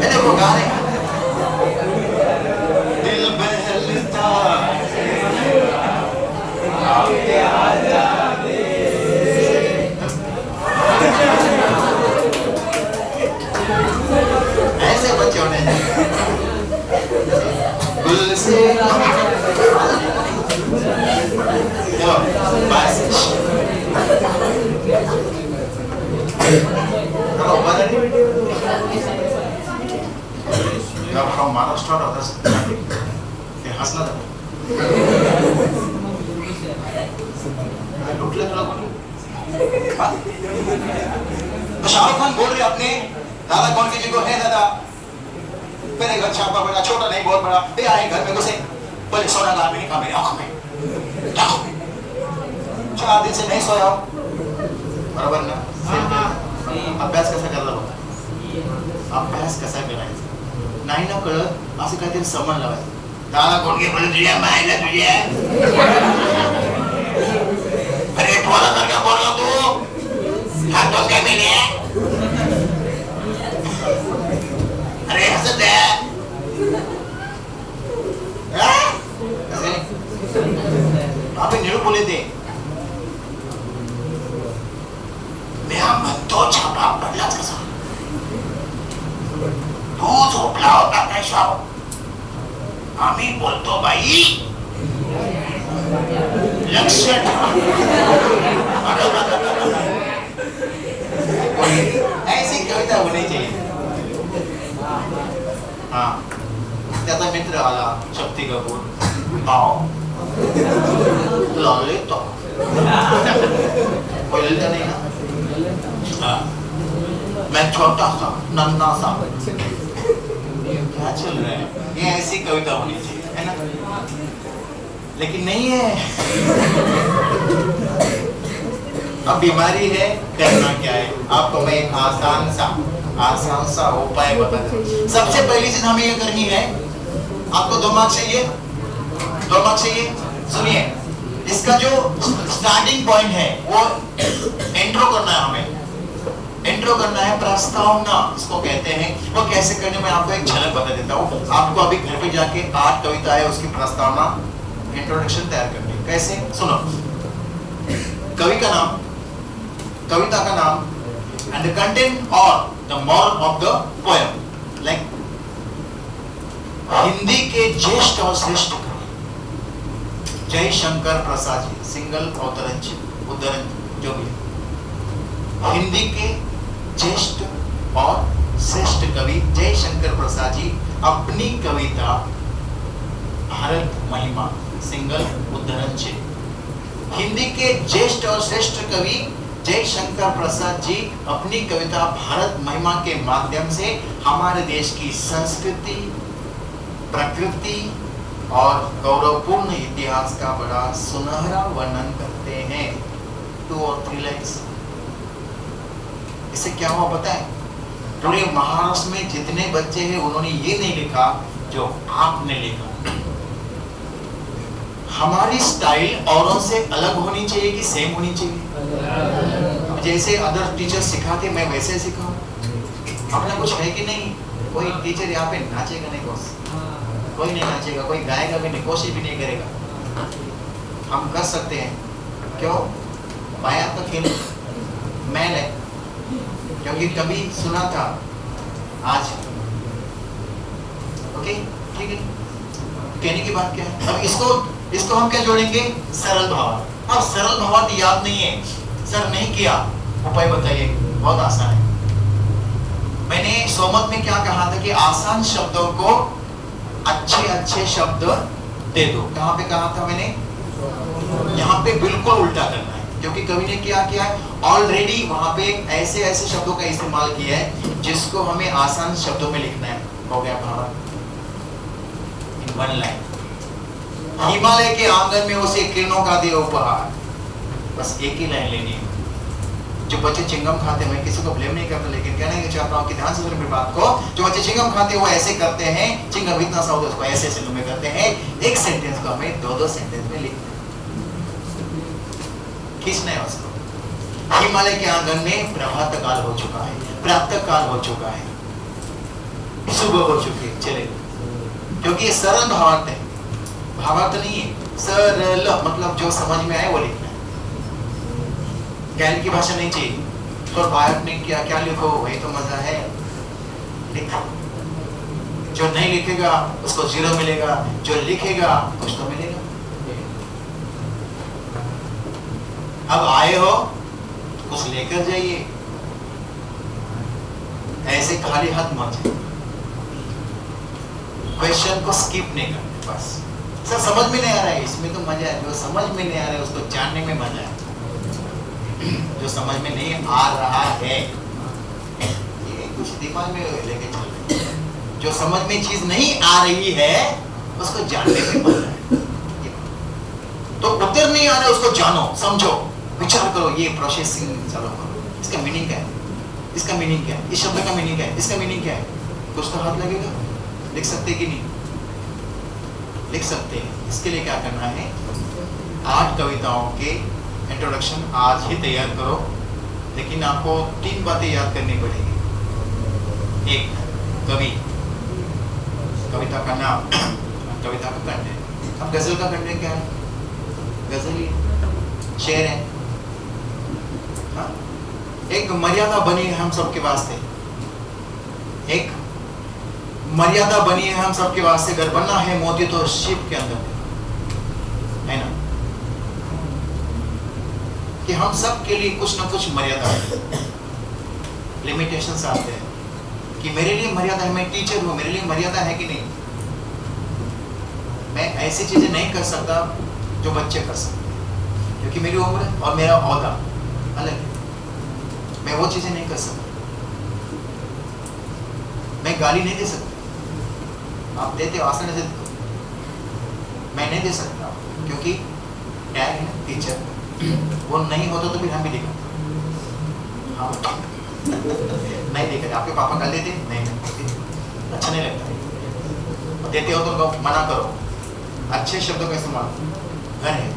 S1: देखो गा रहे दिल बहलता ऐसे बच्चे होने गुल से बस जब हम महाराष्ट्र होता है हंसना था लुट ले तो शाहरुख खान बोल रहे अपने दादा कौन की जगह है दादा मेरे घर छापा बड़ा छोटा नहीं बहुत बड़ा ये आए घर में घुसे बोले सोना ला मैंने कहा मेरी आंखों में 4 दिन से नहीं सोया बराबर ना अभ्यास कसा करला होता अभ्यास कसा करायचा नाही ना कळत असं काहीतरी समज लावायचं दादा कोण की बोल तुझ्या मायला तुझ्या अरे बोला तर का बोलला तू खातोस काय मेले अरे हसत आहे आपण निळू बोले ते मी म्हणतो छापा पडलाच कसा तू झोपला होता काय शाव आम्ही बोलतो बाई लक्ष ऐसी कविता होनी चाहिए हाँ त्याचा मित्र आला शक्ती कपूर आओ लावले तो बोलता नहीं ना हाँ मैं छोटा सा नन्ना सा क्या चल रहा है ये ऐसी कविता होनी चाहिए है ना लेकिन नहीं है अब बीमारी है करना क्या है आपको मैं एक आसान सा उपाय बता दूं सबसे पहली चीज हमें ये करनी है आपको 2 मार्क्स चाहिए सुनिए इसका जो स्टार्टिंग पॉइंट है वो इंट्रो करना है हमें इंट्रो करना है प्रस्तावना इसको कहते हैं वो कैसे करने में आपको एक झलक बता देता हूँ आपको अभी घर पे जाके 8 कविता है उसकी प्रस्तावना इंट्रोडक्शन तैयार करनी कैसे सुनो कविता का नाम and the content or the moral of the poem like Hindi के ज्येष्ठ और श्रेष्ठ कवि जयशंकर प्रसाद जी सिंगल उद्धरण जो भी हिंदी के ज्येष्ठ और श्रेष्ठ कवि जयशंकर प्रसाद जी अपनी कविता भारत महिमा सिंगल उद्धरण हिंदी के ज्येष्ठ और श्रेष्ठ कवि जयशंकर प्रसाद जी अपनी कविता भारत महिमा के माध्यम से हमारे देश की संस्कृति प्रकृति और गौरवपूर्ण इतिहास का बड़ा सुनहरा वर्णन करते हैं 2 और 3 लाइन्स इससे क्या हुआ पता है पूरे महाराष्ट्र में जितने बच्चे हैं उन्होंने ये नहीं लिखा जो आपने लिखा हमारी स्टाइल औरों से अलग होनी चाहिए कि सेम होनी चाहिए जैसे अदर टीचर सिखाते मैं वैसे सिखाऊं अपना कुछ है कि नहीं कोई टीचर यहाँ पे नाचेगा नहीं बॉस कोई नहीं नाचेगा कोई गाएगा भी नहीं कोशिश भी नहीं करेगा हम कर सकते हैं क्यों पाया तो खेल मैल है क्योंकि कभी सुना था आज ओके ठीक है कहने की बात क्या है अब इसको हम क्या जोड़ेंगे सरल भाव अब सरल भाव याद नहीं है सर नहीं किया उपाय बताइए बहुत आसान है मैंने सोमत में क्या कहा था कि आसान शब्दों को अच्छे शब्द दे दो कहां पे कहा था मैंने यहाँ पे बिल्कुल उल्टा करना है क्योंकि कवि ने क्या किया है ऑलरेडी वहां पे ऐसे शब्दों का इस्तेमाल किया है जिसको हमें आसान शब्दों में लिखना है हो गया भारत इन 1 लाइन हिमालय के आंगन में उसे किरणों का दे उपहार बस एक ही लाइन लेनी है। जो बच्चे चिंगम खाते हैं, मैं किसी को ब्लेम नहीं करता, लेकिन कहना ये चाहता हूँ कि ध्यान से सुनिए मेरी बात को। जो बच्चे चिंगम खाते हैं वो ऐसे करते हैं, चिंगम इतना सा होता है उसको ऐसे ऐसे में करते हैं। एक सेंटेंस को हमें दो दो सेंटेंस में लिखना है, खींचना है उसको। हिमालय के आंगन में प्रभात काल हो चुका है, प्रातः काल हो चुका है, सुबह हो चुकी है, चले। क्योंकि ये सरल भावार्थ है, भावार्थ नहीं है, सरल मतलब जो समझ में आए वो लिखना है। ज्ञान की भाषा नहीं चाहिए। तो भावार्थ ने क्या क्या लिखो, वही तो मजा है, लिखो। जो नहीं लिखेगा उसको 0 मिलेगा, जो लिखेगा कुछ तो मिलेगा। अब आए हो कुछ लेकर जाइए, ऐसे खाली हाथ मत जाइए। क्वेश्चन को स्किप नहीं करते। बस सर समझ में नहीं आ रहा है, इसमें तो मजा है। जो समझ में नहीं आ रहा है उसको जानने में मजा है। जो समझ में नहीं आ रहा है ये कुछ दिमाग में लेके चल रहे हैं। जो समझ में चीज नहीं आ रही है उसको जानने में मजा है। तो उत्तर नहीं आ रहा है उसको जानो, समझो, विचार करो, ये प्रोसेसिंग चलो करो। इसका मीनिंग क्या है, इसका मीनिंग क्या है, इस शब्द का मीनिंग क्या है, इसका मीनिंग क्या है। कुछ तो हाथ लगेगा। लिख सकते कि नहीं? लिख सकते हैं। इसके लिए क्या करना है, 8 कविताओं के इंट्रोडक्शन आज ही तैयार करो। लेकिन आपको 3 बातें याद करनी पड़ेगी। एक, कवि, कविता का नाम, कविता का कंटेंट। अब गजल का कंटेंट क्या है? गजल ही शेर है। हाँ? एक मर्यादा बनी है हम सबके वास्ते, एक मर्यादा बनी है हम सबके वास्ते। अगर बनना है मोती तो शिप के अंदर है ना, कि हम सब के लिए कुछ ना कुछ मर्यादा है, लिमिटेशंस आते हैं कि मेरे लिए मर्यादा है, मैं टीचर हूं, मेरे लिए मर्यादा है कि नहीं। मैं ऐसी चीजें नहीं कर सकता जो बच्चे कर सकते, क्योंकि मेरी उम्र और मेरा औहदा अलग है। मैं वो चीजें नहीं कर सकता। मैं गाली नहीं दे सकता, आप देते हो आसानी से। मैं नहीं दे सकता क्योंकि टैग है टीचर, वो नहीं होता तो फिर हम भी देखा। हाँ नहीं देखा। आपके पापा कर देते नहीं, अच्छा नहीं लगता। देते हो तो मना करो, अच्छे शब्दों का इस्तेमाल। घर है,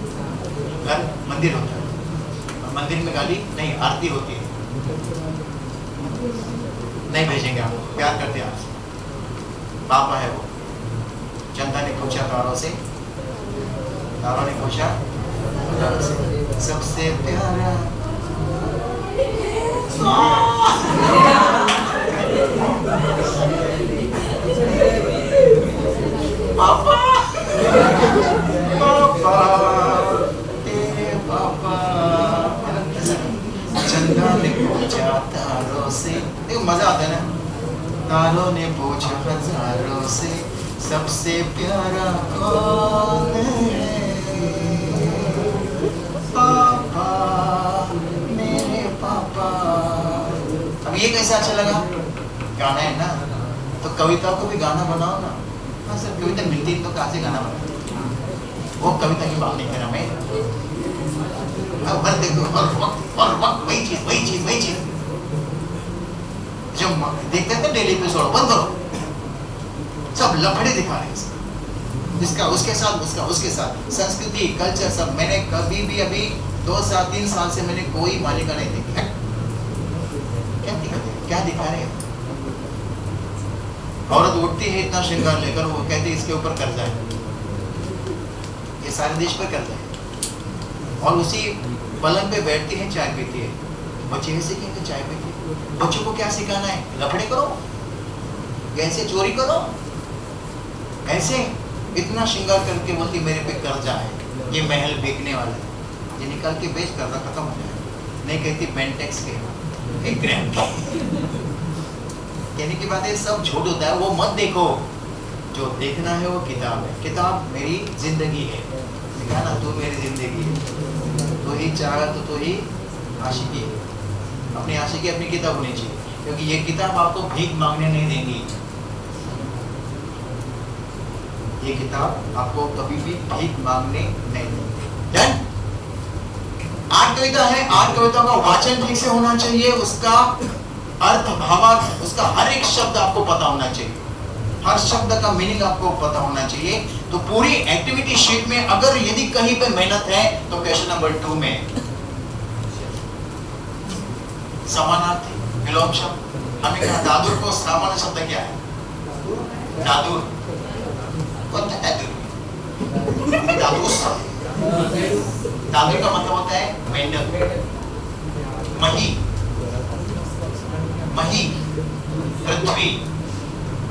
S1: घर मंदिर होता है, और मंदिर में गाली नहीं, आरती होती है। नहीं भेजेंगे आपको, प्यार करते हैं आपसे। पापा है वो। जनता ने पूछा तारों से, तारों ने पूछा से, सबसे प्यारा पापा, पापा तेरे पापा। चंदा ने पूछा तारों से, देखो मजा आता है ना। तारों ने पूछा हजारों से, सबसे प्यारा कौन है? पापा, मेरे पापा। अब ये कैसे अच्छा लगा? गाना है ना, तो कविता को भी गाना बनाओ ना। हाँ सर, कविता मिलती तो कहाँ से गाना बनाओ? वो कविता की बात नहीं कर रहा मैं। अब देखो और वही चीज जो देखते थे डेली एपिसोड, बंद करो। सब लफड़े दिखा रहे हैं, इसका उसके साथ, उसका उसके साथ, संस्कृति कल्चर सब। मैंने कभी भी अभी 2-3 साल से मैंने कोई मालिका नहीं देखी। क्या दिखा रहे हैं? औरत उठती है इतना श्रृंगार लेकर, वो कहते हैं इसके ऊपर कर्जा है, ये सारे देश पर कर्जा है। और उसी पलंग पे बैठती है, चाय पीती है। बच्चे भी सीखेंगे चाय पीती है। बच्चों को क्या सिखाना है? लफड़े करो, ऐसे चोरी करो, ऐसे इतना श्रृंगार करके बोलती मेरे पे कर्जा है, ये महल बेचने वाला है, ये निकाल के बेच, कर्जा खत्म हो जाए। नहीं कहती पेंटेक्स के 1 ग्राम कहने की बात है, सब झूठ होता है, वो मत देखो। जो देखना है वो किताब है। किताब मेरी जिंदगी है, लिखा ना, तू मेरी जिंदगी है, तो ही चाह तो ही आशिकी है। अपनी आशिकी अपनी किताब होनी चाहिए, क्योंकि ये किताब आपको भीख मांगने नहीं देंगी। ये किताब आपको कभी भी भीख मांगने नहीं देंगी। डन? आठ कविता है, आठ कविताओं का वाचन ठीक से होना चाहिए, उसका अर्थ भावार्थ, उसका हर एक शब्द आपको पता होना चाहिए, हर शब्द का मीनिंग आपको पता होना चाहिए। तो पूरी एक्टिविटी शीट में अगर यदि कहीं पे मेहनत है तो क्वेश्चन नंबर 2 में समानार्थी विलोम शब्द। हमने कहा दादुर को सामान्य शब्द क्या है? दादुर। कौन था दादुर? दादुस। दादुर का मतलब होता है मेंढक। मही, मही, पृथ्वी।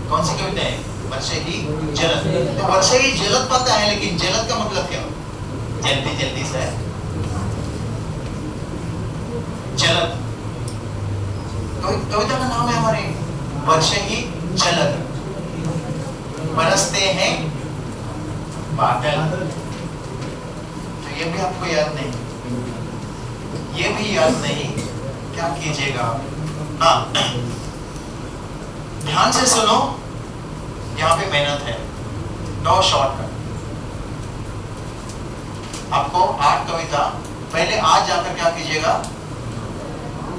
S1: कौन सी कविता है? वर्षे ही जलद। तो वर्षे ही जलद पता है, लेकिन जलद का मतलब क्या? जल्दी जल्दी से। जलद कविता का नाम है हमारे, वर्षे ही जलद। बरसते हैं बादल। तो ये भी आपको याद नहीं, ये भी याद नहीं, क्या कीजिएगा? हाँ, ध्यान से सुनो, यहाँ पे मेहनत है, नो शॉर्टकट। आपको 8 कविता पहले आज जाकर क्या कीजिएगा?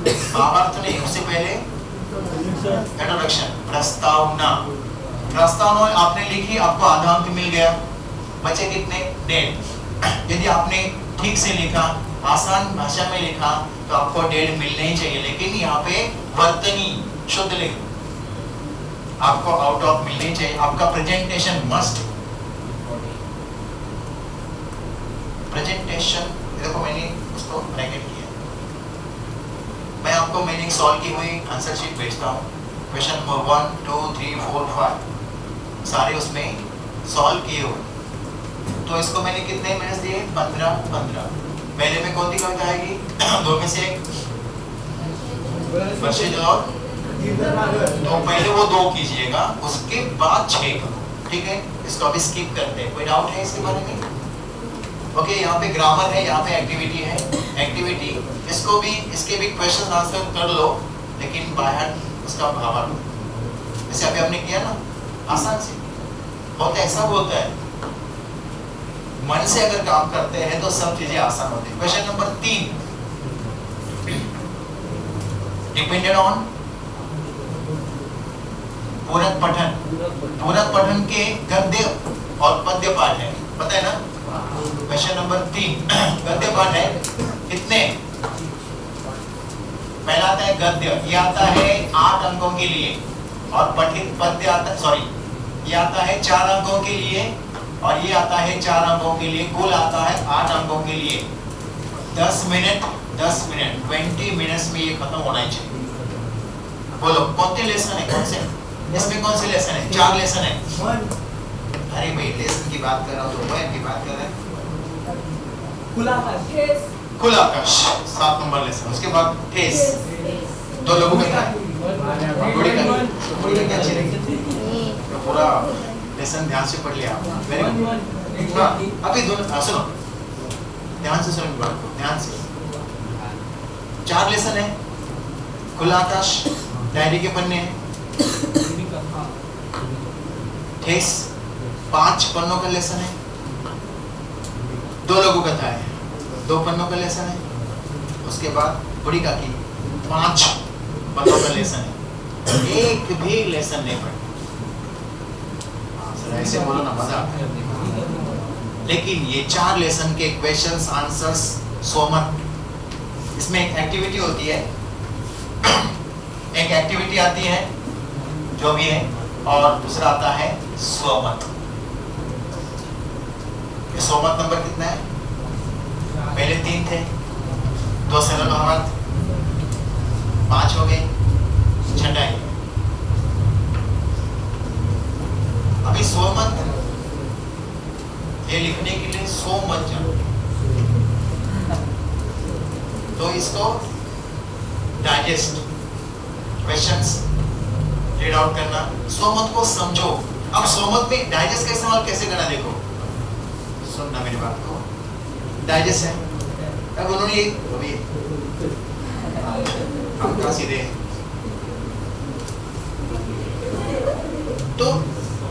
S1: भावार्थ नहीं, उससे पहले इंट्रोडक्शन, प्रस्तावना। प्रस्तावना आपने लिखी, आपको आधा अंक मिल गया, बचे कितने? 1.5। यदि आपने ठीक से लिखा, आसान भाषा में लिखा, तो आपको 1.5 मिलने ही चाहिए। लेकिन यहाँ पे वर्तनी शुद्ध लिखो, आपको आउट ऑफ मिलनी चाहिए। आपका प्रेजेंटेशन मस्ट, प्रेजेंटेशन देखो, मैंने उसको ब्रैकेट किया, मैं आपको मैंने सॉल्व की हुई आंसर शीट भेजता हूँ। क्वेश्चन नंबर 1 2 3 4 5 सारे उसमें सॉल्व किए हुए। तो इसको मैंने कितने मिनट्स दिए? 15। पहले में कौन सी कविता आएगी? दो में से एक, वर्षे और तो पहले वो 2 कीजिएगा, उसके बाद 6 करो, ठीक है? इसको अभी स्किप करते हैं। कोई डाउट है इसके बारे में? ओके, यहाँ पे ग्रामर है, यहाँ पे एक्टिविटी है। एक्टिविटी इसको भी, इसके भी क्वेश्चन आंसर कर लो, लेकिन बाहर उसका भावार्थ जैसे अभी हमने किया ना, आसान से बहुत ऐसा होता है। मन से अगर काम करते हैं तो सब चीजें आसान होती है। क्वेश्चन नंबर 3, डिपेंडेड ऑन पूरक पठन। पूरक पठन के गद्य और पद्य पाठ है, पता है ना? क्वेश्चन नंबर 3 गद्य पाठ है। कितने? पहला आता है गद्य, ये आता है 8 अंकों के लिए, और पठित पद्य आता है, सॉरी, ये आता है 4 अंकों के लिए, और ये आता है 4 अंकों के लिए। कुल आता है 8 अंकों के लिए। 10 मिनट 20 मिनट्स में ये खत्म होना चाहिए। बोलो कौन से लेसन है? कौन से इसमें कौन से लेसन है? 4 लेसन है। अरे भाई, लेसन की बात कर रहा हूँ, तो की बात कर रहे हैं। खुला आकाश 7 नंबर लेसन। उसके बाद ठेस 2 लोगों का है। क्या चाहिए? तो पूरा लेसन ध्यान से पढ़ लिया। Very good. अभी दोनों सुनो, ध्यान से सुनो बात को, ध्यान से। 4 लेसन है। खुला आकाश, डायरी के पन्ने हैं। ठेस 5 पन्नों का लेसन है। 2 लोगों का था है, 2 पन्नों का लेसन है। उसके बाद बुढ़ी का की 5 पन्नों का लेसन है। एक भी लेसन नहीं पढ़ा। ऐसे बोलो ना, मजा आता है। लेकिन ये 4 लेसन के क्वेश्चंस आंसर्स सोमत, इसमें एक एक्टिविटी होती है, एक एक्टिविटी आती है जो भी है, और दूसरा आता है स्वमत। ये स्वमत नंबर कितना है? पहले 3 थे, 2 सरल भावार्थ, 5 हो गए, 6 है। अभी स्वमत ये लिखने के लिए सो मत जाओ, तो इसको डाइजेस्ट क्वेश्चंस रीड आउट करना, स्वमत को समझो। अब स्वमत में डाइजेस्ट का इस्तेमाल कैसे करना देखो, सुनना मेरी बात को। डाइजेस्ट है, अब उन्होंने आपका सीधे, तो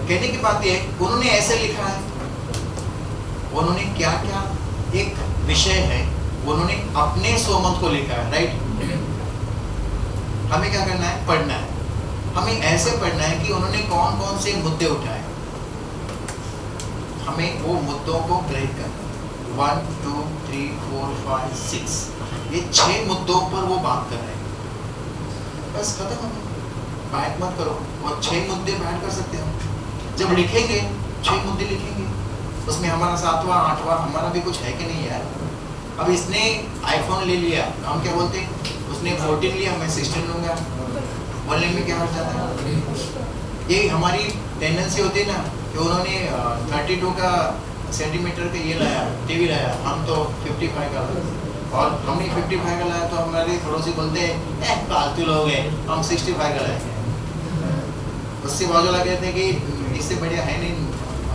S1: कहने की बात ये, उन्होंने ऐसे लिखा है, उन्होंने क्या क्या, एक विषय है उन्होंने अपने सोमत को लिखा है, राइट। हमें क्या करना है? पढ़ना है। हमें ऐसे पढ़ना है कि उन्होंने कौन कौन से मुद्दे उठाए, हमें वो मुद्दों को ग्रहित करना। 1 2 3 4 5 6 ये 6 मुद्दों पर वो बात कर रहे हैं। बस खत्म। बात मत करो, वो 6 मुद्दे बैठ कर सकते हो। जब लिखेंगे 6 मुद्दे लिखेंगे, उसमें हमारा 7वां 8वां हमारा भी कुछ है कि नहीं यार। अब इसने आईफोन ले लिया, हम क्या बोलते हैं? उसने 14 लिया, मैं 16 लूंगा। बोलने में क्या हो जाता है? ये हमारी टेंडेंसी होती है ना कि उन्होंने 32 का सेंटीमीटर का ये लाया, टीवी लाया, हम तो 55 का लाया। और हमने 55 का लाया तो हमारे पड़ोसी बोलते हैं फालतू लोग हैं, हम 65 का लाए। उससे बाजू लगे थे कि इससे बढ़िया है नहीं,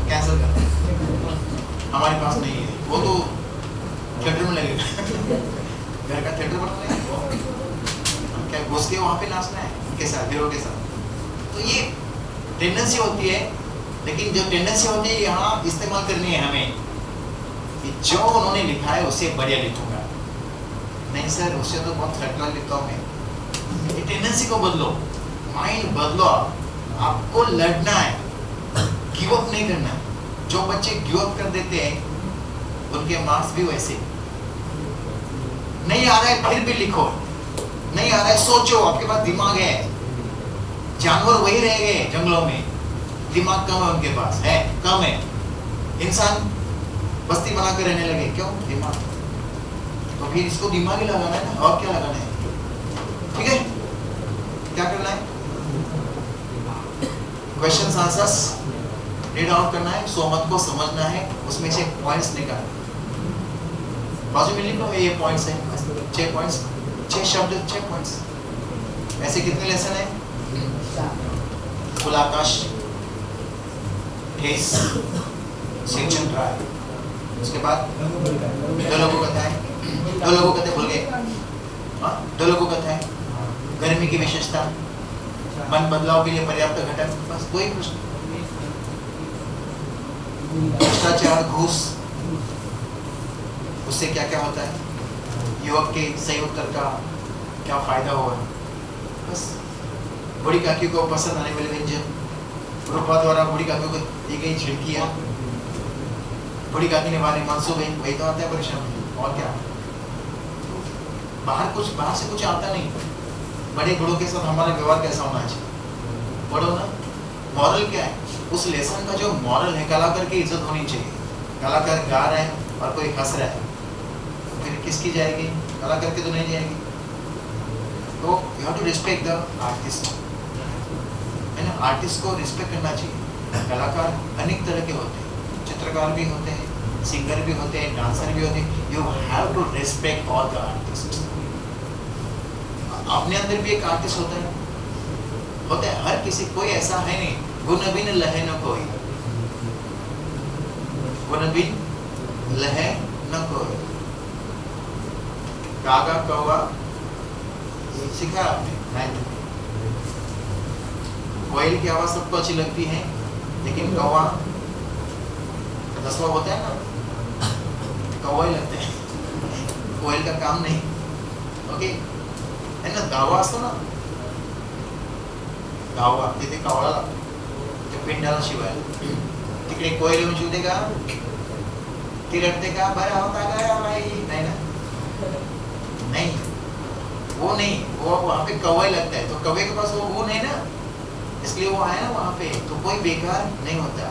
S1: कैंसिल कर, हमारे पास नहीं है। वो तो थिएटर में लगेगा, घर का थिएटर बनाना है, क्या घुस के वहाँ पे नाचना है उनके साथ, हीरो के साथ। तो ये टेंडेंसी होती है, लेकिन जो टेंडेंसी होती है यहाँ इस्तेमाल करनी है हमें कि जो उन्होंने लिखा है उससे बढ़िया लिखूंगा। नहीं सर, उससे तो बहुत थर्ड क्लास लिखता हूँ मैं। ये टेंडेंसी को बदलो, माइंड बदलो। आपको लड़ना है, गिव अप नहीं करना है। जो बच्चे गिव अप कर देते हैं उनके मार्क्स भी वैसे। नहीं आ रहा है फिर भी लिखो, नहीं आ रहा है सोचो, आपके पास दिमाग है। जानवर वही रह गए जंगलों में, दिमाग कम है उनके पास, है कम है। इंसान बस्ती बना कर रहने लगे, क्यों? दिमाग। तो फिर इसको दिमाग ही लगाना है ना, और क्या लगाना है? ठीक है, क्या करना है? क्वेश्चंस आंसर्स रीड आउट करना है, सोमत को समझना है, उसमें से पॉइंट्स निकालना। बाजू में लिखो ये पॉइंट्स है, 6 पॉइंट्स, 6 शब्द 6 पॉइंट्स। ऐसे कितने लेसन है? खुला आकाश, ठेस, सिंचन ट्रायल। उसके बाद 2 लोगों कथाएं, 2 लोगों कथाएं भूल गए? 2 लोगों कथाएं, गर्मी की विशेषता, मन बदलाव के लिए पर्याप्त घटक, बस 2 ही प्रश्न। भ्रष्टाचार, घूस, उससे क्या क्या होता है? युवक के सही उत्तर का क्या फायदा हुआ? बस। बूढ़ी काकी को पसंद आने वाले व्यंजन, रूपा द्वारा बूढ़ी काकी को दी गई झिड़कियां, बूढ़ी काकी ने वाले मंसूबे, वही तो आता है परीक्षा में। और क्या? बाहर से कुछ आता नहीं। बड़े बड़ों के साथ हमारा व्यवहार कैसा होना चाहिए? पढ़ो ना। मॉरल क्या है? उस लेसन का जो मॉरल है, कलाकार की इज्जत होनी चाहिए। कलाकार गा रहे हैं और कोई हंस रहा है, फिर किसकी जाएगी? कलाकार की तो नहीं जाएगी। तो you have to respect the artist, है ना। आर्टिस्ट को रिस्पेक्ट करना चाहिए। कलाकार अनेक तरह के होते हैं, चित्रकार भी होते हैं, सिंगर भी होते हैं, डांसर भी होते हैं। You have to respect all the artist. अपने अंदर भी एक आर्टिस्ट होता है हर किसी। कोई ऐसा है नहीं, गुण बिन लहे न कोई, गुण बिन लहे न कोई। कागा कौवा सीखा आपने? कोयल की आवाज सबको अच्छी लगती है, लेकिन कौवा 10वां होता है ना, कौवा ही लगता है, कोयल का काम नहीं। ओके, है ना। दावा असतो ना, दावा तिथे कावळा लागतो त्या पिंडाला शिवायला। तिकडे कोयल येऊन शिवते का? ती रडते का? बरं होता का बाई? नहीं ना, नहीं, वो नहीं, वो वहाँ पे कौवा लगता है। तो कौवे के पास वो गुण है ना, इसलिए वो आया ना वहाँ पे। तो कोई बेकार नहीं होता।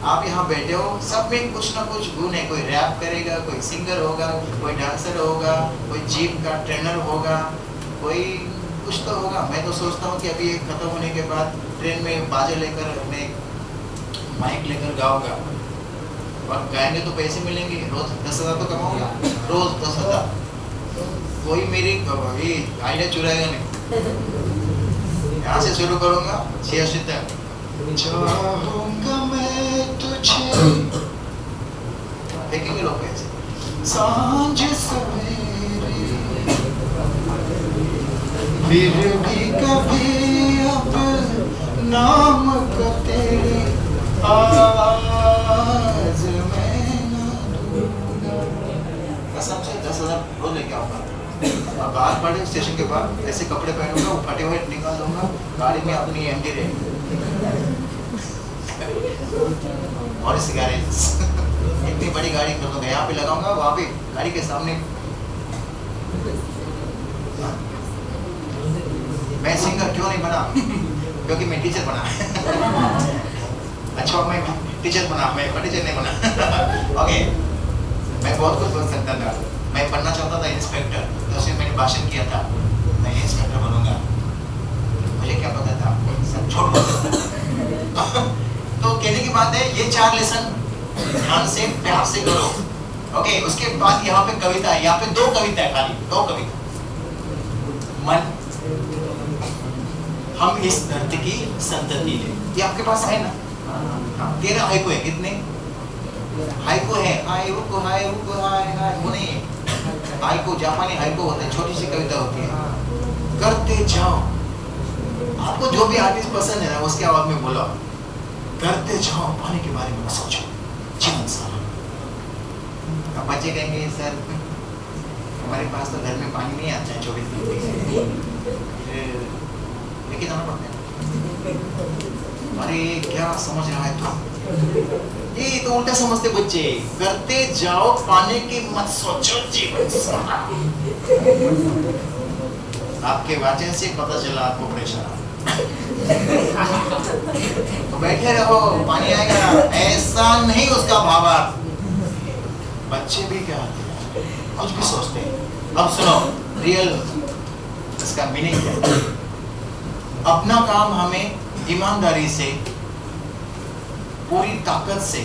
S1: आप यहाँ बैठे हो, सब में कुछ ना कुछ गुण है। कोई रैप करेगा, कोई सिंगर होगा, कोई डांसर होगा, कोई जिम का ट्रेनर होगा, कोई कुछ तो होगा। मैं तो सोचता हूँ कि अभी खत्म होने के बाद ट्रेन में बाजे लेकर, मैं माइक लेकर गाऊंगा, और गाएंगे तो पैसे मिलेंगे। रोज 10,000 तो कमाऊंगा, रोज 10,000। कोई मेरी ये आइडिया चुराएगा नहीं। यहाँ से शुरू करूंगा 86 तक। चाहूंगा मैं तुझे, देखेंगे लोग कैसे। सांझ सवेरे फिर भी कभी अब नाम का तेरे आवाज में ना दूंगा। कसम से 10,000 रोज लेके आऊंगा। और बाहर पड़े स्टेशन के बाद ऐसे कपड़े पहनूंगा, वो फटे हुए निकाल दूंगा, गाड़ी में अपनी एमडी रहे और सिगारेट्स इतनी बड़ी गाड़ी कर दूंगा, यहाँ पे लगाऊंगा, वहाँ पे गाड़ी के सामने। मैं सिंगर क्यों नहीं बना? क्योंकि मैं टीचर बना। अच्छा मैं टीचर बना, मैं टीचर नहीं बना। ओके, मैं बहुत कुछ बन सकता था। मैं बनना चाहता था इंस्पेक्टर, तो उसमें मैंने भाषण किया था मैं इंस्पेक्टर बनूंगा। मुझे क्या पता था, सब छोड़ बोलता था। तो कहने की बात है, ये 4 लेसन ध्यान से प्यार से करो। ओके, उसके बाद यहाँ पे कविता है, यहाँ पे 2 कविता है, खाली 2 कविता। मन, हम इस धरती की संतति है, ये आपके पास है ना? 13 हाइकू है। कितने हाइकू है? हाइकू हाइकू हाय हाय वो नहीं है। हाइकू जापानी हाइकू होता है, छोटी सी कविता होती है। करते जाओ, आपको जो भी आर्टिस्ट पसंद है ना उसके आवाज में बोलो, करते जाओ, पानी के बारे में सोचो, जीवन सारा। अब बच्चे कहेंगे सर हमारे पास तो घर में पानी नहीं आता है 24 घंटे, लेकिन आना पड़ता है। अरे क्या समझ रहा है तू? ये तो उल्टा समझते बच्चे। करते जाओ, पाने की मत सोचो, जीवन सारा। आपके वाचन से पता चला आपको प्रेशर। तो बैठे रहो, पानी आएगा, ऐसा नहीं उसका भावार्थ। बच्चे भी क्या कुछ भी सोचते हैं। अब सुनो, रियल इसका मीनिंग क्या है? अपना काम हमें ईमानदारी से, पूरी ताकत से,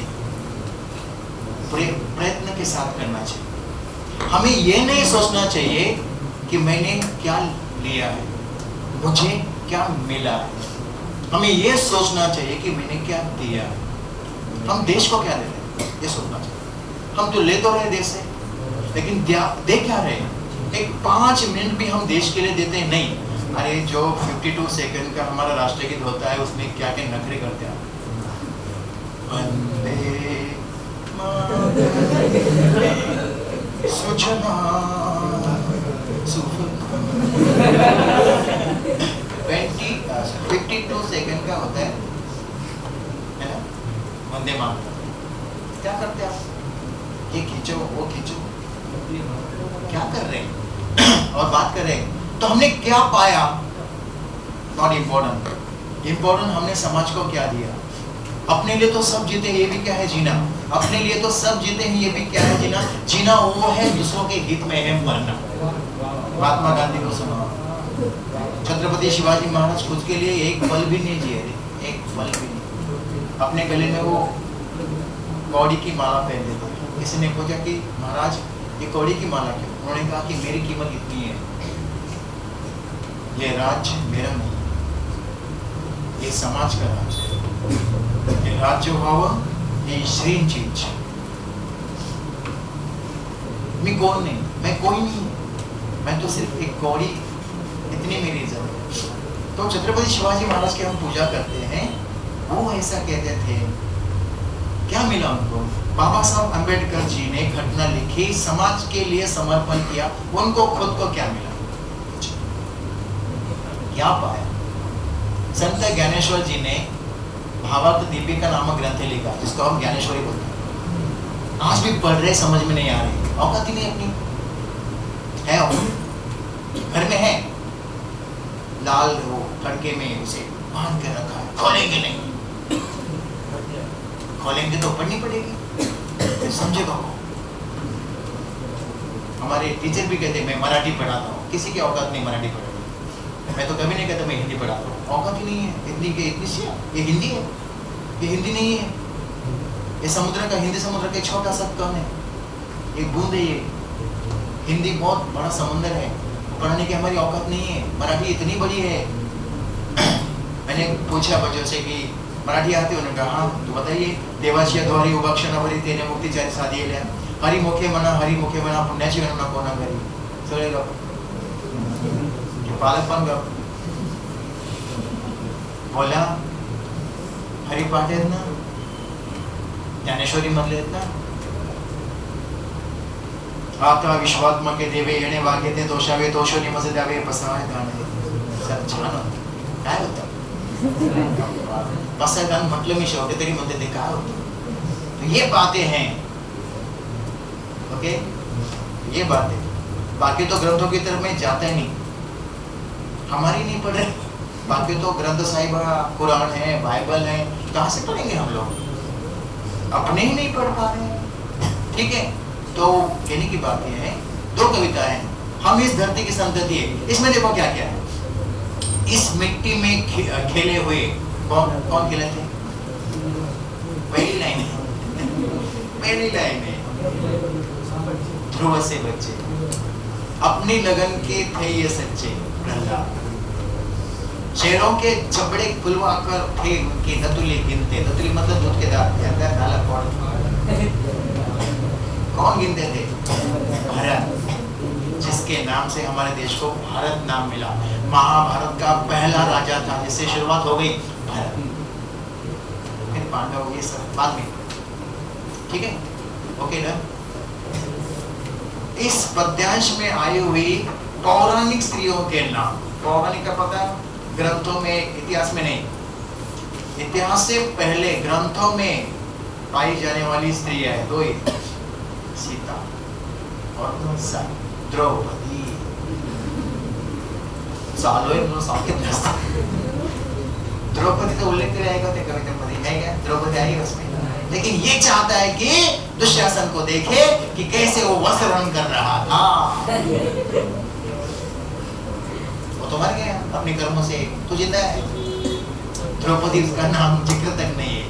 S1: पूरे प्रयत्न के साथ करना चाहिए। हमें ये नहीं सोचना चाहिए कि मैंने क्या लिया है, मुझे क्या मिला है। हमें ये सोचना चाहिए कि मैंने क्या दिया है, हम देश को क्या दे रहे हैं, ये सोचना चाहिए। हम तो ले तो रहे देश से, लेकिन दे क्या रहे? एक 5 मिनट भी हम देश के लिए देते हैं नहीं। अरे जो 52 सेकंड का हमारा राष्ट्रगीत होता है उसमें क्या क्या नखरे करते हैं। वंदे सूचना 52 सेकंड का होता है ना, वंदे मातरम। क्या करते हैं आप? ये खींचो, वो खींचो, क्या कर रहे हैं? और बात कर रहे हैं तो हमने क्या पाया? Not important. इम्पोर्टेंट हमने समाज को क्या दिया। अपने लिए तो सब जीते, ये भी क्या है जीना। अपने लिए तो सब जीते हैं, ये भी क्या है जीना। जीना वो है दूसरों के हित में है मरना। महात्मा गांधी को सुनो, छत्रपति शिवाजी महाराज खुद के लिए एक पल भी नहीं जिए, एक पल भी नहीं। अपने गले में वो कौड़ी की माला पहनते थे। किसी ने पूछा कि महाराज ये कौड़ी की माला क्यों? उन्होंने कहा कि मेरी कीमत इतनी है, ये राज्य मेरा नहीं, ये समाज का राज्य है। ये राज्य भाव, ये श्रीन चीज। मैं कौन नहीं, मैं कोई नहीं, मैं तो सिर्फ एक कौड़ी, इतनी मेरी इज्जत है। तो छत्रपति शिवाजी महाराज की हम पूजा करते हैं, वो ऐसा कहते थे। क्या मिला उनको? बाबा साहब अंबेडकर जी ने घटना लिखी, समाज के लिए समर्पण किया, उनको खुद को क्या मिला? क्या पाया? संत ज्ञानेश्वर जी ने भावार्थ दीपिका नामक ग्रंथ लिखा, जिसको हम ज्ञानेश्वरी बोलते हैं। आज भी पढ़ रहे, समझ में नहीं आ रही, औकात ही नहीं अपनी है। घर में है, लाल वो लड़के में उसे बांध के रखा है, खोलेंगे नहीं। खोलेंगे तो पढ़नी पड़ेगी, समझेगा वो। हमारे टीचर भी कहते हैं मैं मराठी पढ़ाता हूँ, किसी की औकात नहीं मराठी पढ़ाता। मैं तो कभी नहीं कहता मैं हिंदी पढ़ाता हूँ, औकात ही नहीं है हिंदी के। इतनी सी ये हिंदी है, ये हिंदी नहीं है। ये समुद्र का, हिंदी समुद्र का एक छोटा सा कण है, एक बूंद है ये। हिंदी बहुत बड़ा समुद्र है, पढ़ने की हमारी औकात नहीं है। मराठी इतनी बड़ी है। मैंने पूछा बच्चों से कि मराठी आती है? उन्होंने कहा हाँ। तो बताइए, देवाशिया द्वारी उभक्षण भरी तेने मुक्ती चारी साधी हरी मुखे मना पुण्याची गणना कोणा करी। सगळे गप पालक पण गप बोला। हरिपाठ आहेत ना, ज्ञानेश्वरी मधले आहेत ना, आता विश्वात्मके देवे येणे वागे ते दोषावे दोषो निमजे द्यावे पसावे गाणे. छान होतं. काय होतं पसायदान म्हटलं मी शेवटी तरी म्हणते ते काय होतं. तो ये बातें हैं. ओके ये बातें. बाकी तो ग्रंथों की तरफ में जाता ही नहीं. हमारी नहीं पढ़ रहे. बाकी तो ग्रंथ साहिब कुरान है बाइबल है कहाँ से पढ़ेंगे हम लोग. अपने ही नहीं पढ़ पा रहे हैं. ठीक है. तो कहने की बात यह है दो कविता है. हम इस धरती की संतति है. इसमें देखो क्या क्या है. इस मिट्टी में खेले हुए कौन कौन खेले थे. पहली लाइन है. पहली लाइन है ध्रुव से बच्चे अपनी लगन के थे ये सच्चे प्रहलाद. शेरों के जबड़े खुलवा कर थे उनके नतुले गिनते. नतुली मतलब दूध के दांत. नाला कौन गिनते थे. भारत जिसके नाम से हमारे देश को भारत नाम मिला. महाभारत का पहला राजा था जिससे शुरुआत हो गई भारत. फिर पांडव ये सब बाद में. ठीक है ओके ना. इस पद्यांश में आई हुई पौराणिक स्त्रियों के नाम. पौराणिक का पता ग्रंथों में इतिहास में नहीं. इतिहास से पहले ग्रंथों में पाई जाने वाली स्त्रियां है दो ही. सीता और द्रौपदी. द्रौपदी तो उल्लेख रहेगा तो कविता में है क्या. द्रौपदी आई उसमें. लेकिन ये चाहता है कि दुशासन को देखे कि कैसे वो वस्त्र हरण कर रहा था. वो तो मर गया अपने कर्मों से. तू जिंदा है. द्रौपदी उसका नाम जिक्र तक नहीं है.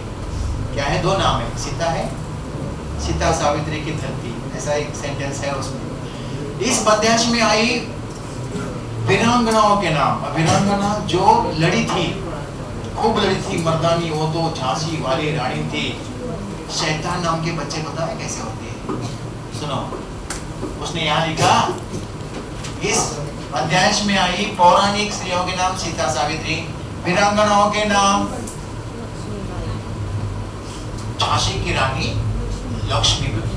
S1: क्या है दो नाम है. सीता है. सीता सावित्री की धरती ऐसा एक सेंटेंस है उसमें. इस पद्यांश में आई वीरांगनाओं के नाम. वीरांगना जो लड़ी थी खूब लड़ी थी मर्दानी. वो तो झांसी वाली रानी थी. शैतान नाम के बच्चे पता है कैसे होते हैं. सुनो उसने यहाँ लिखा इस अध्याय में आई पौराणिक स्त्रियों के नाम सीता सावित्री. वीरांगनाओं के नाम झांसी की रानी लक्ष्मीबाई.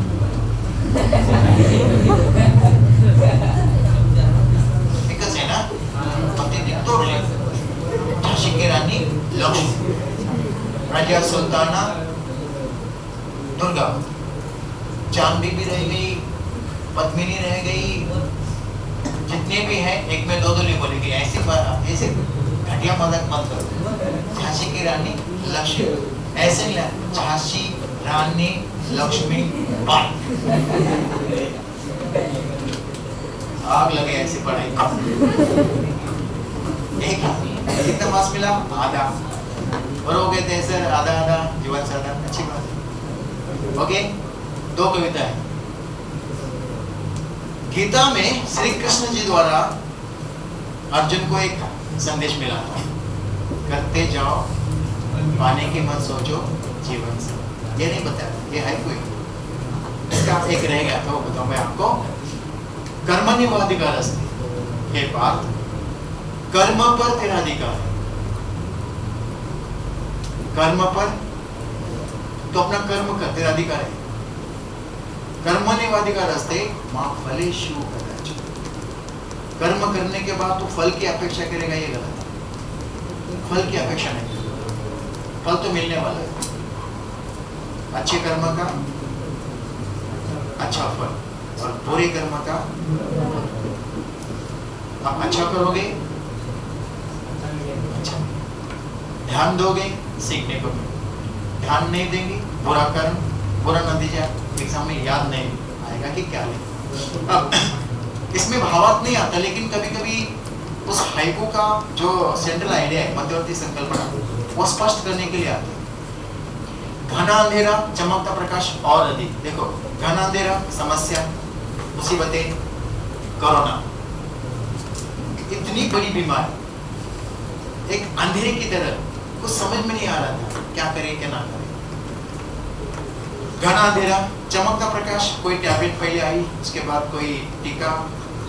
S1: एकच आहे ना. झांसी की रानी लक्ष्मी. राजा सुल्ताना दुर्गा. जान बीबी रह गई. पद्मिनी रह गई. जितने भी हैं एक में दो नहीं बोलेगी. ऐसे घटिया मजाक मत करो. झांसी की रानी लक्ष्मी ऐसे नहीं. झांसी रानी लक्ष्मी बाई. आग लगे ऐसी पढ़ाई. एक कितना मार्क्स मिला. आधा. और हो गए थे सर आधा आधा जीवन साधा. अच्छी बात. ओके दो कविता है. गीता में श्री कृष्ण जी द्वारा अर्जुन को एक संदेश मिला था. करते जाओ पाने की मत सोचो जीवन से. ये नहीं बताया. ये है कोई इसका एक रह गया था. वो बताऊं मैं आपको. कर्मण्येवाधिकार अस्ति. हे पार्थ कर्म पर तेरा अधिकार है. कर्म पर तो अपना कर्म कर. तेरा अधिकार है. कर्मण्येवाधिकार अस्ति मा फलेषु कदाचित्. कर्म करने के बाद तो फल की अपेक्षा करेगा ये गलत है. फल की अपेक्षा नहीं. फल तो मिलने वाला है. अच्छे कर्म का अच्छा फल और बुरे कर्म का. आप अच्छा करोगे अच्छा ध्यान दोगे सीखने को. ध्यान नहीं देंगे बुरा कर्म बुरा नतीजा एग्जाम में याद नहीं आएगा कि क्या ले. अब इसमें भावार्थ नहीं आता. लेकिन कभी कभी उस हाइकू का जो सेंट्रल आइडिया है मध्यवर्ती संकल्पना वो स्पष्ट करने के लिए आती है. घना अंधेरा चमकता प्रकाश और अधिक. देखो घना अंधेरा समस्या मुसीबतें कोरोना इतनी बड़ी बीमारी एक अंधेरे की तरह कुछ समझ में नहीं आ रहा था क्या करे क्या ना करे. घना अंधेरा चमकता प्रकाश. कोई टैबलेट पहले आई उसके बाद कोई टीका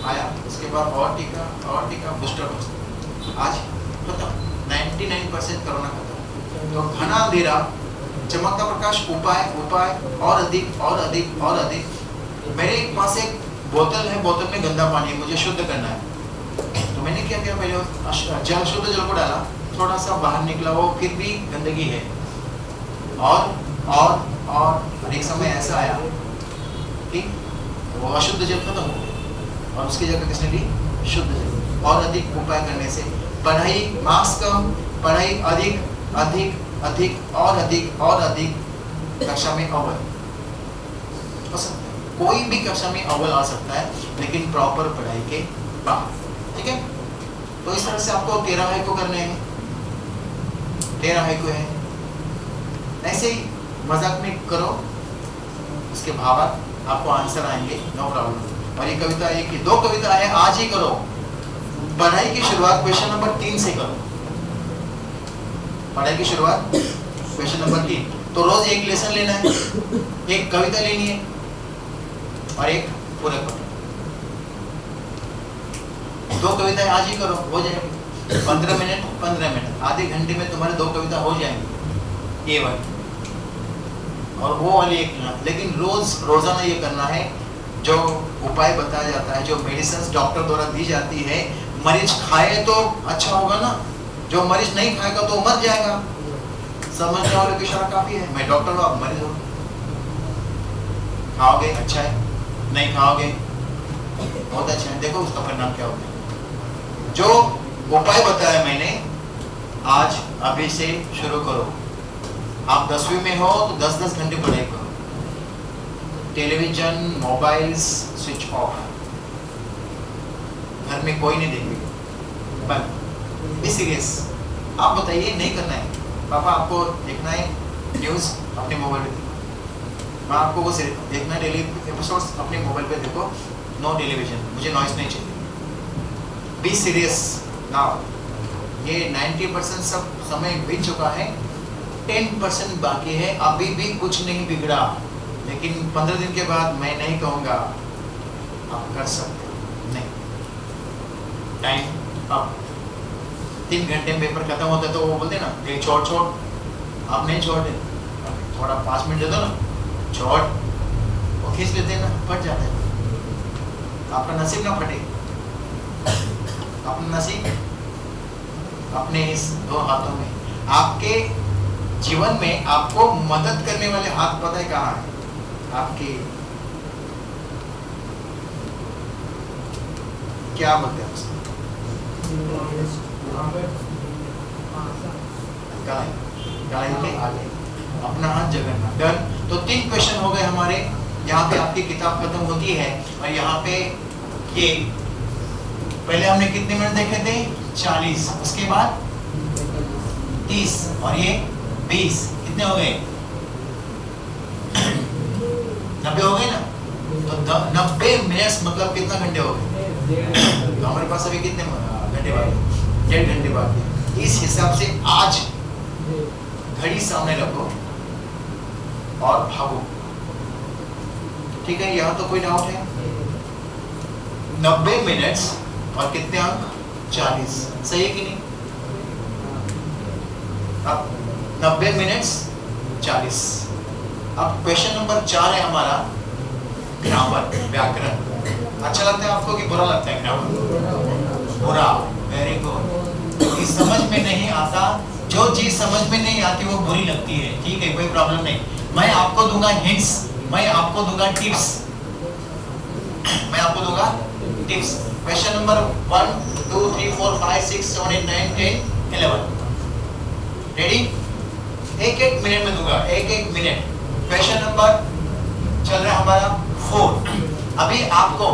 S1: आया उसके बाद और टीका बूस्टर डोज. आज खत्म 99% कोरोना खत्म. तो घना अंधेरा चमकता प्रकाश उपाय और अधिक और अधिक और अधिक. मेरे पास एक बोतल है, बोतल में गंदा पानी है, मुझे शुद्ध करना है, तो मैंने क्या किया, पहले जल शुद्ध जल को डाला, थोड़ा सा बाहर निकला, वो फिर भी गंदगी है, और एक समय ऐसा आया कि वो अशुद्ध जल खत्म हो गया और उसकी जगह किसने ली, शुद्ध जल। और अधिक उपाय करने से पढ़ाई, मार्क्स कम, पढ़ाई अधिक अधिक अधिक और अधिक और अधिक, कक्षा में अव्वल हो सकता है, कोई भी कक्षा में अव्वल आ सकता है, लेकिन प्रॉपर पढ़ाई के बाद, ठीक है। तो इस तरह से आपको 13 है को करने हैं, 13 है को है, ऐसे ही मजाक में करो, उसके भावार्थ आपको आंसर आएंगे, नो प्रॉब्लम। और ये कविता, एक की 2 कविता है, आज ही करो। पढ़ाई की शुरुआत क्वेश्चन नंबर 3 से करो, पढ़ाई की शुरुआत क्वेश्चन नंबर 3। तो रोज एक लेसन लेना है, एक कविता लेनी है और एक पूरक पढ़ना। 2 कविताएं आज ही करो, हो जाएगी 15 मिनट, आधे घंटे में तुम्हारे 2 कविता हो जाएंगी, ये वाली और वो वाली एक, लेकिन रोजाना ये करना है। जो उपाय बताया जाता है, जो मेडिसिन डॉक्टर द्वारा दी जाती है, मरीज खाए तो अच्छा होगा ना, जो मरीज नहीं खाएगा तो मर जाएगा। समझने वालों की इशारा काफी है, मैं डॉक्टर हूँ, आप मरीज हो, खाओगे अच्छा है, नहीं खाओगे बहुत अच्छा है, देखो उसका परिणाम क्या होता है। जो उपाय बताया मैंने, आज अभी से शुरू करो। आप 10वीं में हो तो 10-10 घंटे पढ़ाई करो, टेलीविजन मोबाइल्स स्विच ऑफ, घर में कोई नहीं देखेगा, बंद। Be serious. आप बताइए, नहीं करना है, पापा आपको देखना है न्यूज़ अपने मोबाइल पे देखो, मैं आपको वो देखना है डेली एपिसोड्स अपने मोबाइल पे देखो, नो टेलीविजन, मुझे नॉइस नहीं चाहिए। Be serious now. ये 90% सब समय बीत चुका है, 10% बाकी है, अभी भी कुछ नहीं बिगड़ा, लेकिन 15 दिन के बाद मैं नहीं कहूँगा आप कर सकते हो, नहीं। टाइम अब 3 घंटे में पेपर खत्म होता है तो वो बोलते ना, एक छोड़ आप नहीं छोड़ दे, थोड़ा 5 मिनट दे दो ना, छोड़, वो खींच लेते हैं ना, फट जाता है। आपका नसीब ना फटे, अपना नसीब अपने इस 2 हाथों में। आपके जीवन में आपको मदद करने वाले हाथ पता है कहाँ है? आपके, क्या बोलते हैं उसको, गाय के आगे अपना हाथ जगन्ना। डन। तो 3 क्वेश्चन हो गए हमारे। यहाँ पे आपकी किताब खत्म होती है और यहाँ पे ये पहले हमने कितने मिनट देखे थे? 40, उसके बाद 30 और ये 20, कितने हो गए? 90 हो गए ना। तो 90 मिनट मतलब कितना घंटे हो गए? तो हमारे पास अभी कितने घंटे बाकी? 1.5 घंटे बाकी। इस हिसाब से आज घड़ी सामने रखो और भागो, ठीक है? यहाँ तो कोई डाउट है? 90 मिनट और कितने अंक? 40, सही है कि नहीं? अब 90 मिनट 40। अब क्वेश्चन नंबर 4 है हमारा ग्रामर, व्याकरण। अच्छा लगता है आपको कि बुरा लगता है ग्रामर? बुरा। Very good. ये समझ में नहीं आता, जो चीज समझ में नहीं आती वो बुरी लगती है, ठीक है? कोई प्रॉब्लम नहीं। मैं आपको दूंगा हिंट्स, मैं आपको दूंगा टिप्स, मैं आपको दूंगा टिप्स। Question number 1 2 3 4 5 6 7 8 9 10 11। रेडी? एक मिनट में दूंगा, एक मिनट। क्वेश्चन नंबर चल रहा है हमारा 4। अभी आपको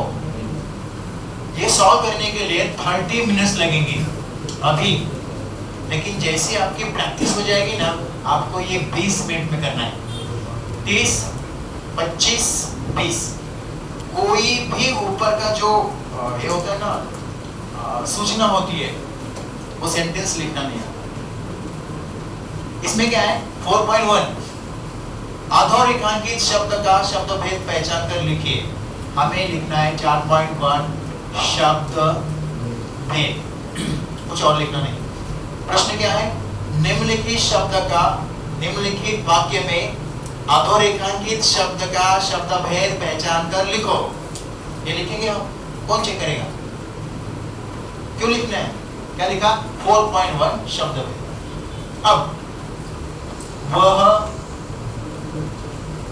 S1: ये सॉल्व करने के लिए 30 मिनट्स लगेंगे अभी, लेकिन जैसे आपकी प्रैक्टिस हो जाएगी ना, आपको ये 20 मिनट में करना है। 30 25 20। कोई भी ऊपर का जो ये होता है ना, सूचना होती है, वो सेंटेंस लिखना नहीं आता। इसमें क्या है? 4.1 अधोरेखांकित शब्द का शब्द भेद पहचान कर लिखिए। हमें लिखना है 4.1 शब्द भेद, कुछ और लिखना नहीं। प्रश्न क्या है? निम्नलिखित शब्द का, निम्नलिखित वाक्य में अधोरेखांकित शब्द का शब्द भेद पहचान कर लिखो। ये लिखेंगे आप, कौन चेक करेगा? क्यों लिखना है? क्या लिखा? 4.1 शब्द भेद। अब वह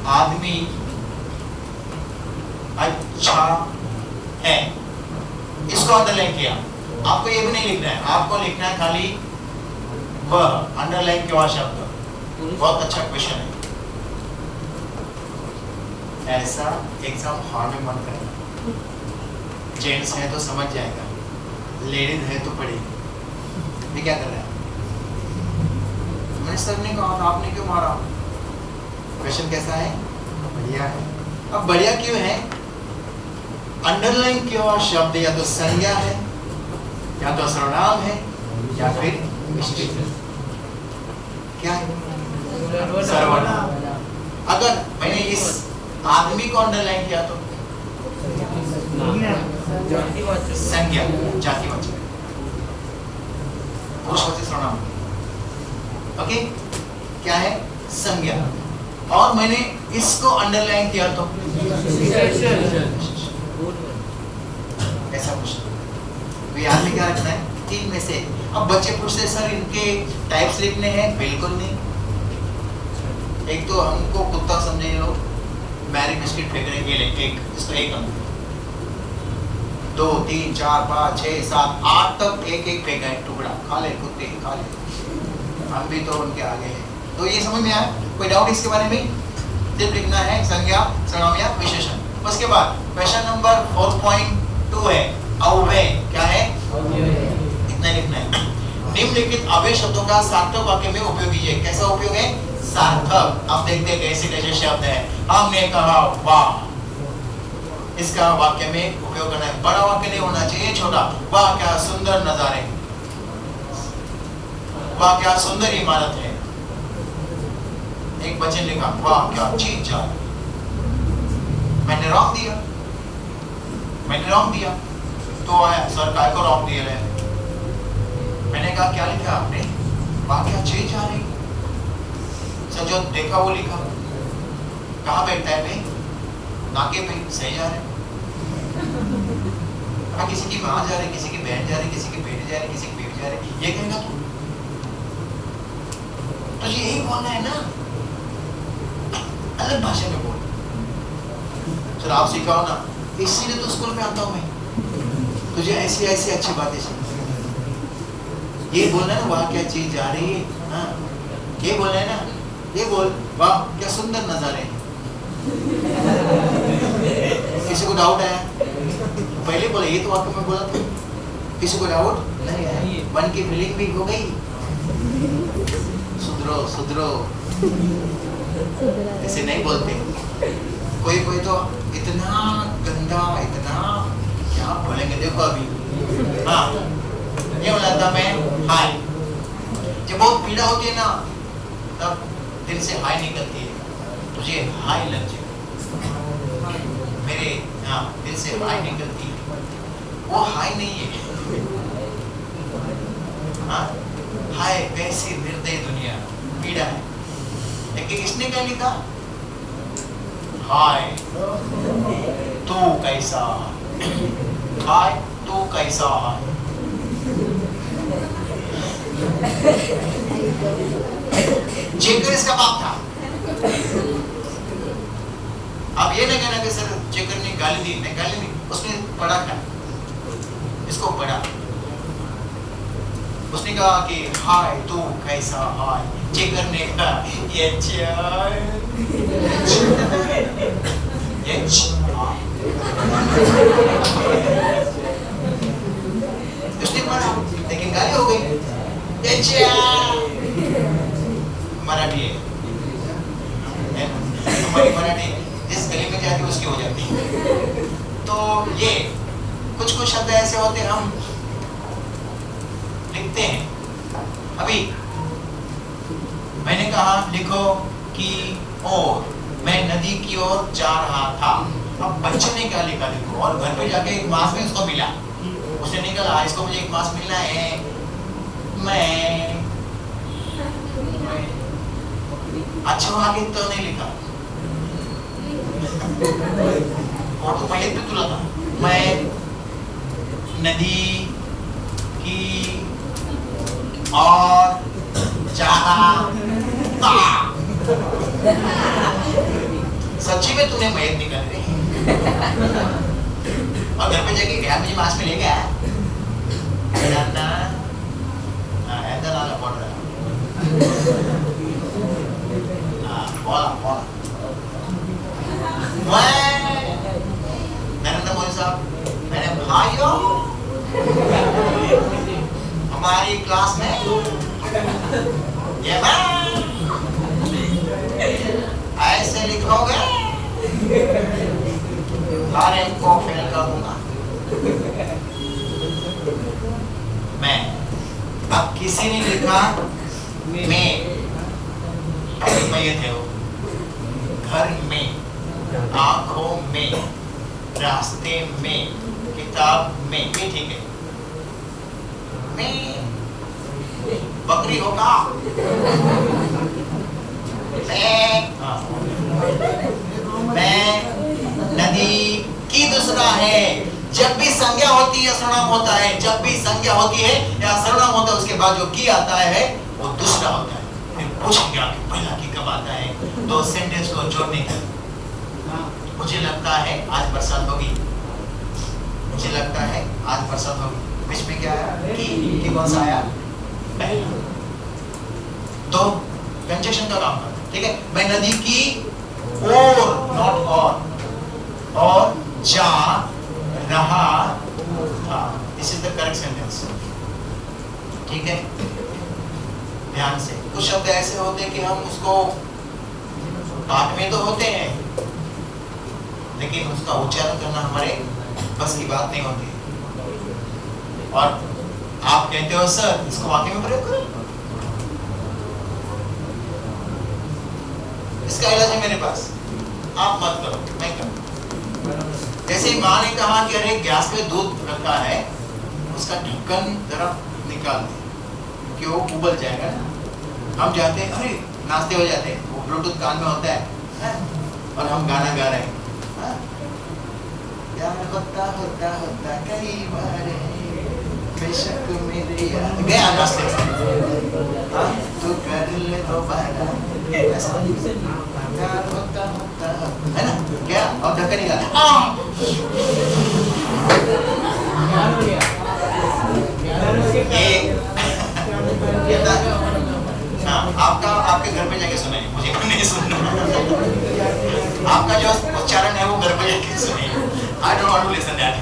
S1: आदमी अच्छा है, इसको अंडरलाइन किया। आपको ये भी नहीं लिखना है, आपको लिखना है खाली वह, अंडरलाइन किया शब्द। बहुत अच्छा क्वेश्चन है। ऐसा एग्जाम हॉल में मत करना। जेंट्स है तो समझ जाएगा, लेडीज है तो पढ़ेगी। ये क्या कर रहा है? मैंने सर ने कहा था, आपने क्यों मारा? क्वेश्चन कैसा है? बढ़िया है। अब बढ़िया क्यों है? अंडरलाइन किया हुआ शब्द या तो संज्ञा है, या तो सर्वनाम है, या फिर मिश्रित है। क्या है? सर्वनाम। अगर मैंने इस आदमी को अंडरलाइन किया तो संज्ञा, जातिवाचक, पुरुषवाचक सर्वनाम। ओके, क्या है? संज्ञा। और मैंने इसको अंडरलाइन किया तो ऐसा कुछ तो याद में क्या रखना है? 3 में से। अब बच्चे पूछते सर इनके टाइप्स लिखने हैं, बिल्कुल नहीं। एक तो हमको कुत्ता समझे लोग, मैरी बिस्किट फेंक रहे हैं, एक इसको एक नंबर, 2 3 4 5 6 7 8 तक एक एक फेंका है टुकड़ा, खा ले कुत्ते खा ले। हम भी तो उनके आगे हैं। तो ये समझ में आया? कोई डाउट इसके बारे में? सिर्फ लिखना है संज्ञा, सर्वनाम या विशेषण। उसके बाद क्वेश्चन नंबर 4.2 है अव्यय। क्या है? इतना लिखना है। निम्नलिखित अव्यय शब्दों का सार्थक वाक्य में उपयोग कीजिए। कैसा उपयोग है? सार्थक। अब देखते हैं कैसे कैसे शब्द है। हमने कहा वाह, इसका वाक्य में उपयोग करना है। बड़ा वाक्य नहीं होना चाहिए, छोटा। वाह क्या सुंदर नजारे, वाह क्या सुंदर इमारत है। एक बच्चे ने लिखा वाह क्या अच्छी चाय। मैंने रॉन्ग दिया, मैंने रॉन्ग दिया तो आया सर काय को रॉन्ग दिया है। मैंने कहा क्या लिखा आपने? वाह क्या अच्छी जा रही। सर जो देखा वो लिखा। कहाँ बैठता है भाई? नाके पे। सही जा रहे। किसी की माँ जा रही, किसी की बहन जा रही, किसी की बेटी जा रही, किसी की बेटी जा रही, ये कहेगा तू? तो ये यही बोलना है ना, अलग भाषा में बोल। सर आप सिखाओ ना, इसीलिए तो स्कूल में आता हूँ मैं, तुझे ऐसी ऐसी अच्छी बातें सिखाऊं। ये बोलना है ना, वाह क्या चीज जा रही है। हाँ ये बोलना है ना, ये बोल वाह क्या सुंदर नजारे। किसी को डाउट है? पहले बोले ये तो वाक्य में बोला था। किसी को डाउट नहीं है? मन की फीलिंग भी हो गई। सुधरो सुधरो, ऐसे नहीं बोलते। कोई कोई तो इतना गंदा, इतना क्या बोलेंगे देखो अभी। हाँ ये बोला था मैं हाय। जब बहुत पीड़ा होती है ना, तब दिल से हाय निकलती है। तुझे हाय लग जाए मेरे, हाँ दिल से हाय निकलती है। वो हाय नहीं है। हाँ हाय कैसी निर्दयी दुनिया, पीड़ा है। लेकिन इसने क्या लिखा? हाय तू कैसा, हाय तू कैसा है। चेकर इसका बाप था। अब ये नहीं कहना कि सर चेकर ने गाली दी, नहीं गाली दी, उसने पढ़ा था, इसको पढ़ा। उसने कहा कि हाय तू कैसा हाय। चेकर ने कहा ये चाय, ये चाय। उसने पढ़ा लेकिन गाली हो गई। ये चाय मराठी है, हमारी मराठी जिस गली में जाती है उसकी हो जाती है। तो ये कुछ कुछ शब्द ऐसे होते हैं हम लिखते हैं। अभी मैंने कहा लिखो कि और मैं नदी की ओर जा रहा था। अब बच्चे ने क्या लिखा लिखो, और घर पे जाके एक मास में उसको मिला। उसने निकला इसको मुझे एक मास मिलना है। मैं अच्छा आगे तो नहीं लिखा, और तो पहले भी तुला था। मैं नदी की और चाहता। सच्ची में तूने मैथ निकल रही और घर पे जाके क्या मुझे मार्क्स मिलेगा? ना ऐसा ना पढ़ रहा। बोला नरेंद्र मोदी साहब, मैंने भाइयों हमारी क्लास में ये ऐसे लिखोगे हर एक को फेल करूंगा मैं। अब किसी ने लिखा मैं ये थे वो घर में, आंखों में, रास्ते में, किताब में, ये ठीक है। मैं बकरी होगा, मैं नदी की दूसरा है। जब भी संज्ञा होती है सर्वनाम होता है, जब भी संज्ञा होती है या सर्वनाम होता है उसके बाद जो की आता है वो दूसरा होता है। फिर पूछेंगे आपके पहला की कब आता है, तो सेंटेंस को जोड़ने का। मुझे लगता है आज बरसात होगी, मुझे लगता है आज बरसात होगी। बीच में क्या आया? की कौन सा आया? पहला। तो कंजक्शन का काम करता है, ठीक है। मैं नदी की ओर, नॉट और जा रहा था। This is the correct sentence, ठीक है। ध्यान से, कुछ शब्द ऐसे होते हैं कि हम उसको पाठ में तो होते हैं लेकिन उसका उच्चारण करना हमारे बस की बात नहीं होती। और आप कहते हो सर इसको वाक्य में प्रयोग करो, इसका इलाज है मेरे पास, आप मत करो, मैं करूं। जैसे माँ ने कहा कि अरे गैस पे दूध रखा है, उसका ढक्कन जरा निकाल दे कि वो उबल जाएगा ना। हम जाते हैं, अरे नाश्ते हो जाते हैं, वो ब्लूटूथ कान में होता है और हम गाना गा रहे हैं। प्यार होता होता होता कई बार बेशक मेरे गया रास्ते तू कर ले दोबारा, प्यार होता होता है ना क्या? और ढक्कन निकाला, आपका आपके घर पे जाके सुनाइए, मुझे नहीं सुनना। आपका जो उच्चारण है वो घर पे जाके सुनिए। I don't want to listen that.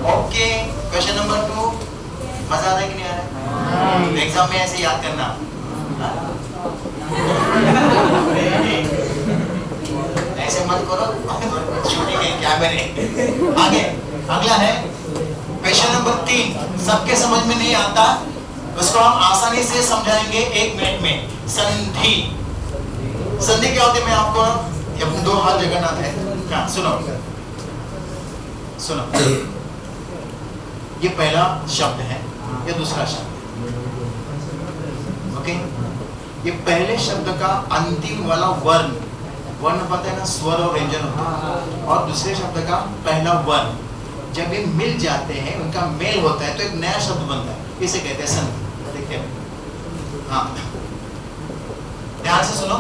S1: Okay, question number 2. मजा आ रहा है कि नहीं आ रहा है? एग्जाम में ऐसे याद करना। ऐसे मत करो, शूटिंग है कैमरे। आगे अगला है क्वेश्चन नंबर 3। सबके समझ में नहीं आता, उसको हम आसानी से समझाएंगे 1 मिनट में। संधि। संधि क्या होती है? मैं आपको अपने 2 हाथ जगन्नाथ है, हाँ सुनो सुनो। ये पहला शब्द है, ये दूसरा शब्द है, ओके। ये पहले शब्द का अंतिम वाला वर्ण पता है ना, स्वर और व्यंजन होता है। और दूसरे शब्द का पहला वर्ण जब ये मिल जाते हैं, उनका मेल होता है तो एक नया शब्द बनता है, इसे कहते हैं संधि। देखिए, हाँ ध्यान से सुनो,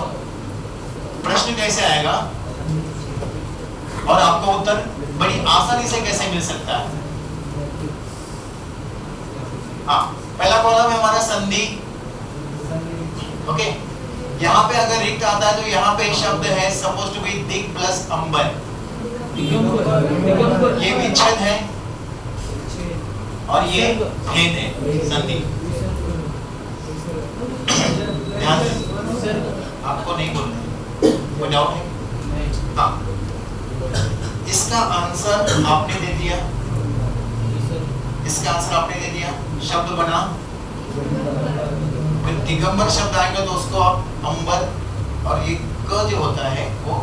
S1: प्रश्न कैसे आएगा और आपको उत्तर बड़ी आसानी से कैसे मिल सकता है। हाँ, पहला कॉलम है हमारा संधि, ओके। यहाँ पे अगर रिक्त आता है तो यहाँ पे शब्द है सपोज टू बी दिक प्लस अंबर, ये विच्छेद है और ये भेद है, संधि। ध्यान से, आपको नहीं बोलना, कोई डाउट है? हाँ, इसका आंसर आपने दे दिया, इसका आंसर आपने दे दिया। शब्द बना, फिर दिगंबर शब्द आएगा तो उसको आप अंबर, और ये क जो होता है वो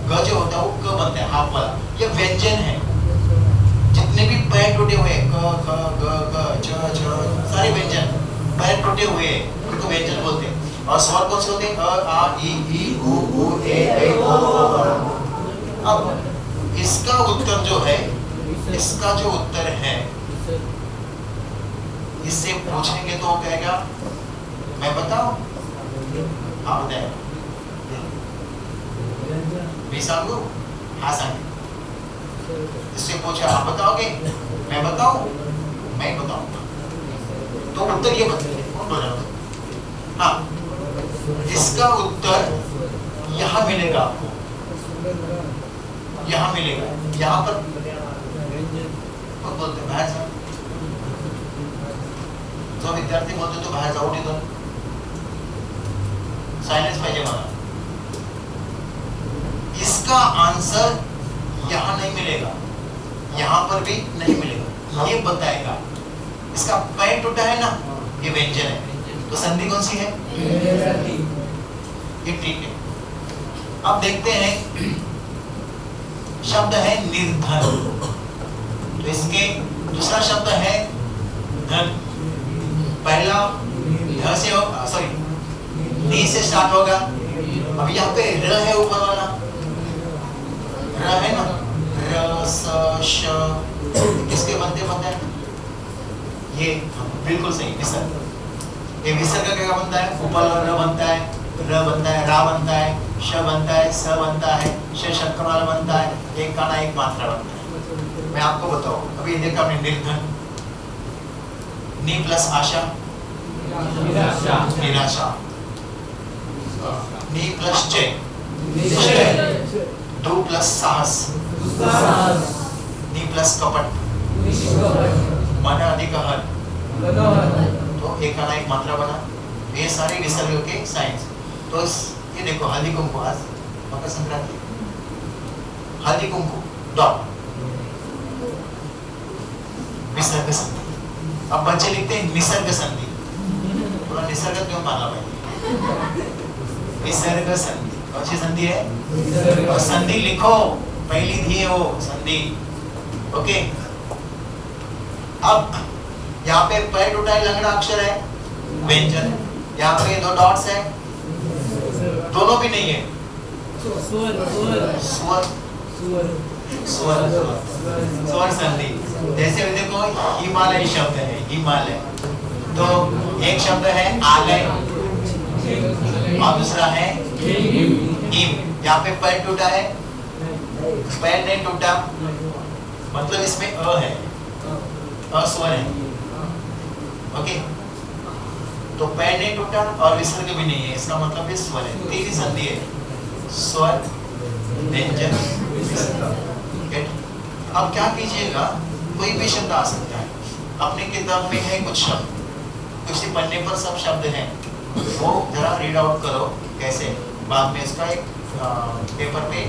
S1: ग जो होता है वो क बनता है, हाफ वाला। ये व्यंजन है, जितने भी पैर टूटे हुए क ख ग घ च छ सारे व्यंजन पैर टूटे हुए उनको व्यंजन बोलते हैं। और स्वर कौन से होते हैं? अ आ इ ई उ ऊ ए ऐ ओ। अब इस इसका उत्तर जो है, इसका जो उत्तर है, इससे पूछेंगे तो वो कहेगा मैं बताऊं? हाँ बताए भी सांगू? हाँ सांगे। इससे पूछा आप बताओगे? मैं बताऊं? मैं बताऊंगा। तो उत्तर ये बताइए कौन बोल रहा है? हाँ, इसका उत्तर यहां मिलेगा आपको, यहां मिलेगा। यहां पर कौन बोलते बाहर जाओ, जो विद्यार्थी बोलते तो बाहर जाओ, इधर साइलेंस पाहिजे मला। इसका आंसर यहां नहीं मिलेगा, यहां पर भी नहीं मिलेगा, ये बताएगा। इसका पैर टूटा है ना, ये व्यंजन है, तो संधि कौन सी है? ये ठीक है। अब देखते हैं शब्द है निर्धन, तो इसके दूसरा शब्द है धन। पहला ध से सॉरी नी से स्टार्ट होगा। अब यहाँ पे र है ऊपर वाला, र है ना, र स श, किसके बनते हैं? ये बिल्कुल सही, विसर्ग। ये विसर्ग का क्या बनता है? ऊपर वाला र बनता है, र बनता है, रा बनता है, श बनता है, स बनता है, श शक्कर वाला बनता है, एक काना एक मात्रा बनता है। मैं आपको बताऊं, अभी देखा आपने निर्धन, नी प्लस आशा, निराशा, नी प्लस जय, दो प्लस साहस, नी प्लस कपट, मन अधिक हर, तो एक काना एक मात्रा बना। ये सारे विसर्ग के साइंस। तो ये देखो हल्दी कुंकु, आज मकर संक्रांति, हल्दी कुंकु डॉट विसर्ग संधि। अब बच्चे लिखते हैं निसर्ग संधि, पूरा निसर्ग क्यों माना भाई? विसर्ग संधि कौन सी संधि है? और संधि लिखो, पहली थी है वो संधि। ओके, अब यहाँ पे पैर टूटा है, लंगड़ा अक्षर है, व्यंजन। यहाँ पे दो डॉट्स है, दोनों भी नहीं है। स्वर स्वर संधि। जैसे देखो हिमालय शब्द है, हिमालय, तो एक शब्द है आलय और दूसरा है हिम। यहाँ पे पैर टूटा है, पैर नहीं टूटा, मतलब इसमें अ है, अस्वर है। ओके, तो पैर नहीं टूटा और विसर्ग भी नहीं है, इसका मतलब ये स्वर है। तीसरी संधि है, स्वर, व्यंजन, विसर्ग। अब क्या कीजिएगा, कोई भी शब्द आ सकता है। अपनी किताब में है कुछ शब्द, किसी पन्ने पर सब शब्द हैं, वो जरा रीड आउट करो कैसे। बाद में इसका एक पेपर पे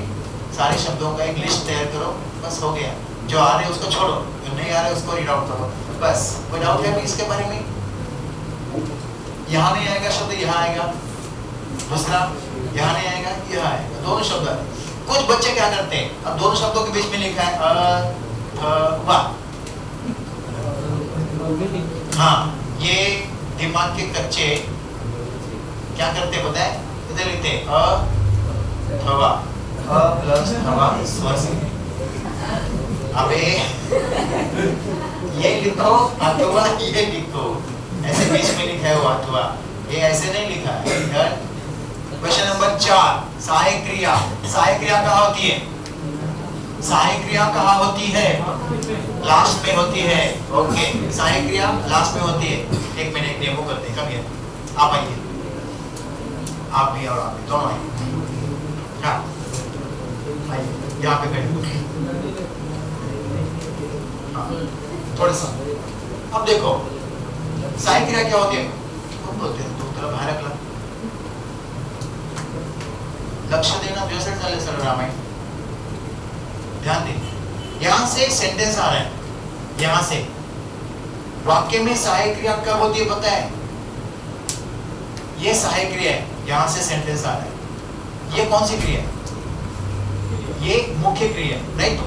S1: सारे शब्दों का एक लिस्ट तैयार करो, बस हो गया। जो आ रहे उसको छोड़ो, जो नहीं आ रहे उसको रीड आउट करो, बस। कोई डाउट है इसके बारे में? यहाँ नहीं आएगा शब्द, यहाँ आएगा, दूसरा यहाँ नहीं आएगा, यहाँ आएगा, दोनों शब्द। कुछ बच्चे क्या करते हैं, अब दोनों शब्दों के बीच में लिखा है वा। हाँ, ये दिमाग के कच्चे क्या करते पता है? इधर लिखते अथवा, अ प्लस हवा स्वर से। अबे ये लिखो अथवा, ये लिखो, ऐसे बीच में लिखा है वो अथवा, ये ऐसे नहीं लिखा है। क्वेश्चन नंबर 4, सहायक क्रिया। सहायक क्रिया कहाँ होती है? सहायक क्रिया कहाँ होती है? लास्ट में होती है। ओके, सहायक क्रिया लास्ट में होती है। एक मिनट डेमो करते हैं, कभी आप आइए, आप भी और आप भी, दोनों आइए। हाँ आइए, यहाँ पे बैठिए। हाँ, थोड़ा सा। अब देखो सहायक क्रिया क्या होती है? कौन बोलते हैं? तो तरफ बाहर रखला, लक्ष्य देना, 62 साल सर रामायण। ध्यान दें, यहां से सेंटेंस आ रहा है, यहां से वाक्य में सहायक क्रिया कब होती है पता है? ये सहायक क्रिया है, यहां से सेंटेंस आ रहा है। ये कौन सी क्रिया है? ये मुख्य क्रिया है, राइट?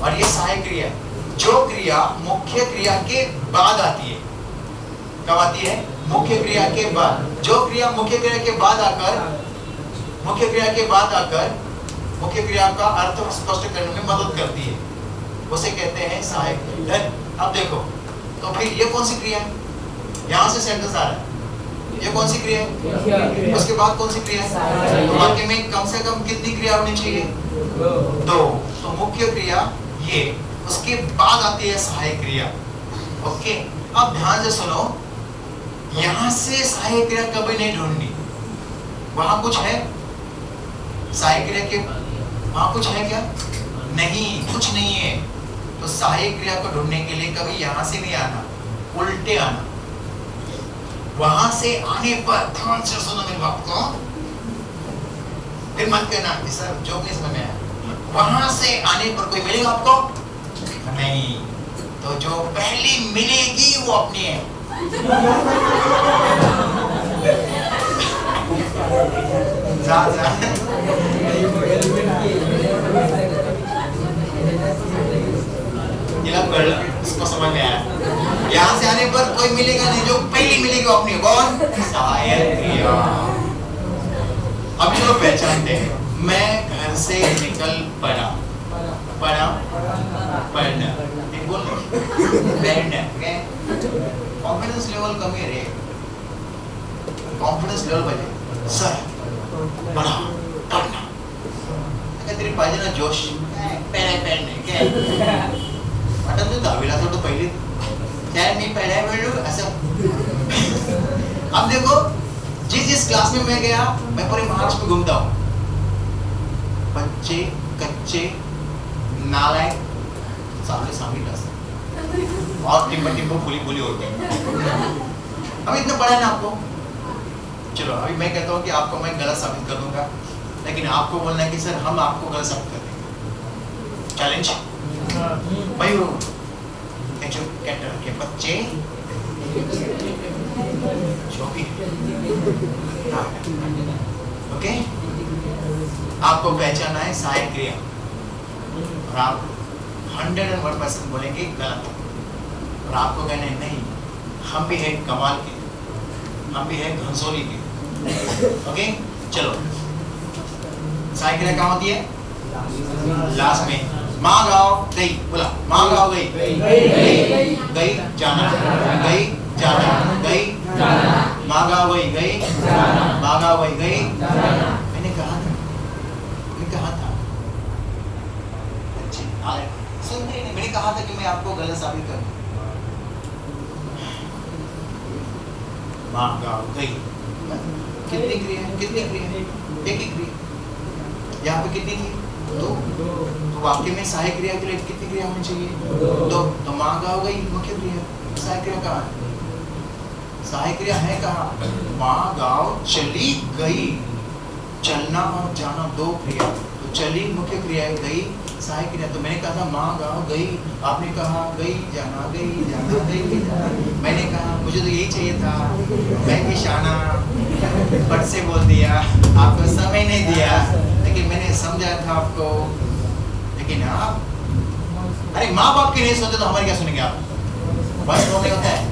S1: और ये सहायक क्रिया है। जो क्रिया मुख्य क्रिया के बाद आती है, कब आती है? मुख्य क्रिया के बाद। जो क्रिया मुख्य क्रिया के बाद आकर मुख्य क्रिया का अर्थ स्पष्ट करने में मदद करती है, उसे कहते हैं सहायक क्रिया। अब देखो, तो फिर ये कौन सी क्रिया है? यहाँ से सेंटेंस आ रहा है, ये कौन सी क्रिया है? उसके बाद कौन सी क्रिया है? तो वाक्य में कम से कम कितनी क्रिया होनी चाहिए? दो। तो मुख्य क्रिया ये, उसके बाद आती है सहायक क्रिया। ओके, अब ध्यान से सुनो, यहां से सहायक क्रिया कभी नहीं ढूंढनी। वहां कुछ है सहायक क्रिया के, वहां कुछ है क्या? नहीं, कुछ नहीं है। तो सहायक क्रिया को ढूंढने के लिए कभी यहां से नहीं आना, उल्टे आना। वहां से आने पर ध्यान से सुनो मेरी बात को, फिर मत कहना कि सर जो भी समझ में आया। वहां से आने पर कोई मिलेगा आपको? नहीं। तो जो पहली मिलेगी वो अपनी है। जा जा इसको समझ में आया? यहाँ से आने पर कोई मिलेगा नहीं, जो पहली मिलेगी वो अपनी। कौन? सहायक क्रिया। अब चलो पहचानते हैं। मैं घर से निकल पड़ा, पढ़ना, बोल कॉन्फिडेंस लेवल कम है रे, कॉन्फिडेंस लेवल बजे सर पढ़ा पढ़ना, अगर तेरी पाहिजे ना जोश पहले क्या वाटत नाही दहावीला तो पहिले त्यात मी पढ़ाई वेळू असं। अब देखो, जिस क्लास में मैं गया, मैं पूरे महाराष्ट्र में घूमता हूँ, बच्चे कच्चे नालायक सामने सामने और टिम्बो फूली होते हैं। अब इतना पढ़ा है ना आपको, चलो अभी मैं कहता हूँ कि आपको मैं गलत साबित कर दूंगा, लेकिन आपको बोलना है कि सर हम आपको गलत साबित कर देंगे। चैलेंज भाई, वो के बच्चे जो भी, ओके, आपको पहचाना है सहायक क्रिया, और आप 101% बोलेंगे गलत, और आपको कहना है नहीं, हम भी है कमाल के, हम भी है घनसोली के। ओके, चलो सहायक क्रिया कहाँ होती है? लास्ट में। माँ गाँव गई, बोला माँ गाँव गई, गई जाना, गई जाना, गई माँ गाँव गई, गई माँ गाँव गई। मैंने कहा था अच्छी सुनते नहीं, मैंने कहा था कि मैं आपको गलत साबित करूं। माँ गाँव गई, कितनी क्रिया? एक ही क्रिया। यहाँ पे कितनी थी? दो। तो वाक्य में सहायक क्रिया के लिए कितनी क्रिया होनी चाहिए? दो। तो माँ गाँव गई मुख्य क्रिया, सहायक क्रिया कहाँ है? सहायक क्रिया है कहाँ? माँ गाँव चली गई, चलना और जाना दो क्रिया, तो चली मुख्य क्रिया है, गई सहायक क्रिया। तो मैंने कहा था माँ गाँव गई, आपने कहा गई जाना, गई जाना, गई जाना। मैंने कहा मुझे तो यही चाहिए था, मैं भी शाना फट से बोल दिया, आपको समय नहीं दिया, लेकिन मैंने समझा था आपको। लेकिन आप, अरे माँ बाप की नहीं सुनते तो हमारे क्या सुनेंगे आप? बस रोने होता है।